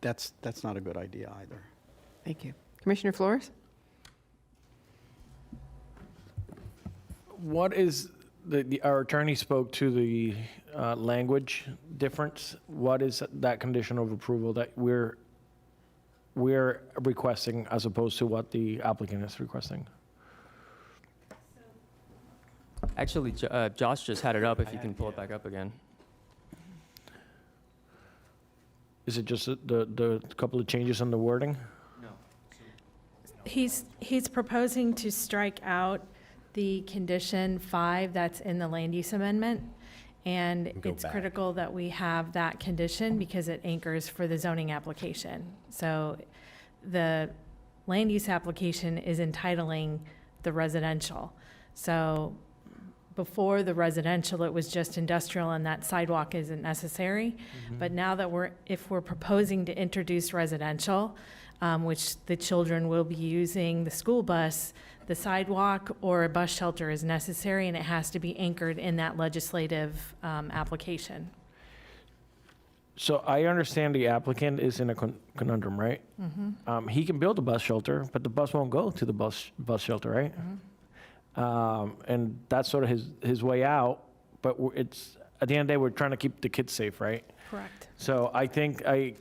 That's not a good idea either. Thank you. Commissioner Flores? What is, our attorney spoke to the language difference. What is that condition of approval that we're requesting as opposed to what the applicant is requesting? Actually, Josh just had it up, if you can pull it back up again. Is it just the couple of changes in the wording? He's proposing to strike out the condition 5 that's in the land use amendment. And it's critical that we have that condition because it anchors for the zoning application. So the land use application is entitling the residential. So before the residential, it was just industrial and that sidewalk isn't necessary. But now that if we're proposing to introduce residential, which the children will be using the school bus, the sidewalk or a bus shelter is necessary, and it has to be anchored in that legislative application. So I understand the applicant is in a conundrum, right? He can build a bus shelter, but the bus won't go to the bus shelter, right? And that's sort of his way out, but it's, at the end of the day, we're trying to keep the kids safe, right? Correct. So I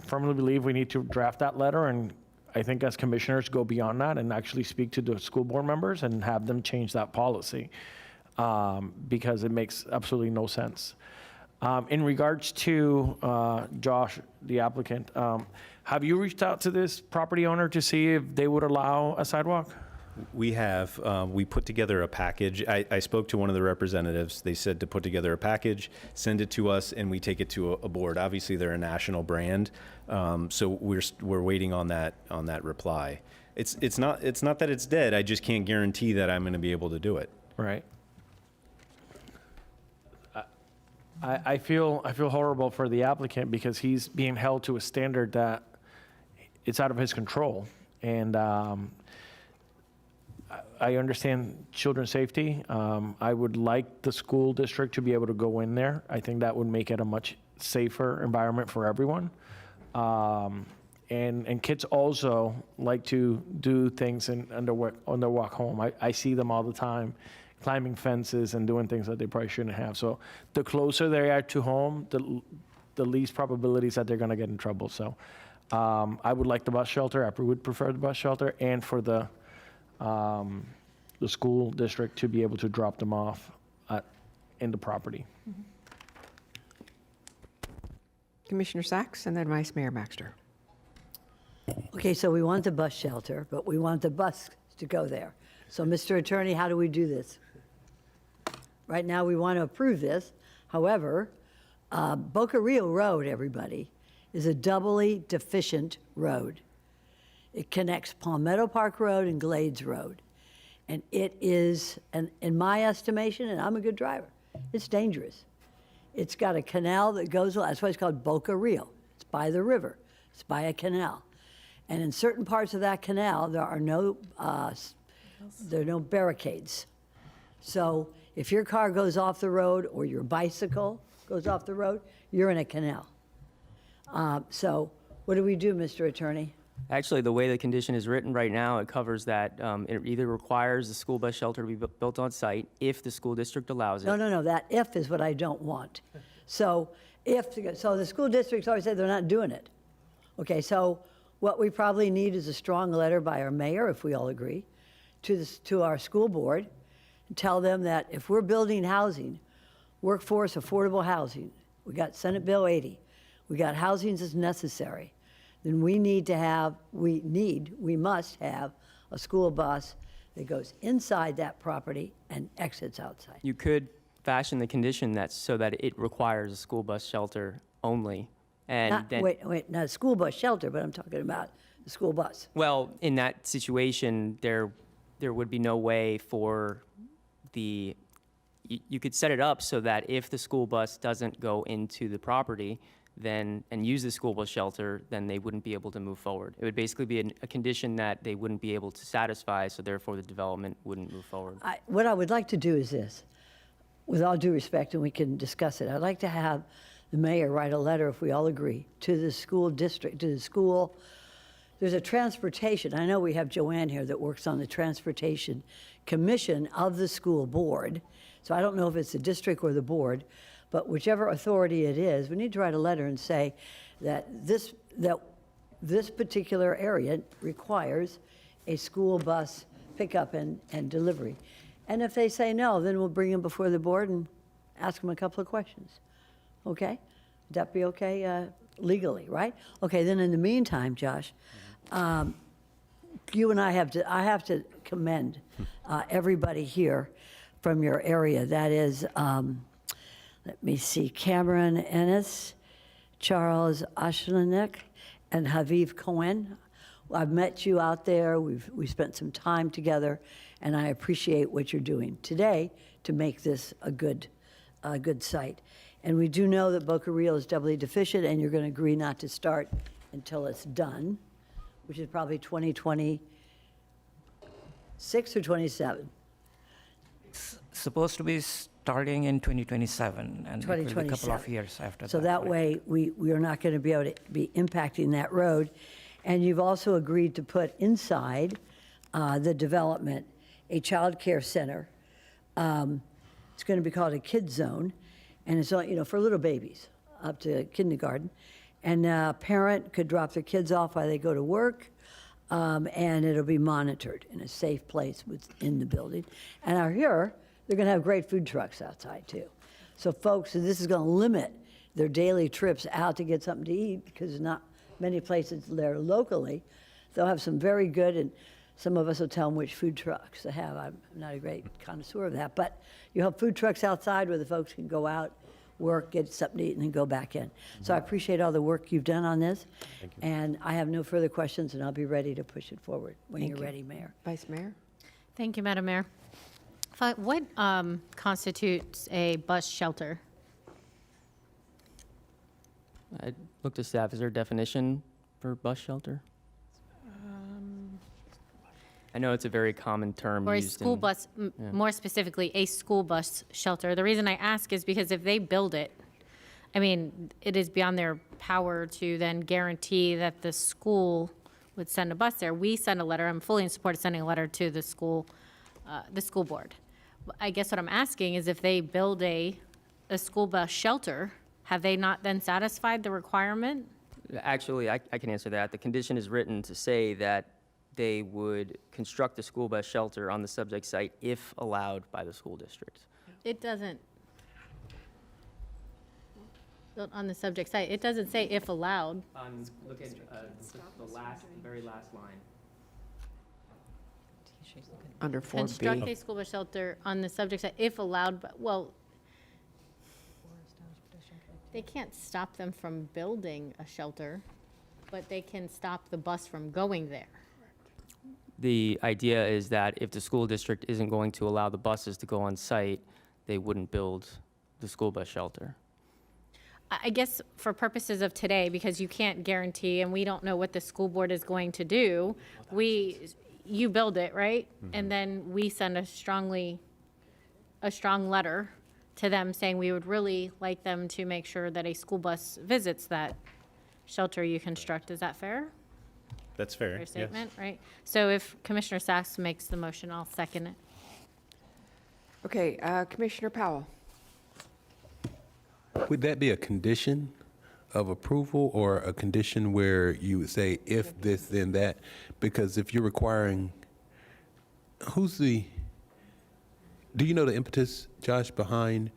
firmly believe we need to draft that letter, and I think as commissioners go beyond that and actually speak to the school board members and have them change that policy, because it makes absolutely no sense. In regards to Josh, the applicant, have you reached out to this property owner to see if they would allow a sidewalk? We have. We put together a package. I spoke to one of the representatives. They said to put together a package, send it to us, and we take it to a board. Obviously, they're a national brand, so we're waiting on that reply. It's not that it's dead. I just can't guarantee that I'm going to be able to do it. Right. I feel horrible for the applicant because he's being held to a standard that it's out of his control, and I understand children's safety. I would like the school district to be able to go in there. I think that would make it a much safer environment for everyone. And kids also like to do things on their walk home. I see them all the time, climbing fences and doing things that they probably shouldn't have. So the closer they are to home, the least probabilities that they're going to get in trouble. So I would like the bus shelter. I would prefer the bus shelter, and for the school district to be able to drop them off in the property. Commissioner Sacks and then Vice Mayor Baxter. Okay, so we want the bus shelter, but we want the bus to go there. So, Mr. Attorney, how do we do this? Right now, we want to approve this. However, Boca Rio Road, everybody, is a doubly deficient road. It connects Palmetto Park Road and Glades Road. And it is, in my estimation, and I'm a good driver, it's dangerous. It's got a canal that goes, that's why it's called Boca Rio. It's by the river. It's by a canal. And in certain parts of that canal, there are no barricades. So if your car goes off the road or your bicycle goes off the road, you're in a canal. So what do we do, Mr. Attorney? Actually, the way the condition is written right now, it covers that it either requires the school bus shelter to be built on site if the school district allows it. No, that if is what I don't want. So so the school district's always said they're not doing it. Okay, so what we probably need is a strong letter by our mayor, if we all agree, to our school board, and tell them that if we're building housing, workforce affordable housing, we got Senate Bill 80, we got housing as necessary, then we must have a school bus that goes inside that property and exits outside. You could fashion the condition that's so that it requires a school bus shelter only. And Not, then, wait, not a school bus shelter, but I'm talking about the school bus. well, in that situation, there would be no way for you could set it up so that if the school bus doesn't go into the property, then, and use the school bus shelter, then they wouldn't be able to move forward. It would basically be a condition that they wouldn't be able to satisfy, so therefore the development wouldn't move forward. What I would like to do is this, with all due respect, and we can discuss it, I'd like to have the mayor write a letter, if we all agree, to the school district, to the school. There's a transportation, I know we have Joanne here that works on the transportation commission of the school board, so I don't know if it's the district or the board, but whichever authority it is, we need to write a letter and say that this particular area requires a school bus pickup and delivery. And if they say no, then we'll bring them before the board and ask them a couple of questions. Okay? Would that be okay legally, right? Okay, then in the meantime, Josh, you and I have to commend everybody here from your area. That is, let me see, Cameron Ennis, Charles Ashlenek, and Haviv Cohen. I've met you out there. We spent some time together, and I appreciate what you're doing today to make this a good site. And we do know that Boca Rio is doubly deficient, and you're going to agree not to start until it's done, which is probably 2026 or 27. It's supposed to be starting in 2027, and it will be a couple of 2027. years after that. So that right? way, we are not going to be able to be impacting that road. And you've also agreed to put inside the development a child care center. It's going to be called a kid zone, and it's, for little babies up to kindergarten. And a parent could drop their kids off while they go to work, and it'll be monitored in a safe place within the building. And I hear they're going to have great food trucks outside, too. So folks, this is going to limit their daily trips out to get something to eat, because there's not many places there locally. They'll have some very good, and some of us will tell them which food trucks to have. I'm not a great connoisseur of that, but you have food trucks outside where the folks can go out, work, get something to eat, and then go back in. So I appreciate all the work you've done on this. Thank you. And I have no further questions, and I'll be ready to push it forward when Thank you're you. ready, Mayor. Vice Mayor? Thank you, Madam Mayor. What constitutes a bus shelter? I looked to staff, is there a definition for bus shelter? I know it's a very common term Or a used school in- bus, yeah. more specifically, a school bus shelter. The reason I ask is because if they build it, I mean, it is beyond their power to then guarantee that the school would send a bus there. We send a letter, I'm fully in support of sending a letter to the school board. I guess what I'm asking is if they build a school bus shelter, have they not then satisfied the requirement? Actually, I can answer that. The condition is written to say that they would construct a school bus shelter on the subject site if allowed by the school district. It doesn't, on the subject site, it doesn't say if allowed. Look at the very last line. Under 4B. Construct a school bus shelter on the subject site if allowed, but, well, they can't stop them from building a shelter, but they can stop the bus from going there. The idea is that if the school district isn't going to allow the buses to go on site, they wouldn't build the school bus shelter. I guess for purposes of today, because you can't guarantee, and we don't know what the school board is going to do, you build it, right? And then we send a strong letter to them saying we would really like them to make sure that a school bus visits that shelter you construct. Is that fair? That's fair, Fair yes. statement, right? So if Commissioner Sachs makes the motion, I'll second it. Okay, Commissioner Powell? Would that be a condition of approval or a condition where you would say if this, then that? Because if you're requiring, do you know the impetus, Josh, behind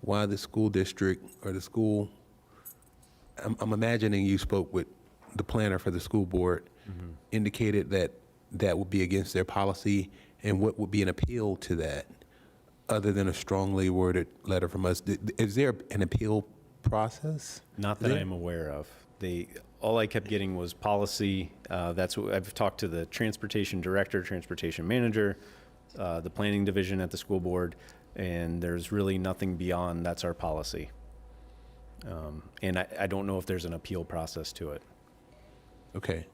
why the school district or the school, I'm imagining you spoke with the planner for the school board indicated that that would be against their policy, and what would be an appeal to that, other than a strongly worded letter from us? Is there an appeal process? Not that I'm aware of. All I kept getting was policy. That's what I've talked to the transportation director, transportation manager, the planning division at the school board, and there's really nothing beyond that's our policy. And I don't know if there's an appeal process to it. Okay.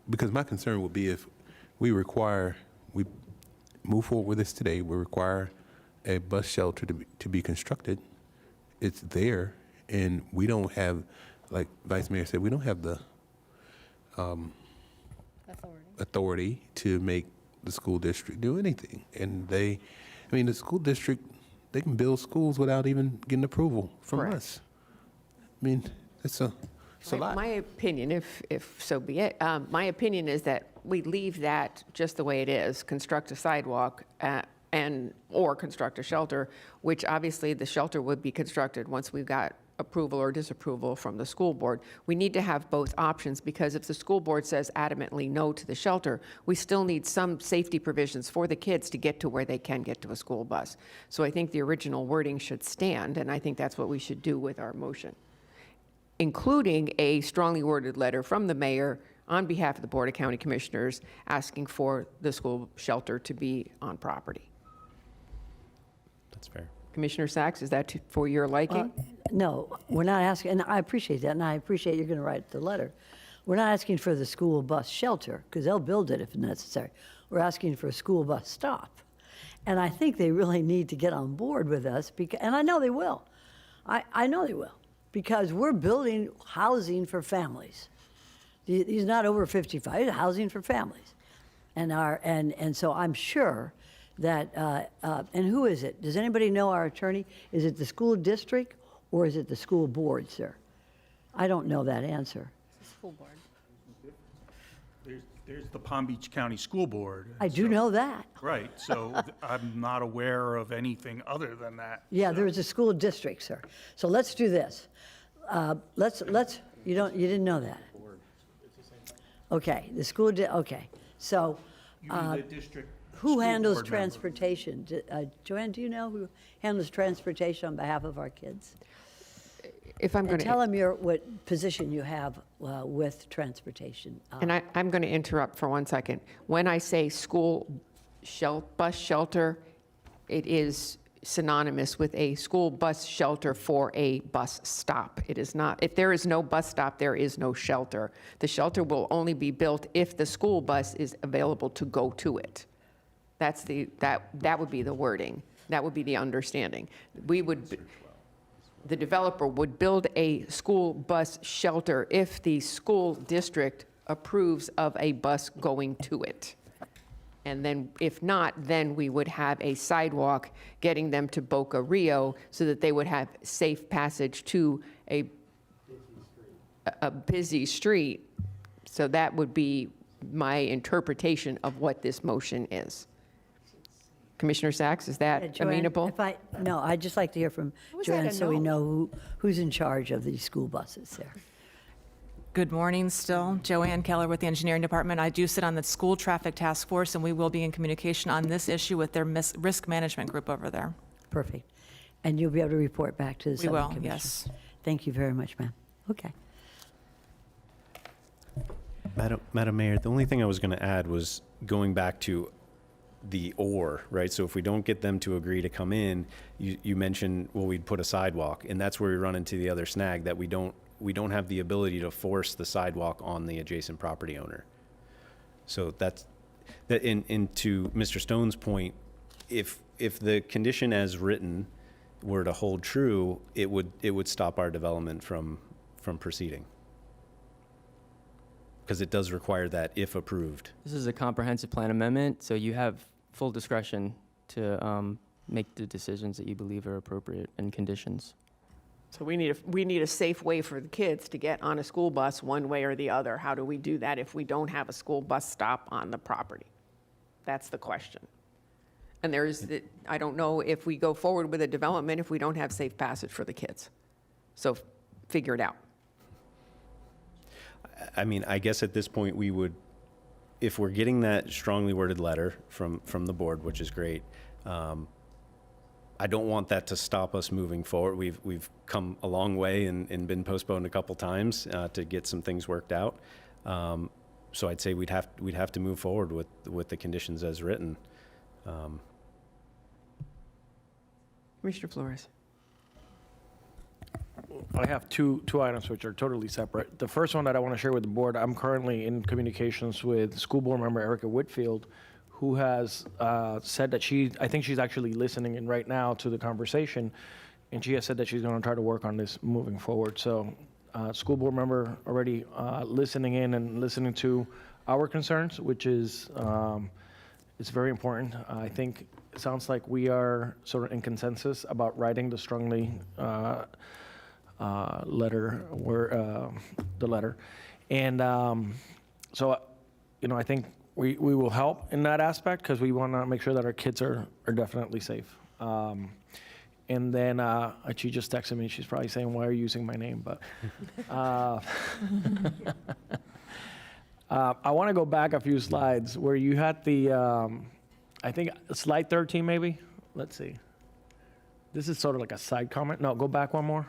Because my concern would be if we move forward with this today, we require a bus shelter to be constructed. It's there, and we don't have, like Vice Mayor said, we don't have the authority to make the school district do anything. And the school district, they can build schools without even getting approval from Correct. us. I mean, it's a lot. My opinion, if so be it, my opinion is that we leave that just the way it is, construct a sidewalk or construct a shelter, which obviously the shelter would be constructed once we've got approval or disapproval from the school board. We need to have both options, because if the school board says adamantly no to the shelter, we still need some safety provisions for the kids to get to where they can get to a school bus. So I think the original wording should stand, and I think that's what we should do with our motion, including a strongly worded letter from the mayor on behalf of the Board of County Commissioners asking for the school shelter to be on property. That's fair. Commissioner Sachs, is that for your liking? No, we're not asking, and I appreciate that, and I appreciate you're going to write the letter. We're not asking for the school bus shelter, because they'll build it if necessary. We're asking for a school bus stop. And I think they really need to get on board with us, and I know they will. I know they will, because we're building housing for families. These not over 55, housing for families. And so I'm sure that, and who is it? Does anybody know our attorney? Is it the school district or is it the school board, sir? I don't know that answer. School board. There's the Palm Beach County School Board. I do know that. Right, so I'm not aware of anything other than that. Yeah, there is a school district, sir. So let's do this. You didn't know that? Okay, the school, okay. So You mean the district who school handles board member. transportation? Joanne, do you know who handles transportation on behalf of our kids? If I'm going And tell to, them what position you have with transportation. and I'm going to interrupt for 1 second. When I say school bus shelter, it is synonymous with a school bus shelter for a bus stop. It is not, if there is no bus stop, there is no shelter. The shelter will only be built if the school bus is available to go to it. That would be the wording. That would be the understanding. The developer would build a school bus shelter if the school district approves of a bus going to it. And then, if not, then we would have a sidewalk getting them to Boca Rio so that they would have safe passage to a busy street. So that would be my interpretation of what this motion is. Commissioner Sachs, is that Joanne, amenable? No, I'd just like to hear from Was that Joanne a so we no? know who's in charge of these school buses there. Good morning still. Joanne Keller with the Engineering Department. I do sit on the School Traffic Task Force, and we will be in communication on this issue with their risk management group over there. Perfect. And you'll be able to report back to the We Southern will, Commission. yes. Thank you very much, ma'am. Okay. Madam Mayor, the only thing I was going to add was going back to the or, right? So if we don't get them to agree to come in, you mentioned, well, we'd put a sidewalk, and that's where we run into the other snag, that we don't have the ability to force the sidewalk on the adjacent property owner. So that to Mr. Stone's point, if the condition as written were to hold true, it would stop our development from proceeding. Because it does require that if approved. This is a comprehensive plan amendment, so you have full discretion to make the decisions that you believe are appropriate and conditions. So we need a safe way for the kids to get on a school bus one way or the other. How do we do that if we don't have a school bus stop on the property? That's the question. And I don't know if we go forward with a development if we don't have safe passage for the kids. So figure it out. I mean, I guess at this point, we would, if we're getting that strongly worded letter from the board, which is great, I don't want that to stop us moving forward. We've come a long way and been postponed a couple times to get some things worked out. So I'd say we'd have to move forward with the conditions as written. Commissioner Flores. I have two items which are totally separate. The first one that I want to share with the board, I'm currently in communications with school board member Erica Whitfield, who has said that I think she's actually listening in right now to the conversation, and she has said that she's going to try to work on this moving forward. So school board member already listening in and listening to our concerns, which is it's very important. I think it sounds like we are sort of in consensus about writing the strongly letter, the letter. And so, I think we will help in that aspect because we want to make sure that our kids are definitely safe. And then she just texted me. She's probably saying, why are you using my name? But I want to go back a few slides where you had the, I think slide 13 maybe. Let's see. This is sort of like a side comment. No, go back one more.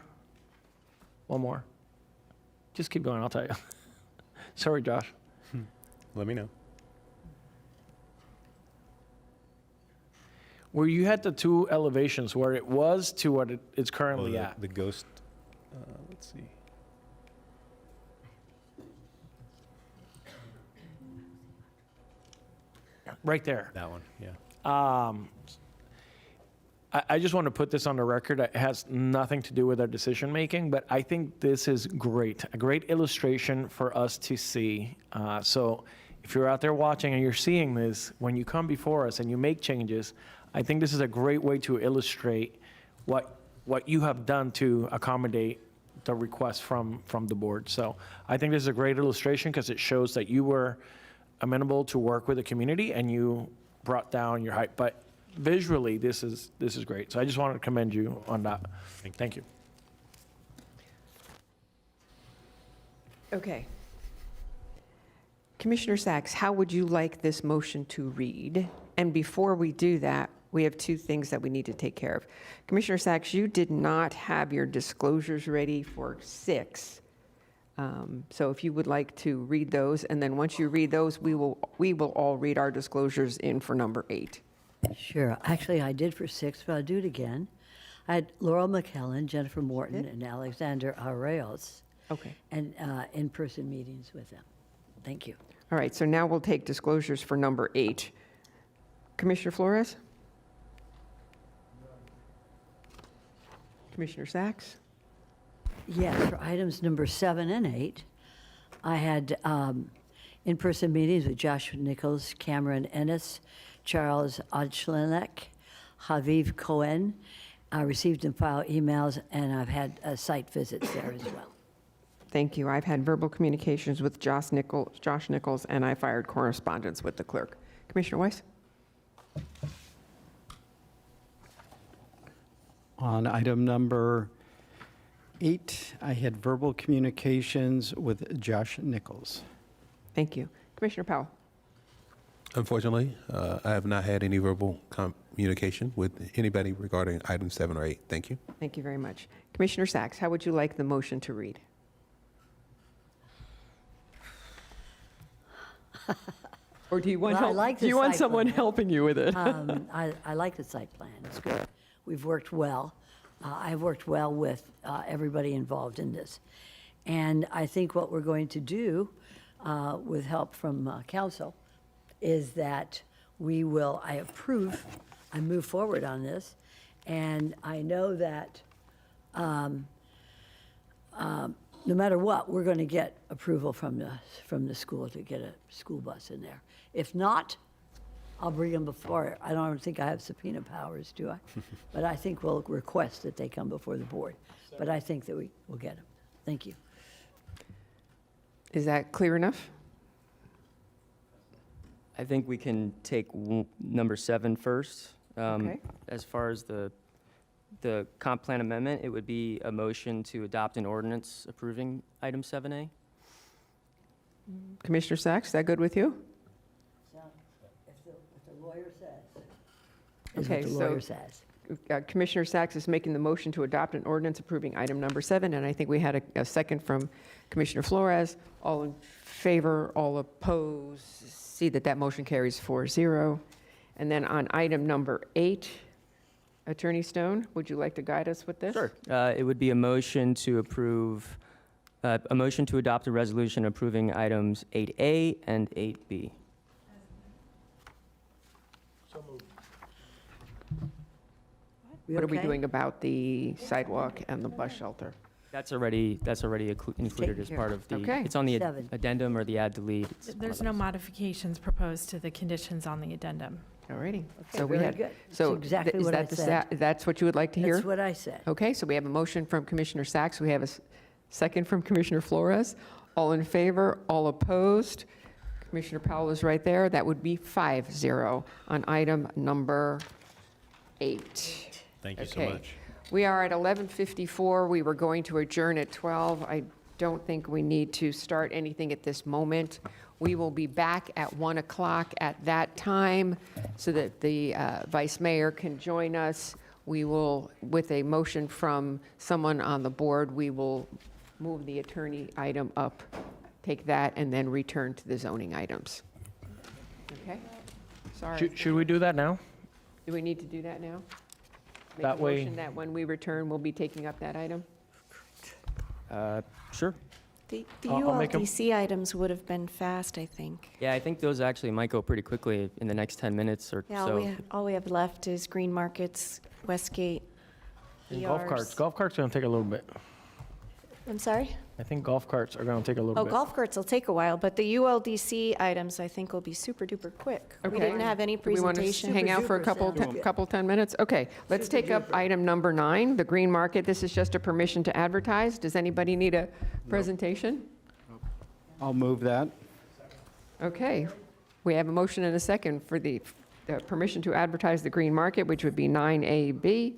One more. Just keep going, I'll tell you. Sorry, Josh. Let me know. Where you had the two elevations, where it was to what it's currently at. The ghost, let's see. Right there. That one, yeah. I just want to put this on the record. It has nothing to do with our decision making, but I think this is great, a great illustration for us to see. So if you're out there watching and you're seeing this, when you come before us and you make changes, I think this is a great way to illustrate what you have done to accommodate the request from the board. So I think this is a great illustration because it shows that you were amenable to work with the community and you brought down your height. But visually, this is great. So I just wanted to commend you on that. Thank you. Okay. Commissioner Sacks, how would you like this motion to read? And before we do that, we have two things that we need to take care of. Commissioner Sacks, you did not have your disclosures ready for 6. So if you would like to read those, and then once you read those, we will all read our disclosures in for number 8. Sure. Actually, I did for 6, but I'll do it again. I had Laurel McKellen, Jennifer Morton, and Alexander Arreos. Okay. And in-person meetings with them. Thank you. All right, so now we'll take disclosures for number 8. Commissioner Flores? Commissioner Sacks? Yes, for items number 7 and 8, I had in-person meetings with Josh Nichols, Cameron Ennis, Charles Odchlenek, Haviv Cohen. I received and filed emails, and I've had site visits there as well. Thank you. I've had verbal communications with Josh Nichols, and I fired correspondence with the clerk. Commissioner Weiss? On item number 8, I had verbal communications with Josh Nichols. Thank you. Commissioner Powell? Unfortunately, I have not had any verbal communication with anybody regarding item 7 or 8. Thank you. Thank you very much. Commissioner Sacks, how would you like the motion to read? Or do you want Well, I help? like Do the you want site someone plan. helping you with it? I like the site plan. It's good. We've worked well. I've worked well with everybody involved in this. And I think what we're going to do, with help from council, is that I move forward on this. And I know that no matter what, we're going to get approval from the school to get a school bus in there. If not, I'll bring them before. I don't think I have subpoena powers, do I? But I think we'll request that they come before the board. But I think that we will get them. Thank you. Is that clear enough? I think we can take number 7 first. Okay. As far as the comp plan amendment, it would be a motion to adopt an ordinance approving item 7A. Commissioner Sacks, is that good with you? If the lawyer says. Okay, What the so lawyer says. Commissioner Sacks is making the motion to adopt an ordinance approving item number 7, and I think we had a second from Commissioner Flores. All in favor, all opposed, see that that motion carries 4-0. And then on item number 8, Attorney Stone, would you like to guide us with this? Sure. It would be a motion to approve, a motion to adopt a resolution approving items 8A and 8B. We What are we okay? doing about the sidewalk and the bus shelter? That's already included as care part of the, Okay. it's on the 7. addendum or the add delete. It's one of There's no those. modifications proposed to the conditions on the addendum. All righty. Okay, So we very had. good. So That's exactly is what I that the said. That's what you would like to hear? That's what I said. Okay, so we have a motion from Commissioner Sacks. We have a second from Commissioner Flores. All in favor, all opposed. Commissioner Powell is right there. That would be 5-0 on item number 8. Thank you so Okay. much. We are at 11:54. We were going to adjourn at 12. I don't think we need to start anything at this moment. We will be back at 1 o'clock at that time so that the Vice Mayor can join us. We will, with a motion from someone on the board, we will move the attorney item up, take that, and then return to the zoning items. Okay? Sorry. Should we do that now? Do we need to do that now? That way- Make a motion that when we return, we'll be taking up that item? Sure. The I'll make a- ULDC items would have been fast, I think. Yeah, I think those actually might go pretty quickly in the next 10 minutes or Yeah, so. all we have left is Green Markets, Westgate, And golf carts. ERs. Golf carts are going to take a little bit. I'm sorry? I think golf carts are going to take a little Oh, bit. golf carts will take a while, but the ULDC items, I think, will be super duper quick. We Okay. didn't have any Do we want to presentation. hang out for a Super duper couple 10 minutes? Okay, let's take up item number 9, the Green Market. This is just a permission to advertise. Does anybody need a presentation? I'll move that. Okay, we have a motion and a second for the permission to advertise the Green Market, which would be 9AB.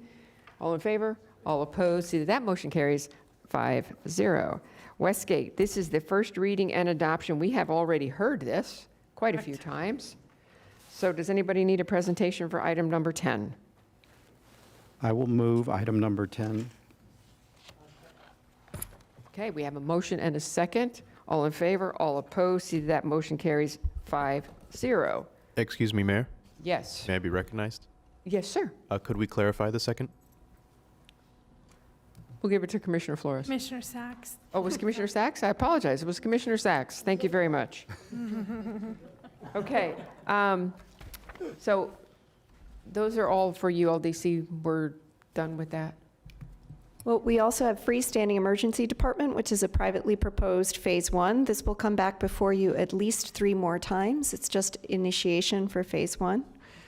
All in favor? All opposed? See that that motion carries 5-0. Westgate, this is the first reading and adoption. We have already heard this quite a few times. So does anybody need a presentation for item number 10? I will move item number 10. Okay, we have a motion and a second. All in favor? All opposed? See that motion carries 5-0. Excuse me, Mayor. Yes. May I be recognized? Yes, sir. Could we clarify the second? We'll give it to Commissioner Flores. Commissioner Sacks? Oh, it was Commissioner Sacks? I apologize. It was Commissioner Sacks. Thank you very much. Okay. So those are all for ULDC. We're done with that. Well, we also have freestanding emergency department, which is a privately proposed Phase 1. This will come back before you at least 3 more times. It's just initiation for Phase 1.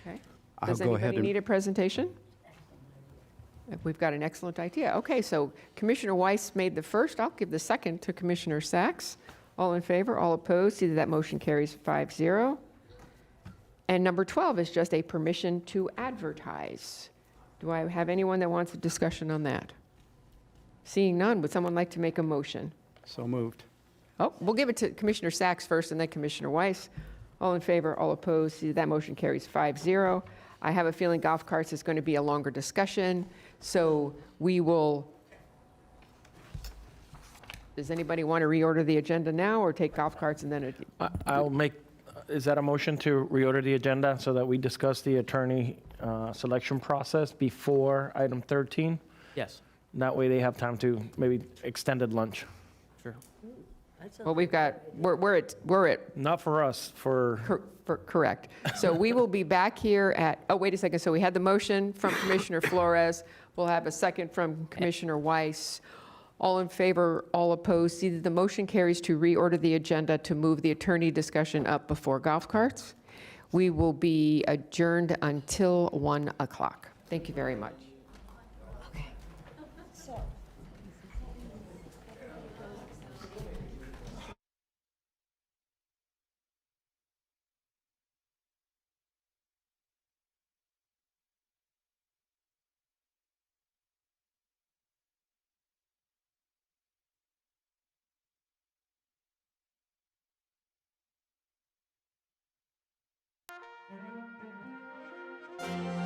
Okay. I'll Does go ahead anybody and- need a presentation? We've got an excellent idea. Okay, so Commissioner Weiss made the first. I'll give the second to Commissioner Sacks. All in favor, all opposed, see that that motion carries 5-0. And number 12 is just a permission to advertise. Do I have anyone that wants a discussion on that? Seeing none, would someone like to make a motion? So moved. Oh, we'll give it to Commissioner Sacks first and then Commissioner Weiss. All in favor, all opposed, see that motion carries 5-0. I have a feeling golf carts is going to be a longer discussion, so we will, does anybody want to reorder the agenda now or take golf carts and then? I'll make, is that a motion to reorder the agenda so that we discuss the attorney selection process before item 13? Yes. That way they have time to maybe extended lunch. Sure. Well, we've got, we're at Not for us, for, correct. So we will be back here at, oh, wait a second. So we had the motion from Commissioner Flores. We'll have a second from Commissioner Weiss. All in favor, all opposed. See that the motion carries to reorder the agenda to move the attorney discussion up before golf carts. We will be adjourned until 1 o'clock. Thank you very much. Aye.